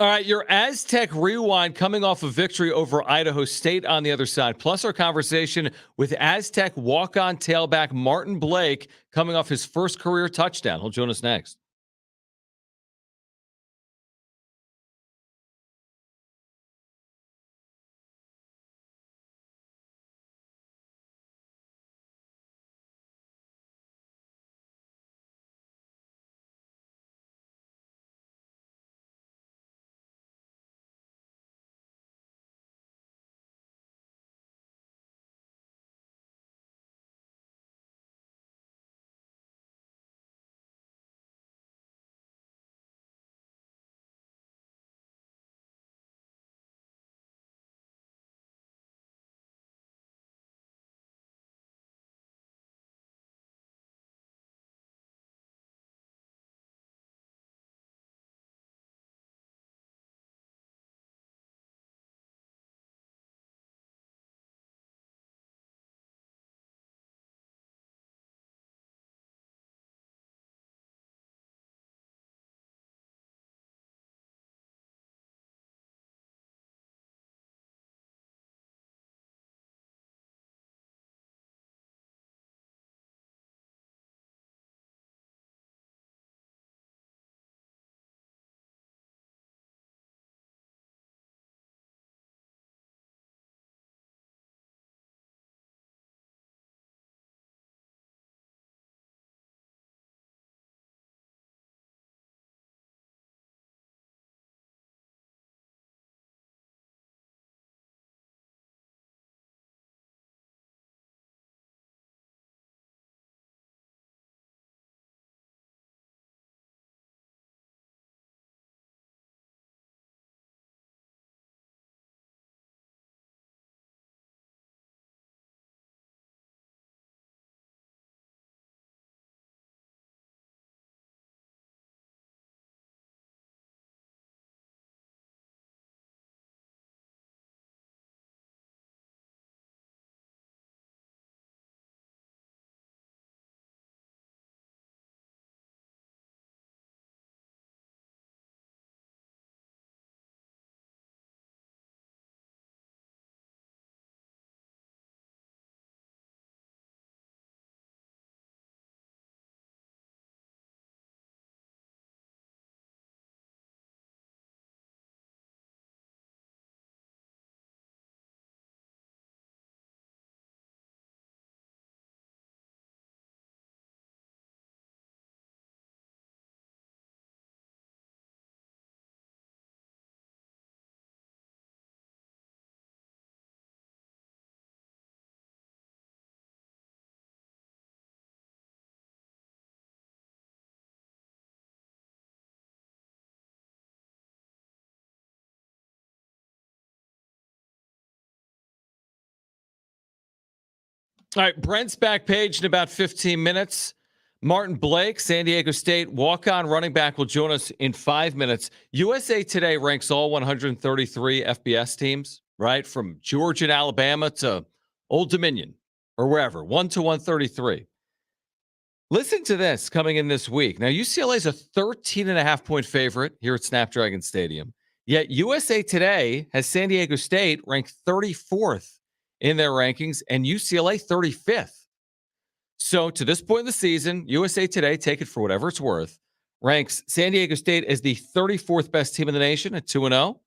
All right, your Aztec rewind coming off a victory over Idaho State on the other side, plus our conversation with Aztec walk-on tailback Martin Blake coming off his first career touchdown. He'll join us next. All right, Brent's back page in about 15 minutes. Martin Blake, San Diego State walk-on running back, will join us in 5 minutes. USA Today ranks all 133 FBS teams, right? From Georgia and Alabama to Old Dominion or wherever, 1 to 133. Listen to this coming in this week. Now, UCLA is a 13.5-point favorite here at Snapdragon Stadium. Yet USA Today has San Diego State ranked 34th in their rankings and UCLA 35th. So to this point in the season, USA Today, take it for whatever it's worth, ranks San Diego State as the 34th best team in the nation at 2-0.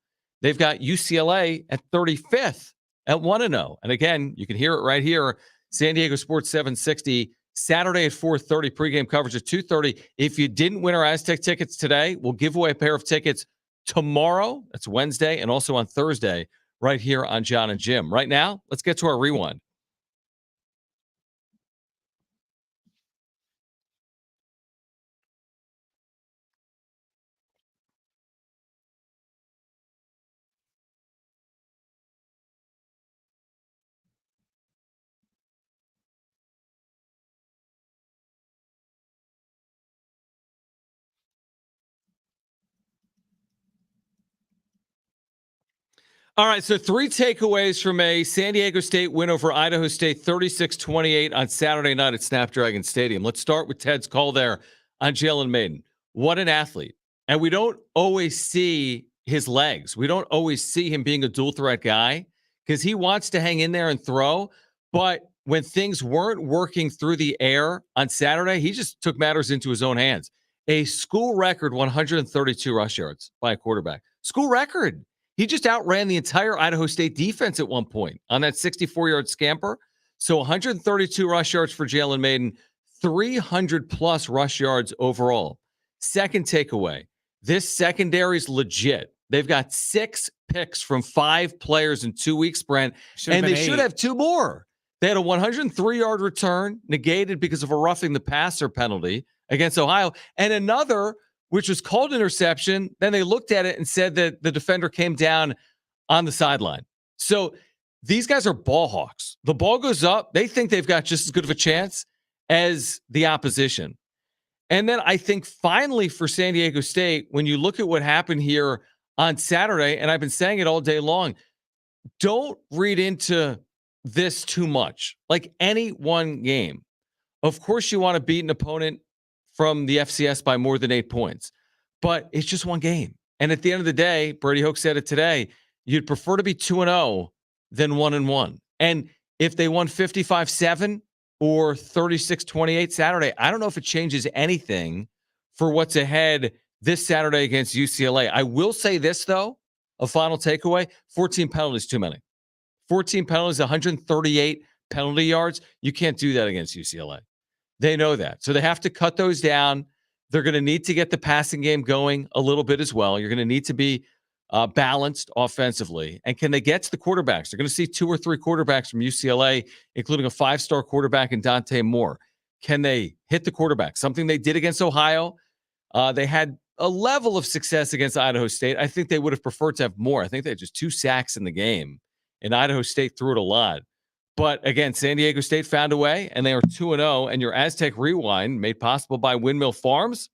They've got UCLA at 35th at 1-0. And again, you can hear it right here, San Diego Sports 760, Saturday at 4:30, pregame coverage at 2:30. If you didn't win our Aztec tickets today, we'll give away a pair of tickets tomorrow. That's Wednesday, and also on Thursday, right here on John and Jim. Right now, let's get to our rewind. All right, so 3 takeaways from a San Diego State win over Idaho State 36-28 on Saturday night at Snapdragon Stadium. Let's start with Ted's call there on Jalen Maiden. What an athlete. And we don't always see his legs. We don't always see him being a dual threat guy because he wants to hang in there and throw. But when things weren't working through the air on Saturday, he just took matters into his own hands. A school record 132 rush yards by a quarterback. School record. He just outran the entire Idaho State defense at one point on that 64-yard scamper. So 132 rush yards for Jalen Maiden, 300-plus rush yards overall. Second takeaway, this secondary is legit. They've got 6 picks from 5 players in 2 weeks, Brent, and they should have 2 more. They had a 103-yard return negated because of a roughing the passer penalty against Ohio, and another which was called interception. Then they looked at it and said that the defender came down on the sideline. So these guys are ball hawks. The ball goes up. They think they've got just as good of a chance as the opposition. And then I think finally for San Diego State, when you look at what happened here on Saturday, and I've been saying it all day long, don't read into this too much. Like any one game, of course you want to beat an opponent from the FCS by more than 8 points, but it's just one game. And at the end of the day, Brady Hoke said it today, you'd prefer to be 2-0 than 1-1. And if they won 55-7 or 36-28 Saturday, I don't know if it changes anything for what's ahead this Saturday against UCLA. I will say this, though, a final takeaway, 14 penalties too many. 14 penalties, 138 penalty yards. You can't do that against UCLA. They know that. So they have to cut those down. They're going to need to get the passing game going a little bit as well. You're going to need to be balanced offensively. And can they get to the quarterbacks? They're going to see 2 or 3 quarterbacks from UCLA, including a 5-star quarterback in Dante Moore. Can they hit the quarterback? Something they did against Ohio. They had a level of success against Idaho State. I think they would have preferred to have more. I think they had just 2 sacks in the game, and Idaho State threw it a lot. But again, San Diego State found a way, and they are 2-0. And your Aztec Rewind, made possible by Windmill Farms,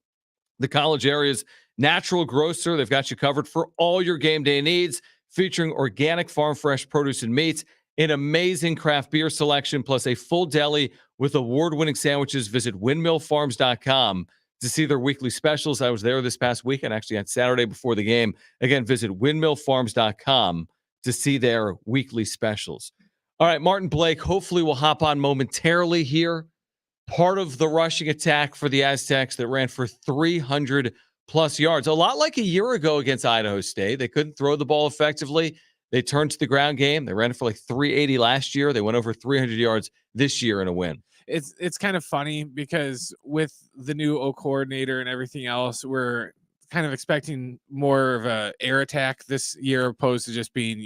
the college area's natural grocer. They've got you covered for all your game day needs, featuring organic farm fresh produce and meats, an amazing craft beer selection, plus a full deli with award-winning sandwiches. Visit windmillfarms.com to see their weekly specials. I was there this past weekend, actually on Saturday before the game. Again, visit windmillfarms.com to see their weekly specials. All right, Martin Blake hopefully will hop on momentarily here. Part of the rushing attack for the Aztecs that ran for 300-plus yards. A lot like a year ago against Idaho State. They couldn't throw the ball effectively. They turned to the ground game. They ran it for like 380 last year. They went over 300 yards this year in a win. It's kind of funny because with the new O coordinator and everything else, we're kind of expecting more of a air attack this year opposed to just being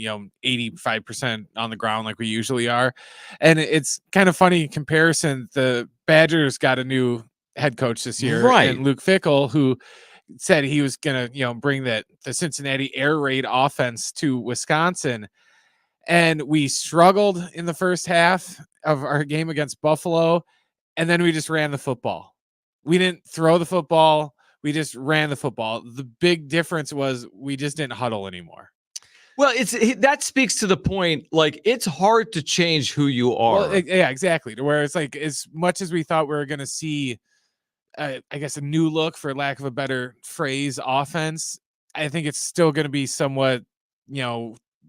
85% on the ground like we usually are. And it's kind of funny in comparison. The Badgers got a new head coach this year, right? And Luke Fickell, who said he was gonna bring the Cincinnati air raid offense to Wisconsin. And we struggled in the first half of our game against Buffalo, and then we just ran the football. We didn't throw the football. We just ran the football. The big difference was we just didn't huddle anymore. Well, that speaks to the point. Like, it's hard to change who you are. Well, yeah, exactly. To where it's like, as much as we thought we were going to see, I guess, a new look, for lack of a better phrase, offense, I think it's still going to be somewhat,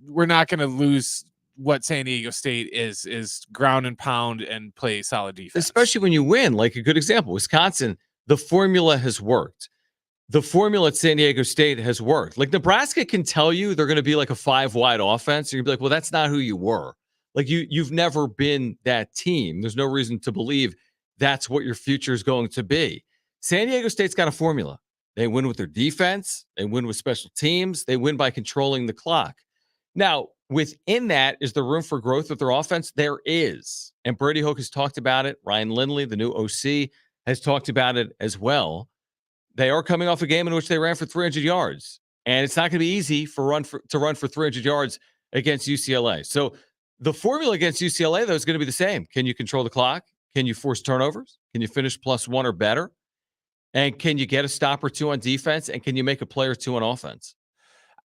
we're not going to lose what San Diego State is ground and pound and play solid defense. Especially when you win. Like a good example, Wisconsin, the formula has worked. The formula at San Diego State has worked. Like, Nebraska can tell you they're going to be like a 5-wide offense. And you'll be like, well, that's not who you were. Like, you've never been that team. There's no reason to believe that's what your future is going to be. San Diego State's got a formula. They win with their defense. They win with special teams. They win by controlling the clock. Now, within that, is there room for growth with their offense? There is. And Brady Hoke has talked about it. Ryan Lindley, the new OC, has talked about it as well. They are coming off a game in which they ran for 300 yards. And it's not going to be easy to run for 300 yards against UCLA. So the formula against UCLA, though, is going to be the same. Can you control the clock? Can you force turnovers? Can you finish +1 or better? And can you get a stop or 2 on defense? And can you make a play or 2 on offense?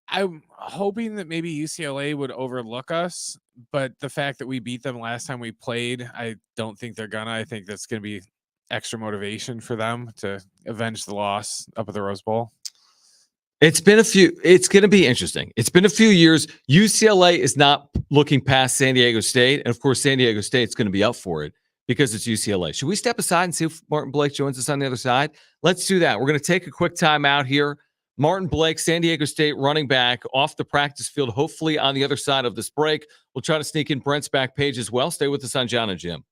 I'm hoping that maybe UCLA would overlook us, but the fact that we beat them last time we played, I don't think they're gonna. I think that's going to be extra motivation for them to avenge the loss up at the Rose Bowl. It's going to be interesting. It's been a few years. UCLA is not looking past San Diego State. And of course, San Diego State's going to be up for it because it's UCLA. Should we step aside and see if Martin Blake joins us on the other side? Let's do that. We're going to take a quick time out here. Martin Blake, San Diego State running back off the practice field, hopefully on the other side of this break. We'll try to sneak in Brent's back page as well. Stay with us on John and Jim.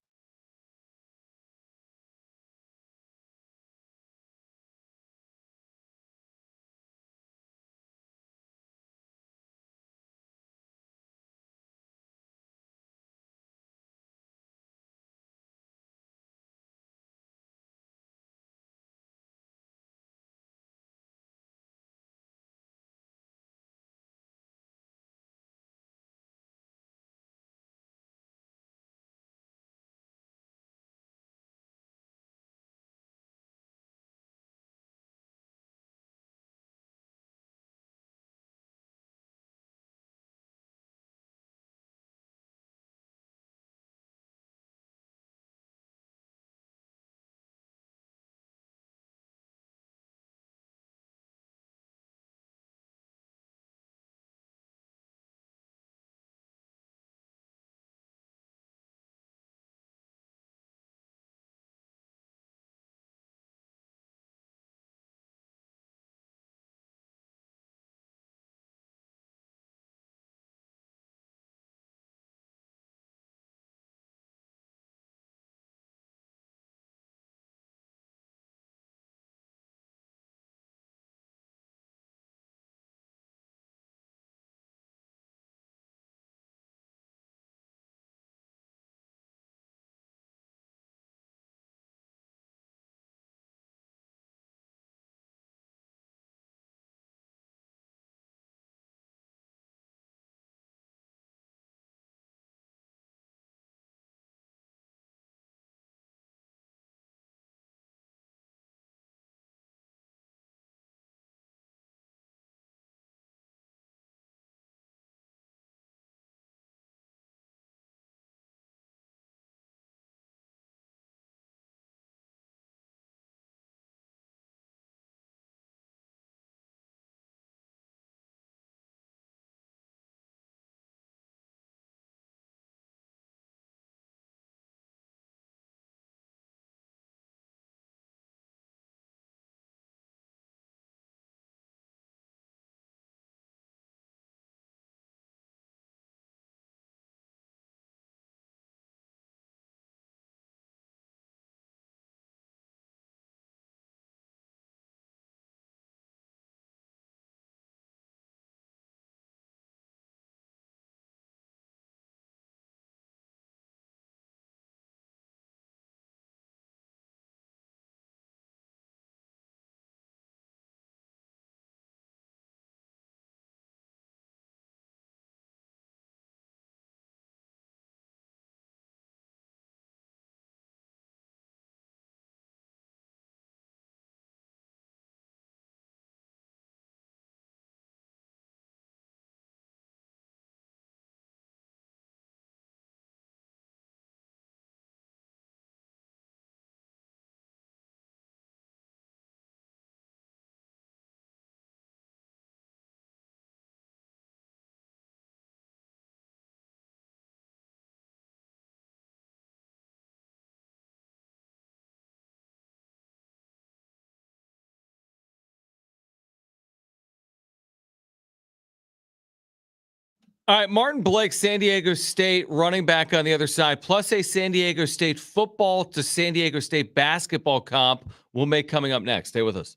All right, Martin Blake, San Diego State running back on the other side, plus a San Diego State football to San Diego State basketball comp we'll make coming up next. Stay with us.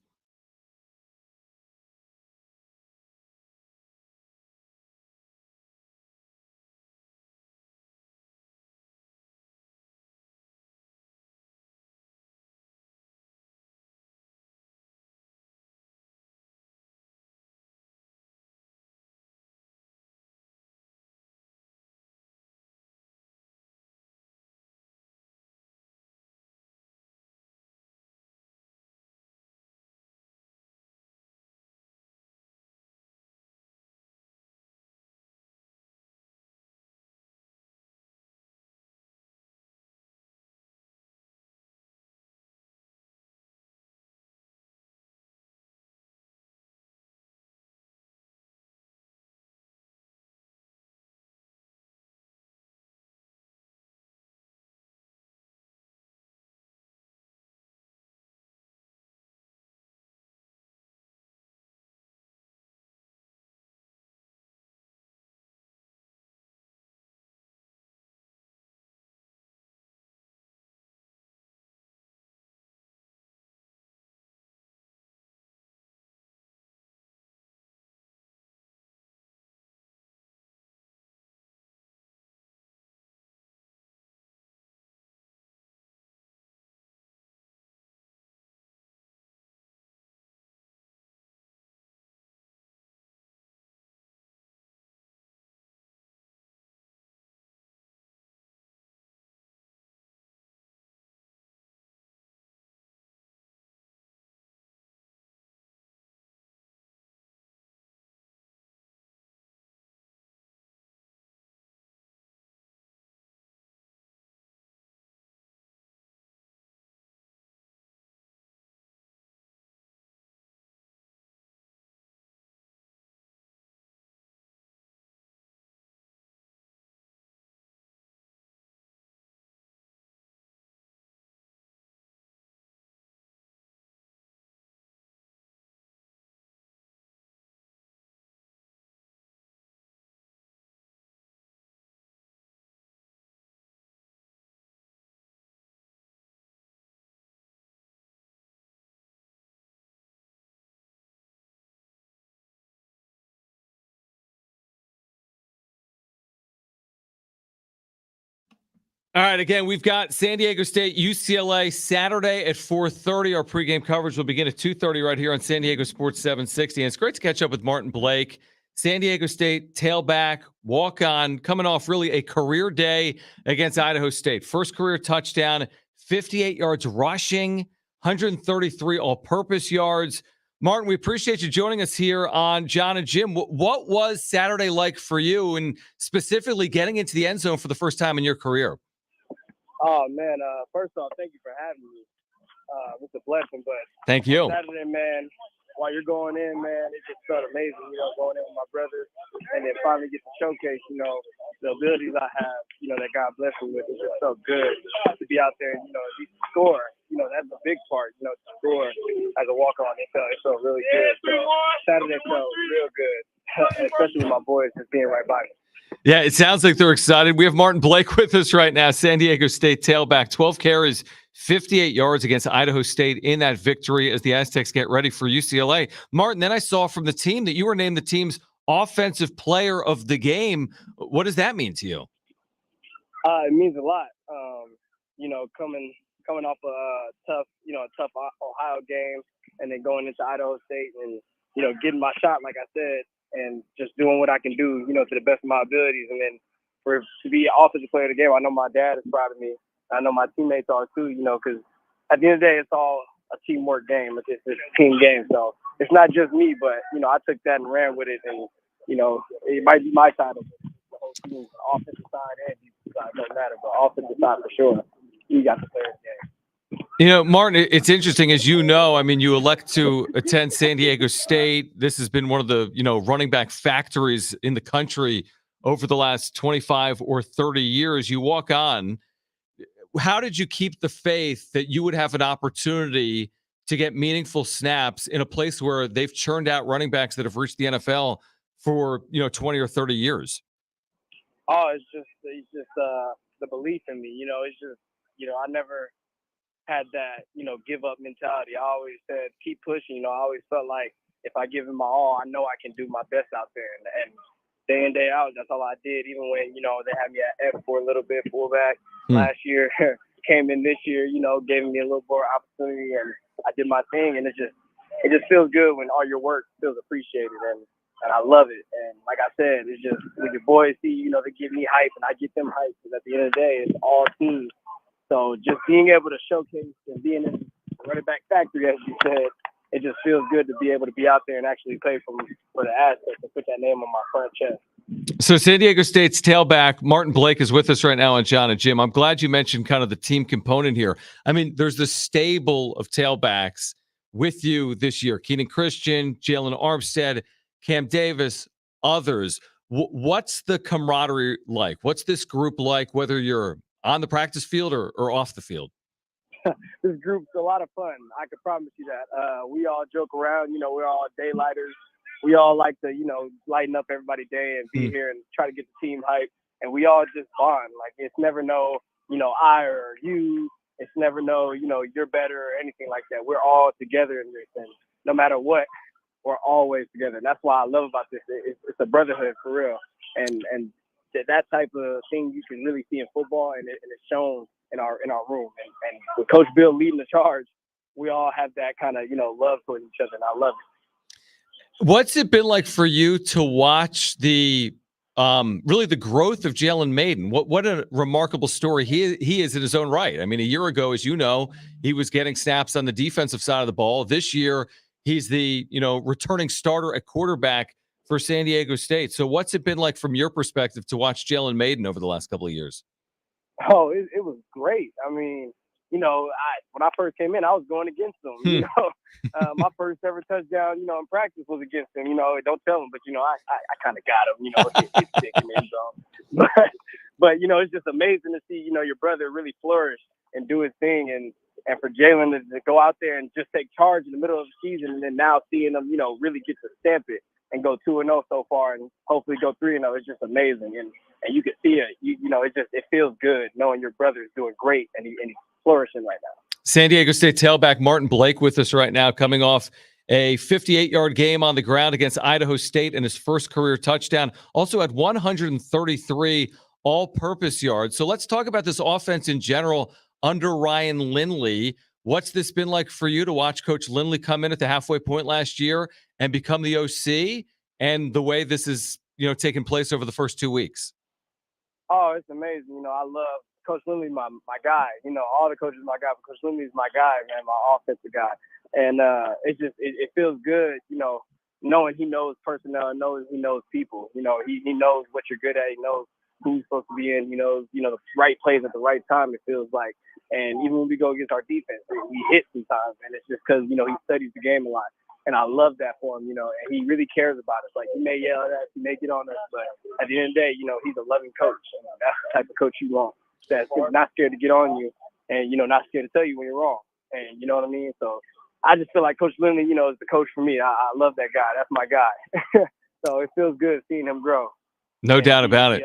All right, again, we've got San Diego State, UCLA Saturday at 4:30. Our pregame coverage will begin at 2:30 right here on San Diego Sports 760. And it's great to catch up with Martin Blake, San Diego State tailback, walk-on, coming off really a career day against Idaho State. First career touchdown, 58 yards rushing, 133 all-purpose yards. Martin, we appreciate you joining us here on John and Jim. What was Saturday like for you, and specifically getting into the end zone for the first time in your career? Oh man, first off, thank you for having me. It's a blessing, but Thank you. Saturday, man, while you're going in, man, it just felt amazing, going in with my brother and then finally get to showcase, the abilities I have, that God blessed me with. It just felt good to be out there and, at least score. That's a big part, to score as a walk-on. It felt really good. So Saturday felt real good, especially with my boys just being right by me. Yeah, it sounds like they're excited. We have Martin Blake with us right now, San Diego State tailback, 12 carries, 58 yards against Idaho State in that victory as the Aztecs get ready for UCLA. Martin, then I saw from the team that you were named the team's offensive player of the game. What does that mean to you? It means a lot. Coming off a tough Ohio game and then going into Idaho State and, getting my shot, like I said, and just doing what I can do, to the best of my abilities. And then to be offensive player of the game, I know my dad is proud of me. I know my teammates are too, because at the end of the day, it's all a teamwork game. It's a team game. So it's not just me, but, I took that and ran with it. And, it might be my side of it. The whole team, offensive side and defensive side, don't matter. But offensive side for sure, you got the players game. Martin, it's interesting, as you know, you elect to attend San Diego State. This has been one of the, running back factories in the country over the last 25 or 30 years. You walk on. How did you keep the faith that you would have an opportunity to get meaningful snaps in a place where they've churned out running backs that have reached the NFL for, 20 or 30 years? Oh, it's just the belief in me. It's just, I never had that, give up mentality. I always said, keep pushing. I always felt like if I give it my all, I know I can do my best out there. And day in, day out, that's all I did. Even when, they had me at F for a little bit, fullback last year, came in this year, gave me a little more opportunity and I did my thing. And it just feels good when all your work feels appreciated. And I love it. And like I said, it's just when your boys see, they give me hype and I get them hype. Because at the end of the day, it's all team. So just being able to showcase and being in the running back factory, as you said, it just feels good to be able to be out there and actually play for the Aztecs and put that name on my front chest. So San Diego State's tailback, Martin Blake, is with us right now on John and Jim. I'm glad you mentioned kind of the team component here. There's the stable of tailbacks with you this year. Keenan Christian, Jalen Armstead, Cam Davis, others. What's the camaraderie like? What's this group like, whether you're on the practice field or off the field? This group's a lot of fun. I can promise you that. We all joke around. We're all daylighters. We all like to, lighten up everybody's day and be here and try to get the team hype. And we all just bond. Like, it's never no, I or you. It's never no, you're better or anything like that. We're all together in this. And no matter what, we're always together. And that's why I love about this. It's a brotherhood for real. And that type of thing you can really see in football, and it's shown in our room. And with Coach Bill leading the charge, we all have that kind of love for each other, and I love it. What's it been like for you to watch the really the growth of Jalen Maiden? What a remarkable story he is in his own right. A year ago, as you know, he was getting snaps on the defensive side of the ball. This year, he's the returning starter at quarterback for San Diego State. So what's it been like from your perspective to watch Jalen Maiden over the last couple of years? Oh, it was great. When I first came in, I was going against him. My first ever touchdown, in practice was against him. Don't tell him, but I kind of got him. He's sick in the end zone. But it's just amazing to see your brother really flourish and do his thing, and for Jalen to go out there and just take charge in the middle of the season, and then now seeing him, really get to stamp it and go 2-0 so far, and hopefully go 3-0. It's just amazing, and you can see it. It feels good knowing your brother is doing great and he's flourishing right now. San Diego State tailback Martin Blake with us right now, coming off a 58-yard game on the ground against Idaho State and his first career touchdown. Also had 133 all-purpose yards. So let's talk about this offense in general under Ryan Lindley. What's this been like for you to watch Coach Lindley come in at the halfway point last year and become the OC, and the way this is, taking place over the first 2 weeks? Oh, it's amazing. I love Coach Lindley, my guy. All the coaches my guy, but Coach Lindley's my guy, man, my offensive guy. And it feels good, knowing he knows personnel, knows he knows people. He knows what you're good at. He knows who he's supposed to be in. He knows, the right plays at the right time, it feels like. And even when we go against our defense, we hit sometimes, and it's just because, he studies the game a lot. And I love that for him, and he really cares about us. Like, he may yell at us, he may get on us, but at the end of the day, he's a loving coach. That's the type of coach you want, that's not scared to get on you and, not scared to tell you when you're wrong. And you know what I mean? So I just feel like Coach Lindley, is the coach for me. I love that guy. That's my guy. So it feels good seeing him grow. No doubt about it.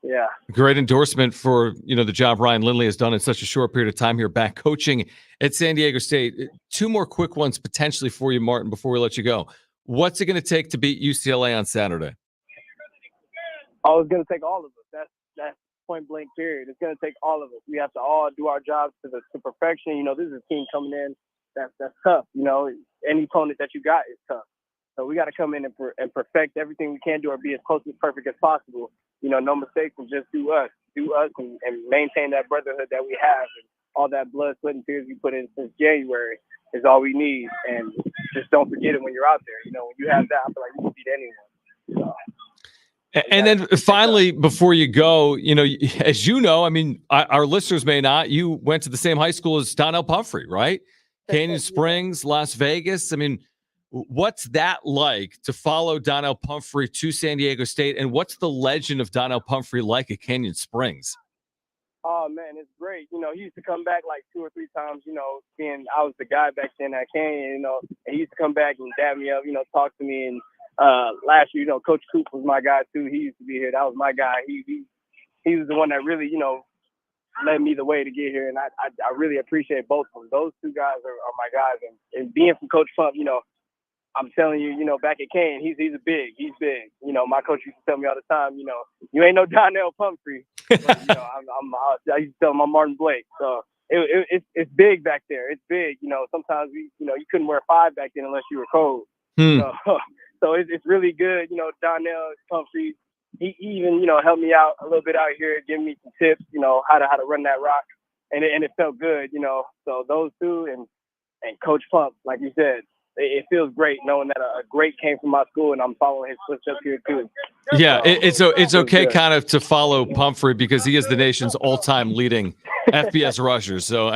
Yeah. Great endorsement for, the job Ryan Lindley has done in such a short period of time here back coaching at San Diego State. 2 more quick ones potentially for you, Martin, before we let you go. What's it going to take to beat UCLA on Saturday? Oh, it's going to take all of us. That's point blank period. It's going to take all of us. We have to all do our jobs to perfection. This is a team coming in that's tough. Any opponent that you got is tough. So we got to come in and perfect everything we can do, or be as close to perfect as possible. No mistakes, and just do us and maintain that brotherhood that we have, and all that blood, sweat, and tears we put in since January is all we need. And just don't forget it when you're out there. When you have that, I feel like you can beat anyone. So, and then finally, before you go, as our listeners may not, you went to the same high school as Donnell Pumphrey, right? Canyon Springs, Las Vegas. What's that like to follow Donnell Pumphrey to San Diego State, and what's the legend of Donnell Pumphrey like at Canyon Springs? Oh, man, it's great. He used to come back like 2 or 3 times, seeing I was the guy back then at Canyon, and he used to come back and dab me up, talk to me. And last year, Coach Coop was my guy too. He used to be here. That was my guy. He was the one that really, led me the way to get here, and I really appreciate both of them. Those 2 guys are my guys. And being from Coach Pump, I'm telling you, back at Kane, he's big. He's big. My coach used to tell me all the time, you ain't no Donnell Pumphrey. But, I used to tell him I'm Martin Blake. So it's big back there. It's big. Sometimes you couldn't wear 5 back then unless you were cold. So it's really good. Donnell Pumphrey, he even, helped me out a little bit out here, giving me some tips, how to run that rock. And it felt good, So those 2 and Coach Pump, like you said, it feels great knowing that a great came from my school, and I'm following his footsteps here too. Yeah, it's okay kind of to follow Pumphrey because he is the nation's all-time leading FBS rusher. So,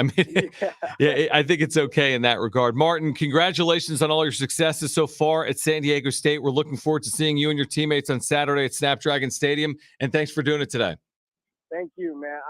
yeah, I think it's okay in that regard. Martin, congratulations on all your successes so far at San Diego State. We're looking forward to seeing you and your teammates on Saturday at Snapdragon Stadium, and thanks for doing it today. Thank you, man.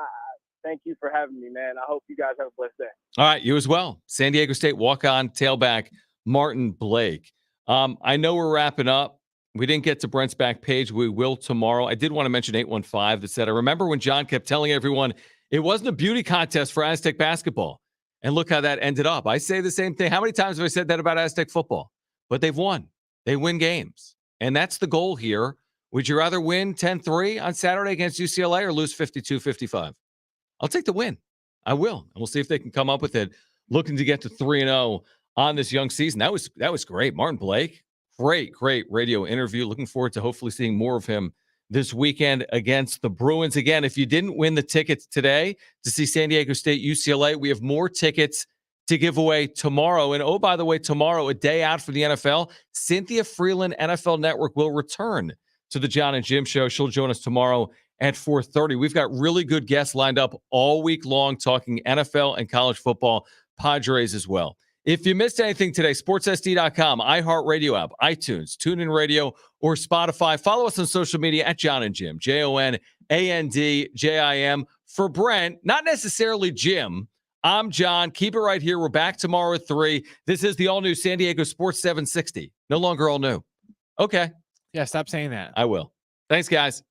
Thank you for having me, man. I hope you guys have a blessed day. All right, you as well. San Diego State walk-on tailback Martin Blake. I know we're wrapping up. We didn't get to Brent's back page. We will tomorrow. I did want to mention 815 that said, I remember when John kept telling everyone it wasn't a beauty contest for Aztec basketball. And look how that ended up. I say the same thing. How many times have I said that about Aztec football? But they've won. They win games. And that's the goal here. Would you rather win 10-3 on Saturday against UCLA or lose 52-55? I'll take the win. I will. And we'll see if they can come up with it. Looking to get to 3-0 on this young season. That was great. Martin Blake, great radio interview. Looking forward to hopefully seeing more of him this weekend against the Bruins. Again, if you didn't win the tickets today to see San Diego State UCLA, we have more tickets to give away tomorrow. And oh, by the way, tomorrow, a day out from the NFL, Cynthia Freeland, NFL Network, will return to the John and Jim Show. She'll join us tomorrow at 4:30. We've got really good guests lined up all week long talking NFL and college football, Padres as well. If you missed anything today, sportssd.com, iHeartRadio app, iTunes, TuneIn Radio, or Spotify. Follow us on social media at John and Jim, JONANDJIM. For Brent, not necessarily Jim, I'm John. Keep it right here. We're back tomorrow at 3. This is the all-new San Diego Sports 760. No longer all new. Okay. Yeah, stop saying that. I will. Thanks, guys.